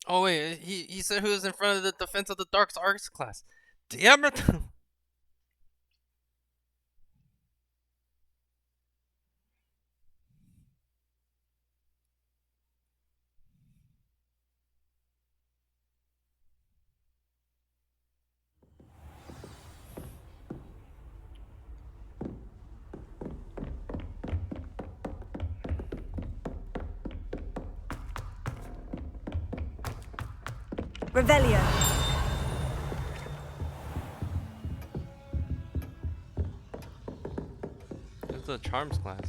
Oh wait, he said who was in front of the Defense of the Dark Arts class. Damn it! Revelio. It's the Charms class.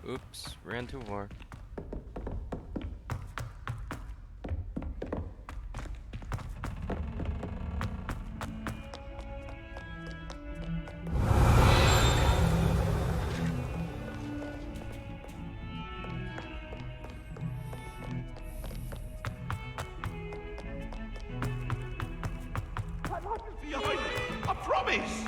Oops, ran too far. Behind me! I promise!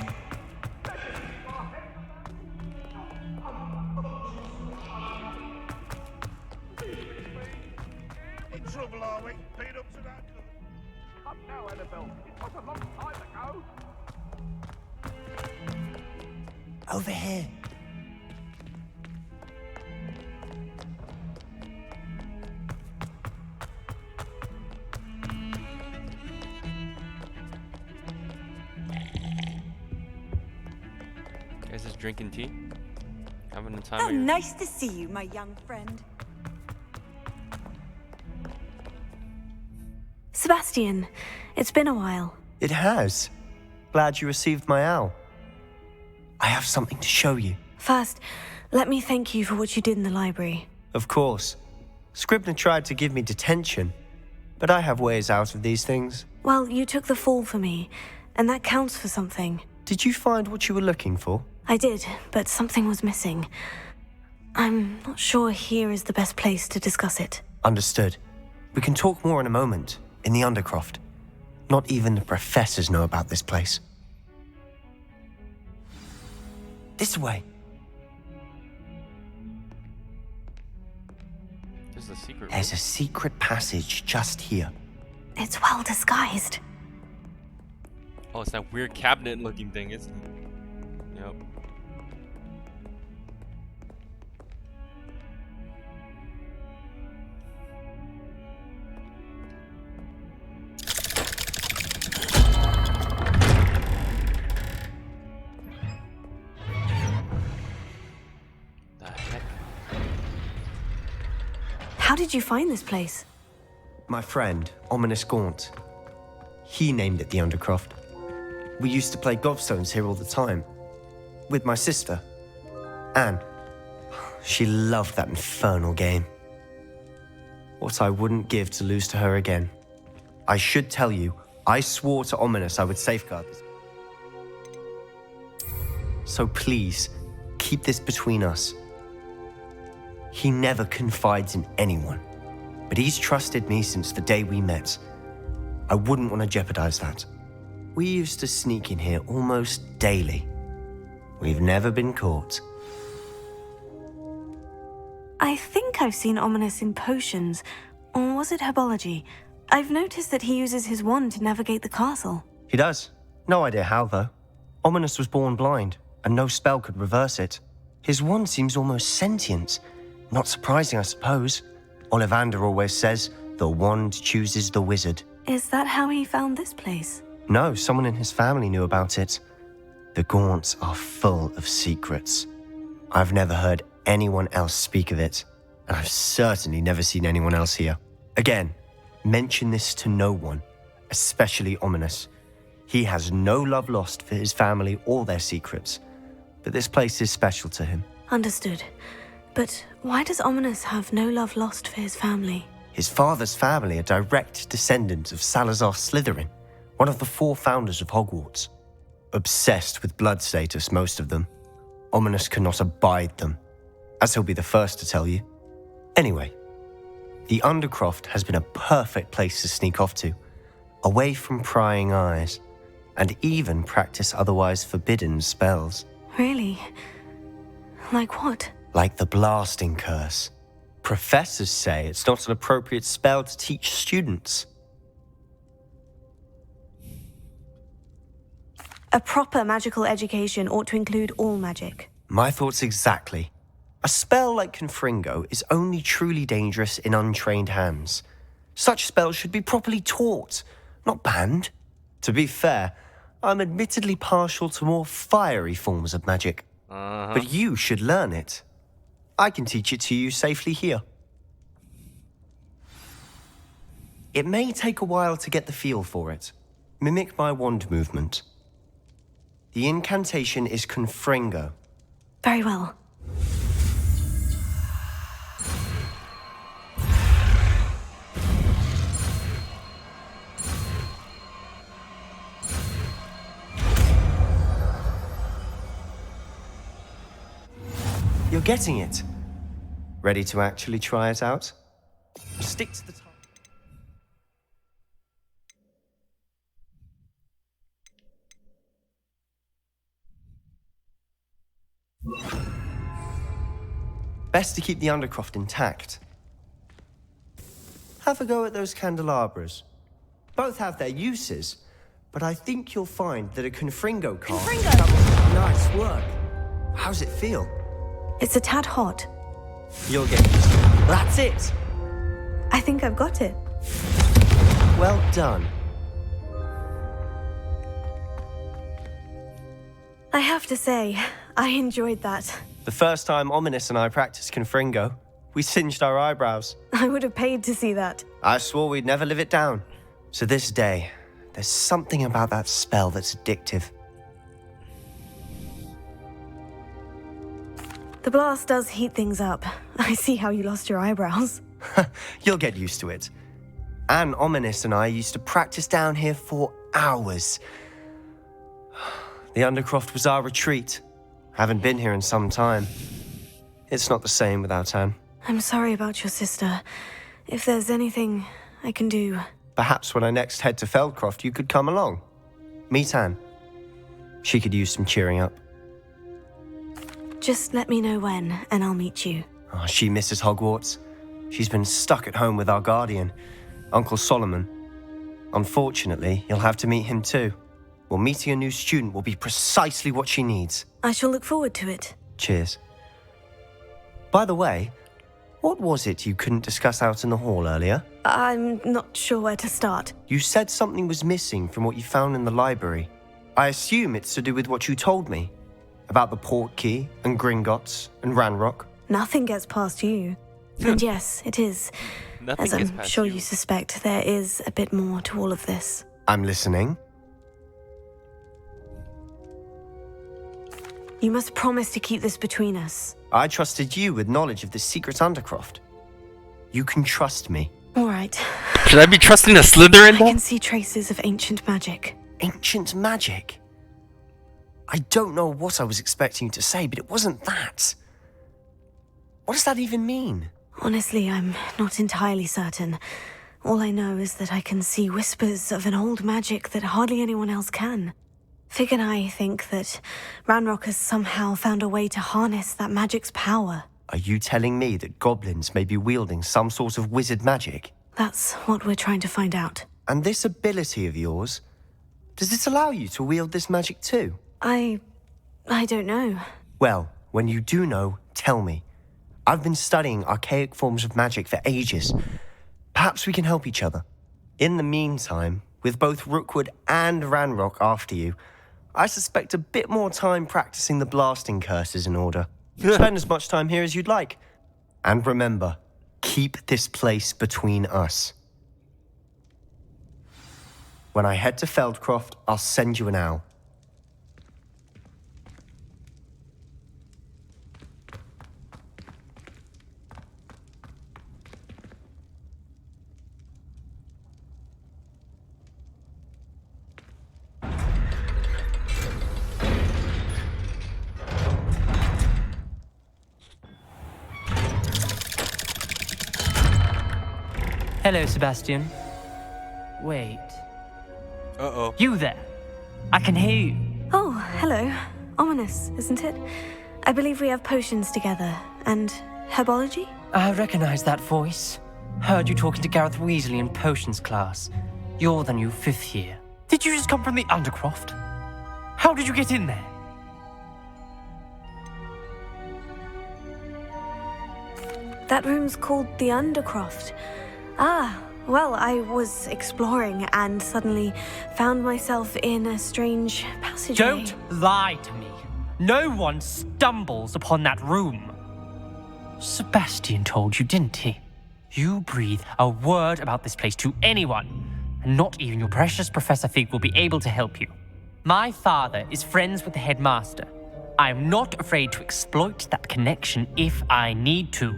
In trouble, are we? Beat up to that good. Come now, Annabelle. It was a long time ago. Over here. Guys, just drinking tea? Having a time How of your... nice to see you, my young friend. Sebastian, it's been a while. It has. Glad you received my owl. I have something to show you. First, let me thank you for what you did in the library. Of course. Scribner tried to give me detention, but I have ways out of these things. Well, you took the fall for me, and that counts for something. Did you find what you were looking for? I did, but something was missing. I'm not sure here is the best place to discuss it. Understood. We can talk more in a moment, in the Undercroft. Not even the professors know about this place. This way. There's a secret room. There's a secret passage just here. It's well disguised. Oh, it's that weird cabinet-looking thing, isn't it? Yep. The heck? How did you find this place? My friend, Ominous Gaunt. He named it the Undercroft. We used to play gobstones here all the time. With my sister, Anne. She loved that infernal game. What I wouldn't give to lose to her again. I should tell you, I swore to Ominous I would safeguard this. So please, keep this between us. He never confides in anyone, but he's trusted me since the day we met. I wouldn't want to jeopardize that. We used to sneak in here almost daily. We've never been caught. I think I've seen Ominous in potions, or was it herbology? I've noticed that he uses his wand to navigate the castle. He does. No idea how, though. Ominous was born blind, and no spell could reverse it. His wand seems almost sentient. Not surprising, I suppose. Ollivander always says, the wand chooses the wizard. Is that how he found this place? No, someone in his family knew about it. The Gaunts are full of secrets. I've never heard anyone else speak of it, and I've certainly never seen anyone else here. Again, mention this to no one, especially Ominous. He has no love lost for his family or their secrets, but this place is special to him. Understood. But why does Ominous have no love lost for his family? His father's family are direct descendants of Salazar Slytherin, one of the 4 founders of Hogwarts. Obsessed with blood status, most of them. Ominous cannot abide them, as he'll be the first to tell you. Anyway, the Undercroft has been a perfect place to sneak off to, away from prying eyes, and even practice otherwise forbidden spells. Really? Like what? Like the blasting curse. Professors say it's not an appropriate spell to teach students. A proper magical education ought to include all magic. My thoughts exactly. A spell like Confringo is only truly dangerous in untrained hands. Such spells should be properly taught, not banned. To be fair, I'm admittedly partial to more fiery forms of magic. But you should learn it. I can teach it to you safely here. It may take a while to get the feel for it. Mimic my wand movement. The incantation is Confringo. Very well. You're getting it. Ready to actually try it out? Stick to the top. Best to keep the undercroft intact. Have a go at those candelabras. Both have their uses, but I think you'll find that a Confringo card... Confringo! Nice work. How's it feel? It's a tad hot. You'll get used to it. That's it! I think I've got it. Well done. I have to say, I enjoyed that. The first time Ominous and I practiced Confringo, we singed our eyebrows. I would have paid to see that. I swore we'd never live it down. To this day, there's something about that spell that's addictive. The blast does heat things up. I see how you lost your eyebrows. You'll get used to it. Anne, Ominous and I used to practice down here for hours. The Undercroft was our retreat. Haven't been here in some time. It's not the same without Anne. I'm sorry about your sister. If there's anything I can do... Perhaps when I next head to Feldcroft, you could come along. Meet Anne. She could use some cheering up. Just let me know when, and I'll meet you. Oh, she misses Hogwarts. She's been stuck at home with our guardian, Uncle Solomon. Unfortunately, you'll have to meet him too. Well, meeting a new student will be precisely what she needs. I shall look forward to it. Cheers. By the way, what was it you couldn't discuss out in the hall earlier? I'm not sure where to start. You said something was missing from what you found in the library. I assume it's to do with what you told me. About the Portkey, and Gringotts, and Ranrock. Nothing gets past you. And yes, it is. Nothing As I'm sure you suspect, there is a bit more to all of this. I'm listening. You must promise to keep this between us. I trusted you with knowledge of the secret Undercroft. You can trust me. All right. Should I be trusting a Slytherin? I can see traces of ancient magic. Ancient magic? I don't know what I was expecting you to say, but it wasn't that. What does that even mean? Honestly, I'm not entirely certain. All I know is that I can see whispers of an old magic that hardly anyone else can. Fig and I think that Ranrock has somehow found a way to harness that magic's power. Are you telling me that goblins may be wielding some sort of wizard magic? That's what we're trying to find out. And this ability of yours, does it allow you to wield this magic too? I don't know. Well, when you do know, tell me. I've been studying archaic forms of magic for ages. Perhaps we can help each other. In the meantime, with both Rookwood and Ranrock after you, I suspect a bit more time practicing the blasting curse is in order. Spend as much time here as you'd like. And remember, keep this place between us. When I head to Feldcroft, I'll send you an owl. Hello, Sebastian. Wait. Uh-oh. You there? I can hear you. Oh, hello. Ominous, isn't it? I believe we have potions together. And herbology? I recognize that voice. Heard you talking to Gareth Weasley in potions class. You're the new 5th year. Did you just come from the Undercroft? How did you get in there? That room's called the Undercroft. Ah, well, I was exploring and suddenly found myself in a strange passageway. Don't lie to me. No one stumbles upon that room. Sebastian told you, didn't he? You breathe a word about this place to anyone, and not even your precious Professor Fig will be able to help you. My father is friends with the headmaster. I am not afraid to exploit that connection if I need to.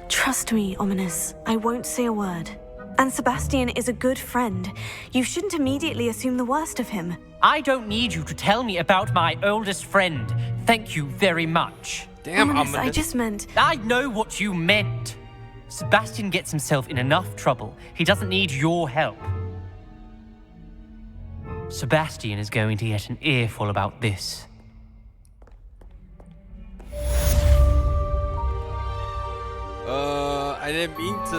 Trust me, Ominous. I won't say a word. And Sebastian is a good friend. You shouldn't immediately assume the worst of him. I don't need you to tell me about my oldest friend. Thank you very much. Damn, Ominous, I just meant... I know what you meant. Sebastian gets himself in enough trouble. He doesn't need your help. Sebastian is going to get an earful about this. I didn't mean to.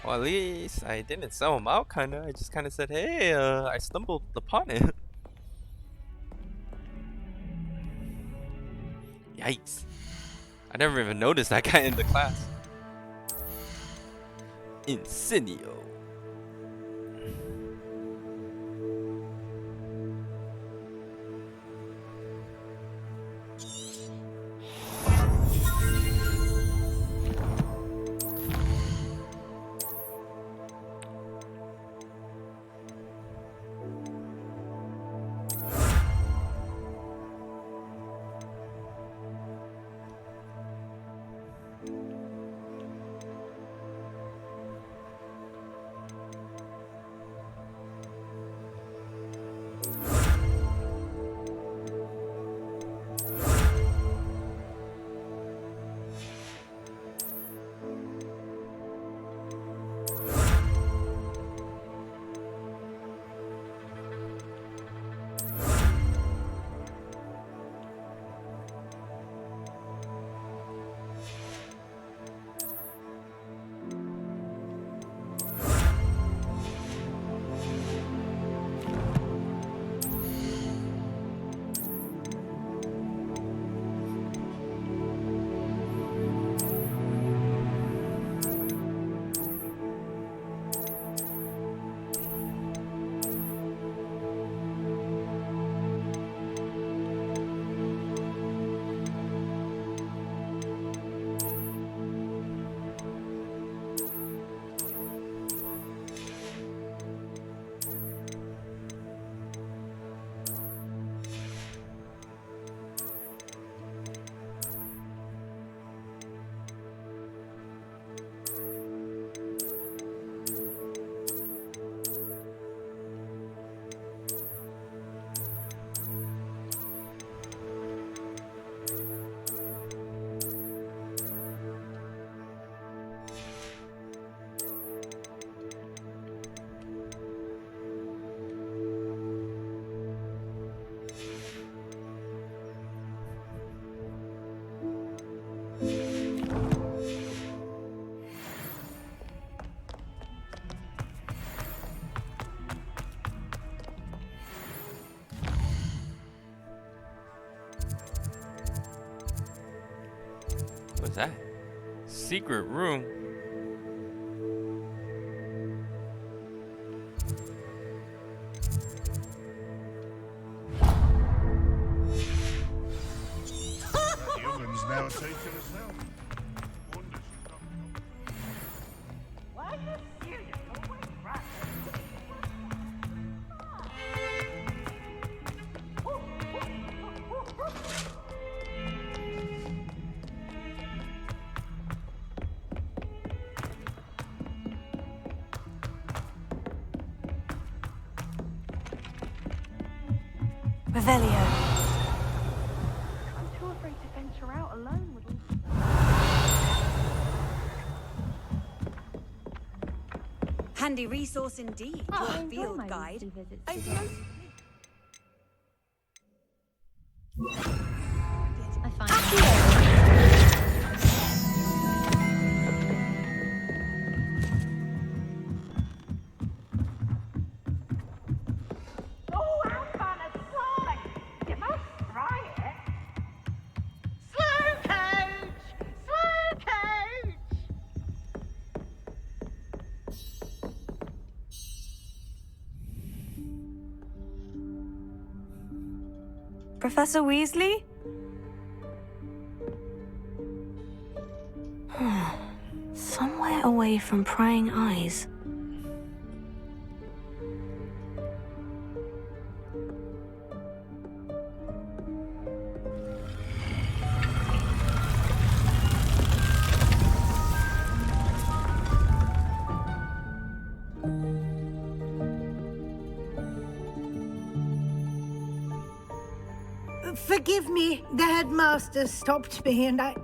Well, at least I didn't sell him out, kinda. I just kinda said, hey, I stumbled upon it. Yikes. I never even noticed that guy in the class. Incendio. What's that? Secret room. Humans now taking us out. Revelio. I'm too afraid to venture out alone with all... Handy resource indeed, your field guide. Professor Weasley? Somewhere away from prying eyes. Forgive me, the headmaster stopped me and I...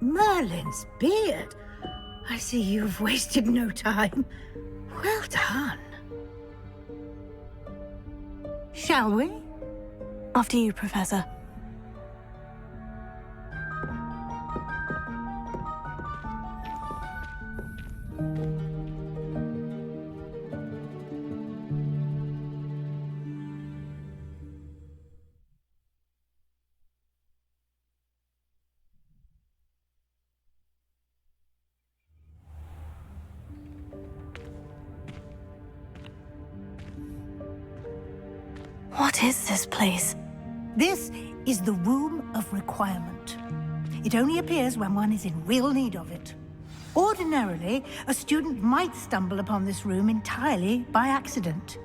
Merlin's beard. I see you've wasted no time. Well done. Shall we? After you, Professor. What is this place? This is the Room of Requirement. It only appears when one is in real need of it. Ordinarily, a student might stumble upon this room entirely by accident,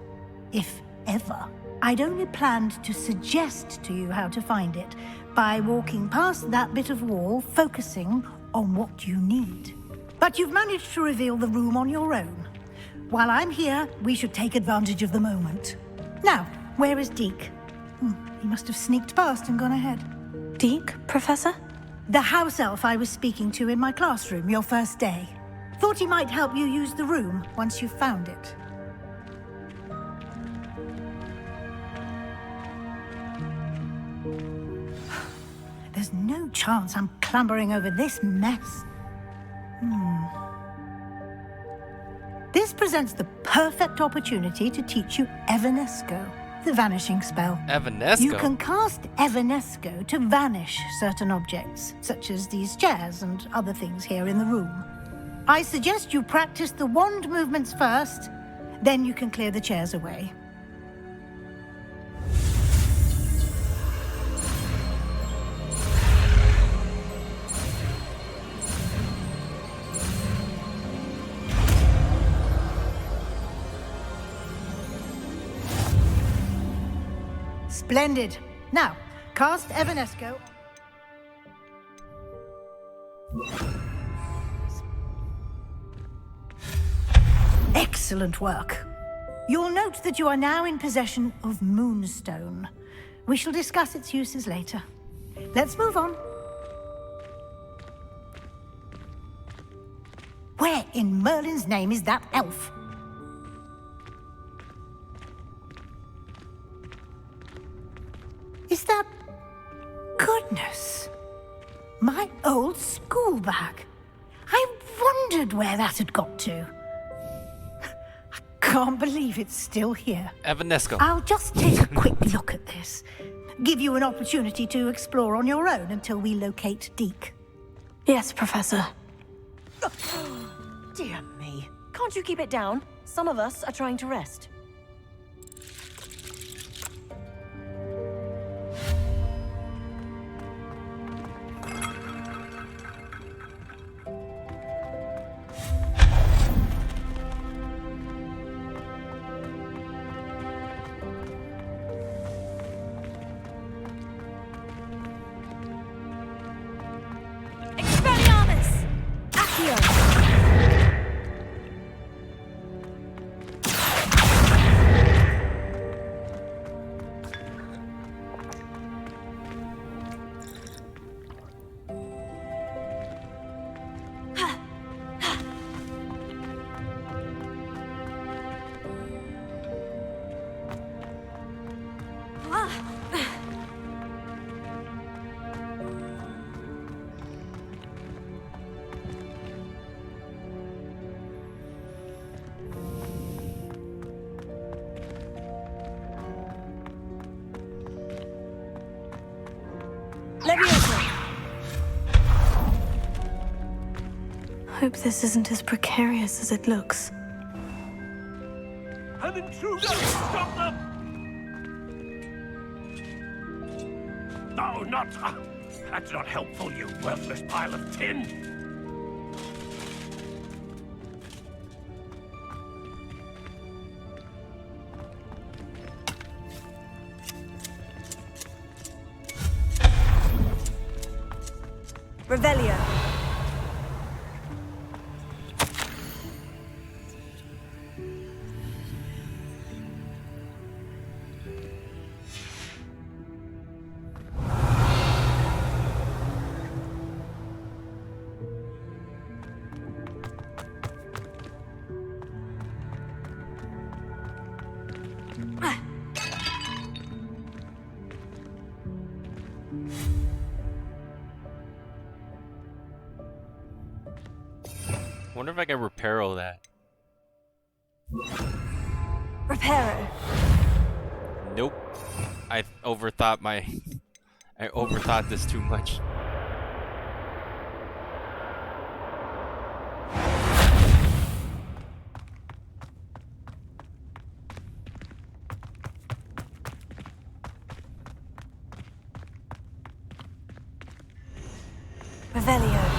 if ever. I'd only planned to suggest to you how to find it by walking past that bit of wall, focusing on what you need. But you've managed to reveal the room on your own. While I'm here, we should take advantage of the moment. Now, where is Deke? He must have sneaked past and gone ahead. Deke, Professor? The house elf I was speaking to in my classroom your first day. Thought he might help you use the room once you've found it. There's no chance I'm clambering over this mess. This presents the perfect opportunity to teach you Evanesco, the vanishing spell. Evanesco? You can cast Evanesco to vanish certain objects, such as these chairs and other things here in the room. I suggest you practice the wand movements first, then you can clear the chairs away. Splendid. Now, cast Evanesco. Excellent work. You'll note that you are now in possession of Moonstone. We shall discuss its uses later. Let's move on. Where in Merlin's name is that elf? Is that... Goodness. My old school bag. I wondered where that had got to. I can't believe it's still here. Evanesco. I'll just take a quick look at this. Give you an opportunity to explore on your own until we locate Deke. Yes, Professor. Dear me. Can't you keep it down? Some of us are trying to rest. Hope this isn't as precarious as it looks. An intruder! Stop them! No, not... that's not helpful, you worthless pile of tin. Revelio. Wonder if I can repair all that. Reparo. Nope. I overthought this too much. Revelio.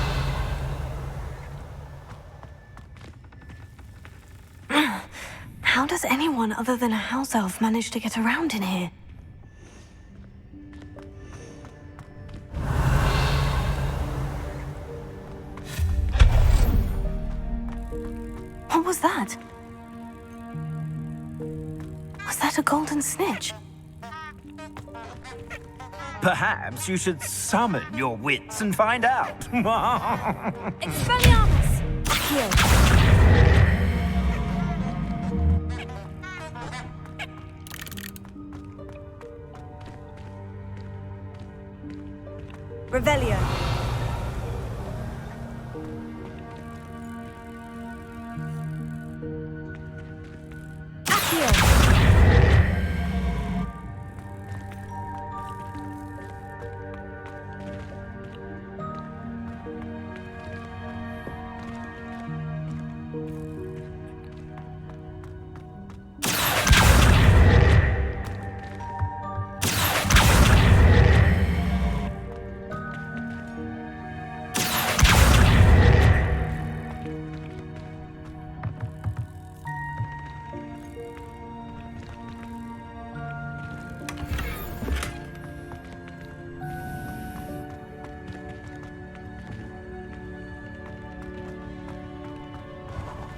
How does anyone other than a house elf manage to get around in here? What was that? Was that a golden snitch? Perhaps you should summon your wits and find out. Expelliarmus! Heal. Revelio. Accio.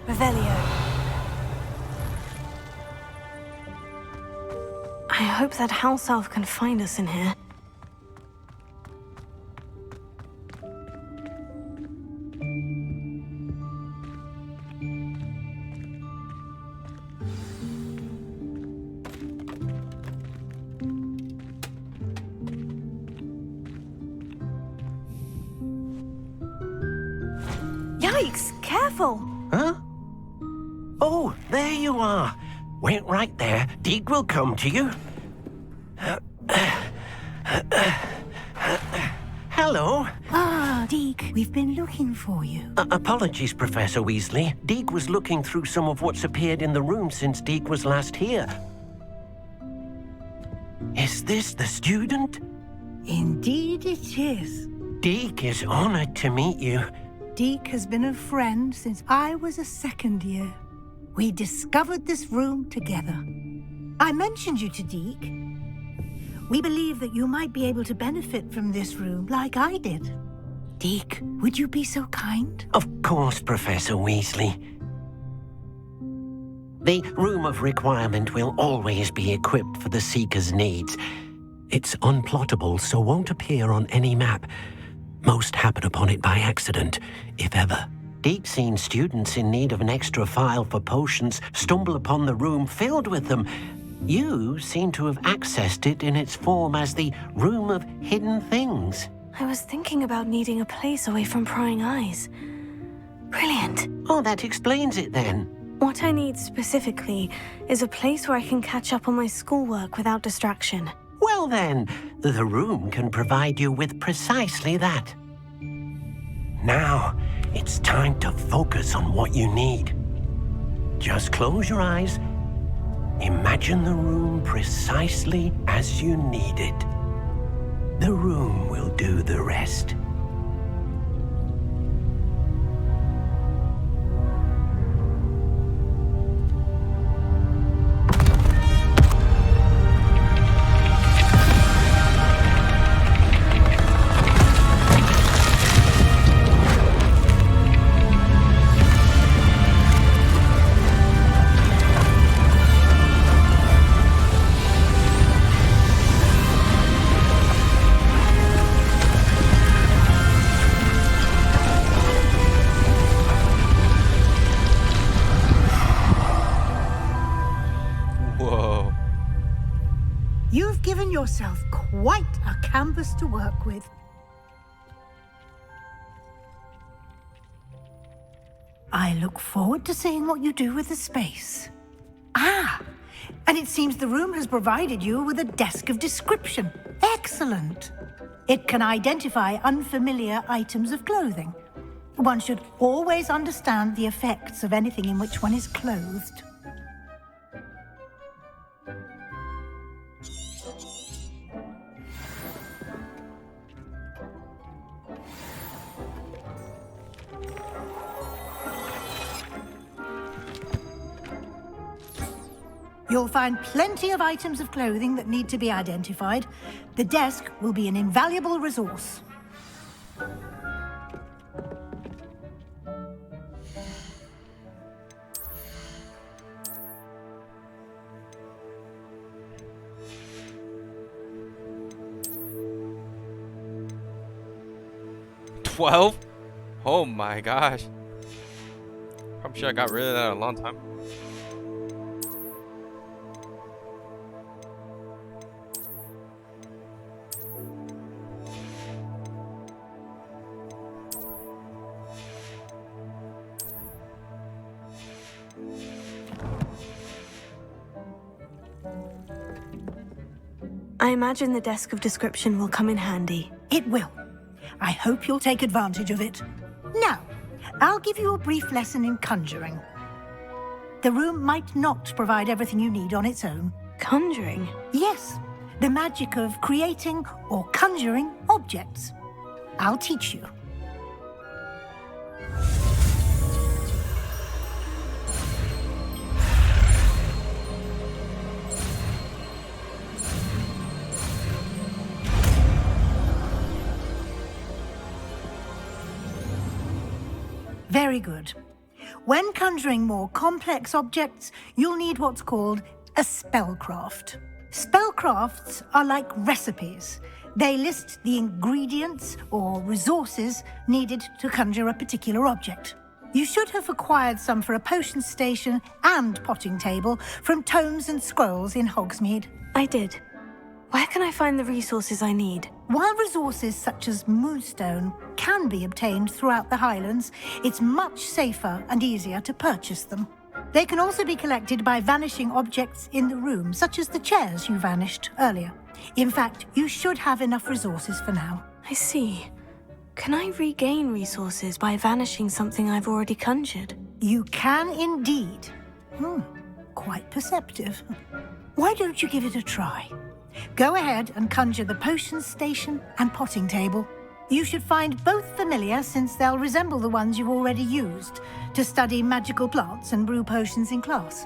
Revelio. I hope that house elf can find us in here. Yikes! Careful! Huh? Oh, there you are. Wait right there. Deek will come to you. Hello. Ah, Deek, we've been looking for you. Apologies, Professor Weasley. Deek was looking through some of what's appeared in the room since Deek was last here. Is this the student? Indeed it is. Deek is honored to meet you. Deek has been a friend since I was a second year. We discovered this room together. I mentioned you to Deek. We believe that you might be able to benefit from this room like I did. Deek, would you be so kind? Of course, Professor Weasley. The Room of Requirement will always be equipped for the Seeker's needs. It's unplottable, so won't appear on any map. Most happen upon it by accident, if ever. Deek's seen students in need of an extra file for potions stumble upon the room filled with them. You seem to have accessed it in its form as the Room of Hidden Things. I was thinking about needing a place away from prying eyes. Brilliant. Oh, that explains it then. What I need specifically is a place where I can catch up on my schoolwork without distraction. Well then, the room can provide you with precisely that. Now, it's time to focus on what you need. Just close your eyes. Imagine the room precisely as you need it. The room will do the rest. Whoa. You've given yourself quite a canvas to work with. I look forward to seeing what you do with the space. Ah, and it seems the room has provided you with a desk of description. Excellent. It can identify unfamiliar items of clothing. One should always understand the effects of anything in which one is clothed. You'll find plenty of items of clothing that need to be identified. The desk will be an invaluable resource. $12? Oh my gosh. I'm sure I got rid of that a long time. I imagine the desk of description will come in handy. It will. I hope you'll take advantage of it. Now, I'll give you a brief lesson in conjuring. The room might not provide everything you need on its own. Conjuring? Yes, the magic of creating or conjuring objects. I'll teach you. Very good. When conjuring more complex objects, you'll need what's called a spellcraft. Spellcrafts are like recipes. They list the ingredients or resources needed to conjure a particular object. You should have acquired some for a potion station and potting table from tomes and scrolls in Hogsmeade. I did. Where can I find the resources I need? While resources such as moonstone can be obtained throughout the Highlands, it's much safer and easier to purchase them. They can also be collected by vanishing objects in the room, such as the chairs you vanished earlier. In fact, you should have enough resources for now. I see. Can I regain resources by vanishing something I've already conjured? You can indeed. Quite perceptive. Why don't you give it a try? Go ahead and conjure the potion station and potting table. You should find both familiar, since they'll resemble the ones you've already used to study magical plants and brew potions in class.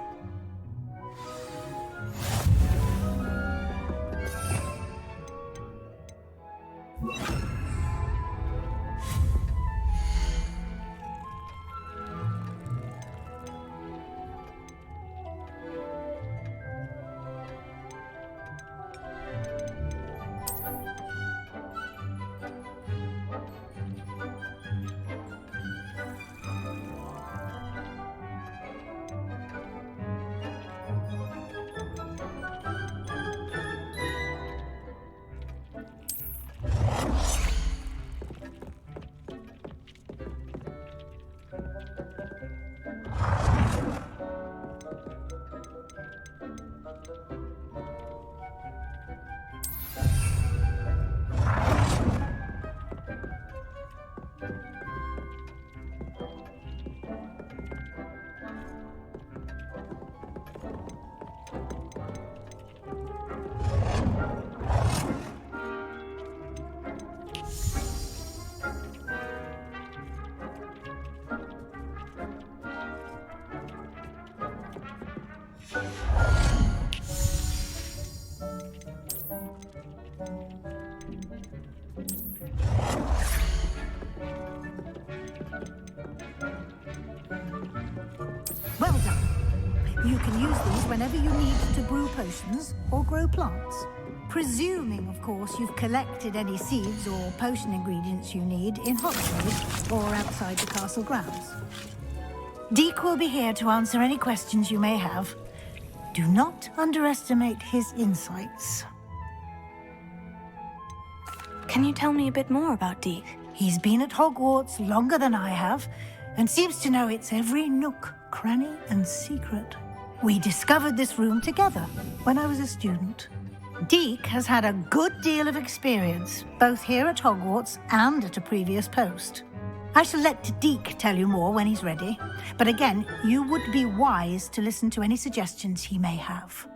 Well done. You can use these whenever you need to brew potions or grow plants. Presuming, of course, you've collected any seeds or potion ingredients you need in Hogwarts or outside the castle grounds. Deke will be here to answer any questions you may have. Do not underestimate his insights. Can you tell me a bit more about Deke? He's been at Hogwarts longer than I have, and seems to know its every nook, cranny, and secret. We discovered this room together when I was a student. Deke has had a good deal of experience, both here at Hogwarts and at a previous post. I shall let Deke tell you more when he's ready, but again, you would be wise to listen to any suggestions he may have.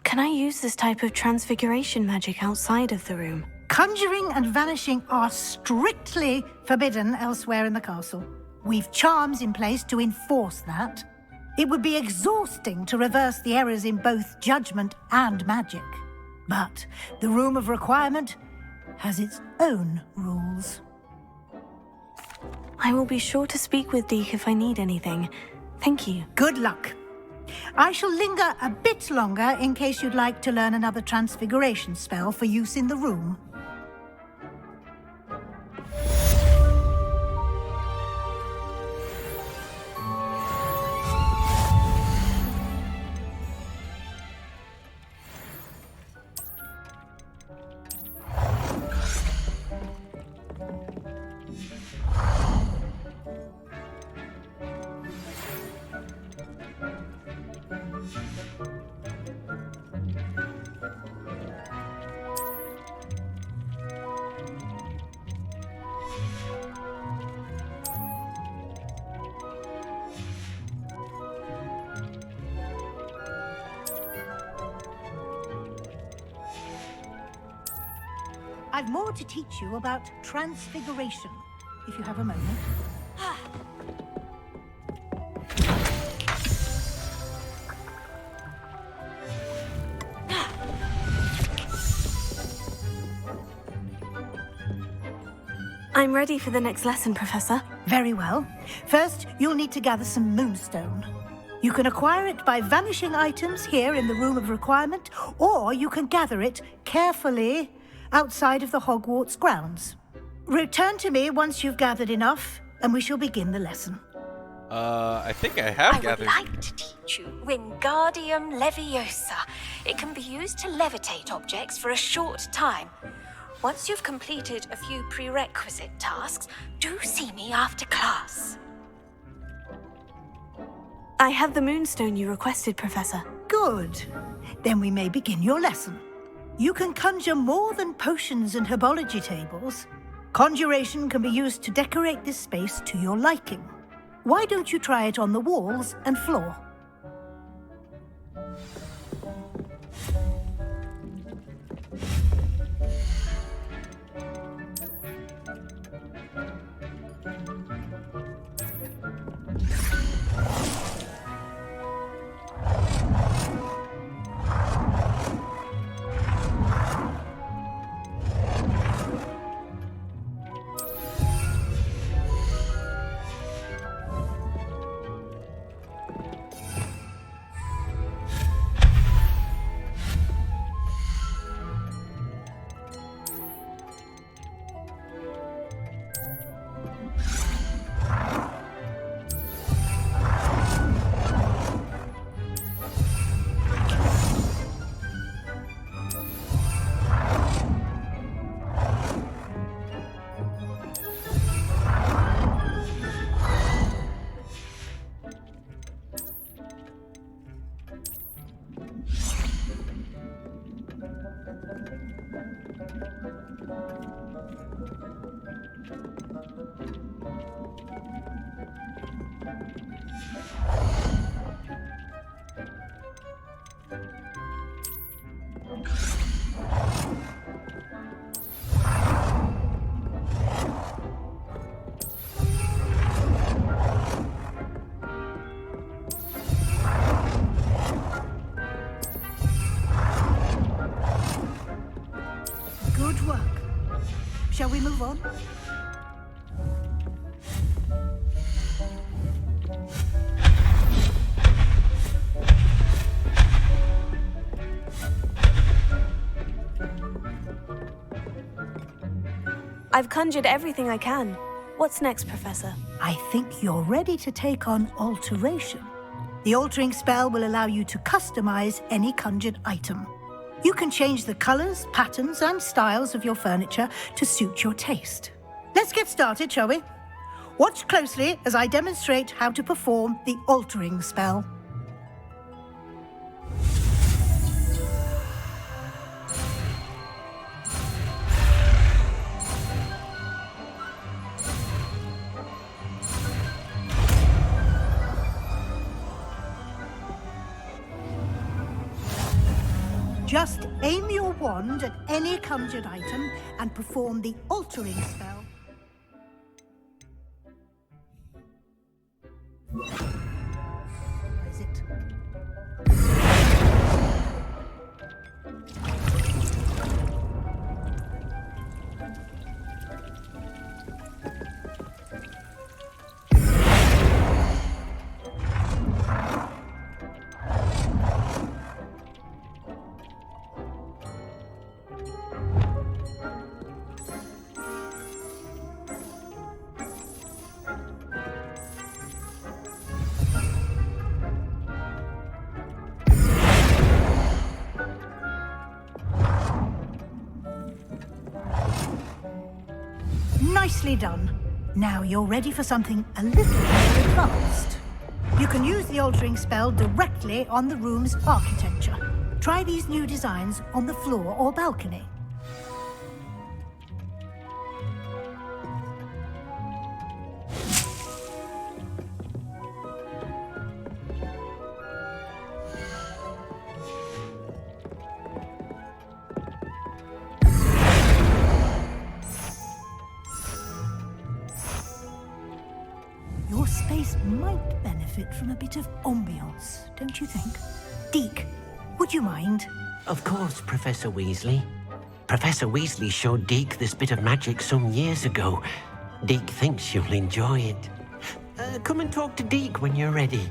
Can I use this type of transfiguration magic outside of the room? Conjuring and vanishing are strictly forbidden elsewhere in the castle. We've charms in place to enforce that. It would be exhausting to reverse the errors in both judgment and magic. But the Room of Requirement has its own rules. I will be sure to speak with Deke if I need anything. Thank you. Good luck. I shall linger a bit longer in case you'd like to learn another transfiguration spell for use in the room. I've more to teach you about transfiguration, if you have a moment. I'm ready for the next lesson, Professor. Very well. First, you'll need to gather some moonstone. You can acquire it by vanishing items here in the Room of Requirement, or you can gather it carefully outside of the Hogwarts grounds. Return to me once you've gathered enough, and we shall begin the lesson. I think I have gathered. I would like to teach you Wingardium Leviosa. It can be used to levitate objects for a short time. Once you've completed a few prerequisite tasks, do see me after class. I have the moonstone you requested, Professor. Good. Then we may begin your lesson. You can conjure more than potions and herbology tables. Conjuration can be used to decorate this space to your liking. Why don't you try it on the walls and floor? on. I've conjured everything I can. What's next, Professor? I think you're ready to take on alteration. The altering spell will allow you to customize any conjured item. You can change the colors, patterns, and styles of your furniture to suit your taste. Let's get started, shall we? Watch closely as I demonstrate how to perform the altering spell. Just aim your wand at any conjured item and perform the altering spell. Is it? Nicely done. Now you're ready for something a little more advanced. You can use the altering spell directly on the room's architecture. Try these new designs on the floor or balcony. Your space might benefit from a bit of ambiance, don't you think? Deke, would you mind? Of course, Professor Weasley. Professor Weasley showed Deke this bit of magic some years ago. Deke thinks you'll enjoy it. Come and talk to Deke when you're ready.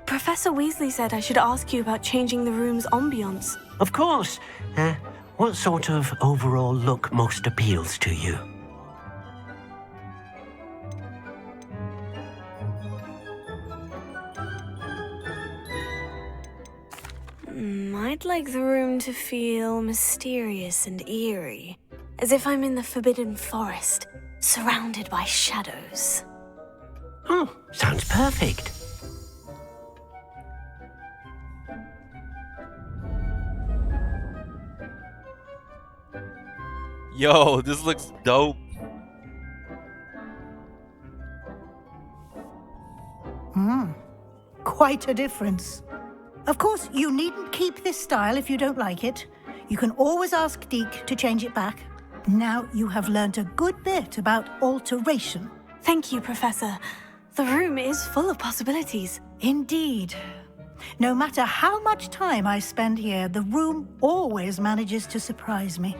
Professor Weasley said I should ask you about changing the room's ambiance. Of course. What sort of overall look most appeals to you? I'd like the room to feel mysterious and eerie, as if I'm in the Forbidden Forest, surrounded by shadows. Oh, sounds perfect. Yo, this looks dope. Quite a difference. Of course, you needn't keep this style if you don't like it. You can always ask Deke to change it back. Now you have learned a good bit about alteration. Thank you, Professor. The room is full of possibilities. Indeed. No matter how much time I spend here, the room always manages to surprise me.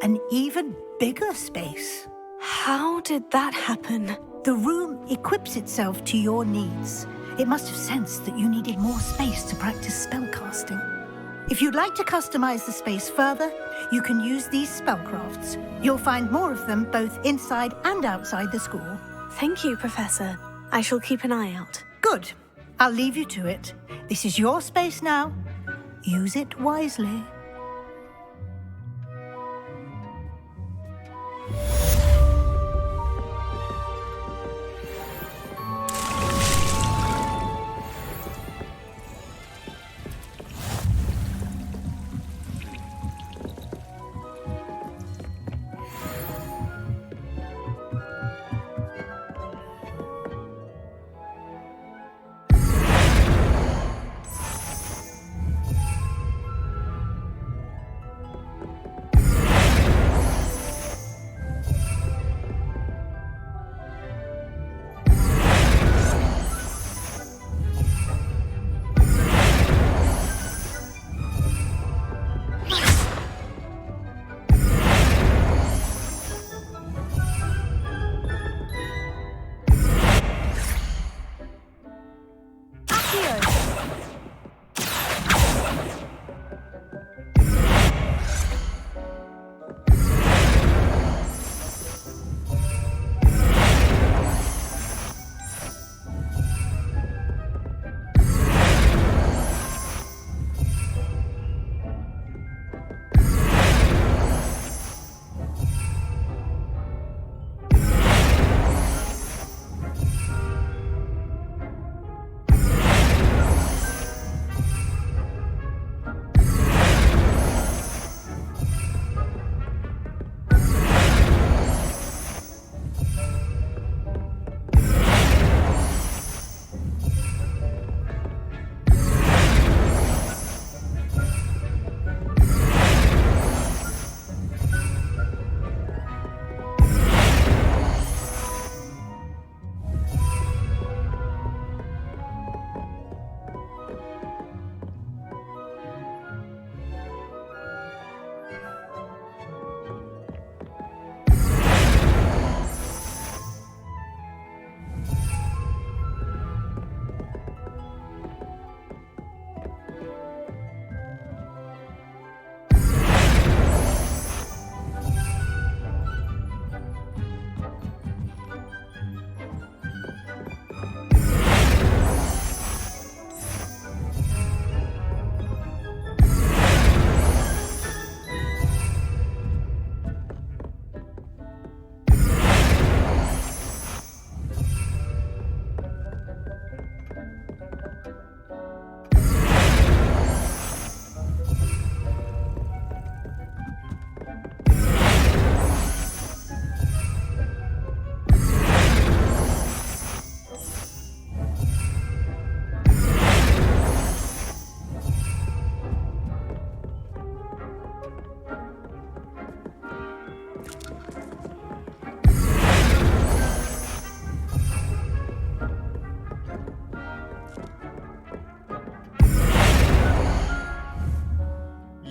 An even bigger space. How did that happen? The room equips itself to your needs. It must have sensed that you needed more space to practice spellcasting. If you'd like to customize the space further, you can use these spellcrafts. You'll find more of them both inside and outside the school. Thank you, Professor. I shall keep an eye out. Good. I'll leave you to it. This is your space now. Use it wisely.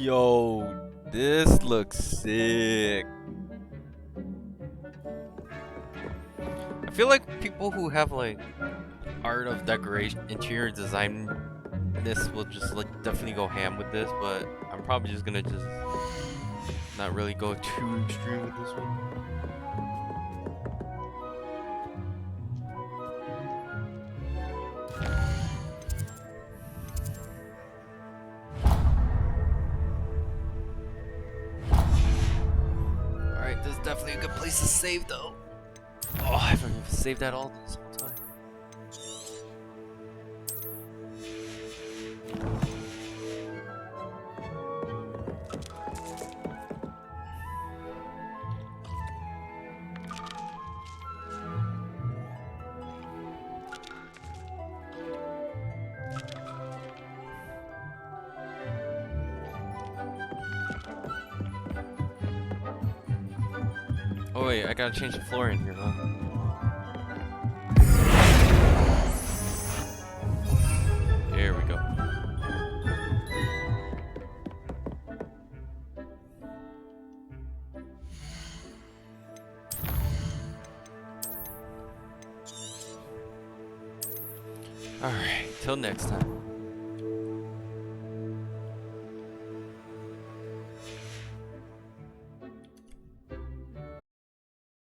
Yo, this looks sick. I feel like people who have like art of decoration, interior design, this will just like definitely go ham with this, but I'm probably just gonna just not really go too extreme with this one. Alright, this is definitely a good place to save though. Oh, I haven't even saved that all this whole time. Oh wait, I gotta change the floor in here, huh? There we go. Alright, till next time.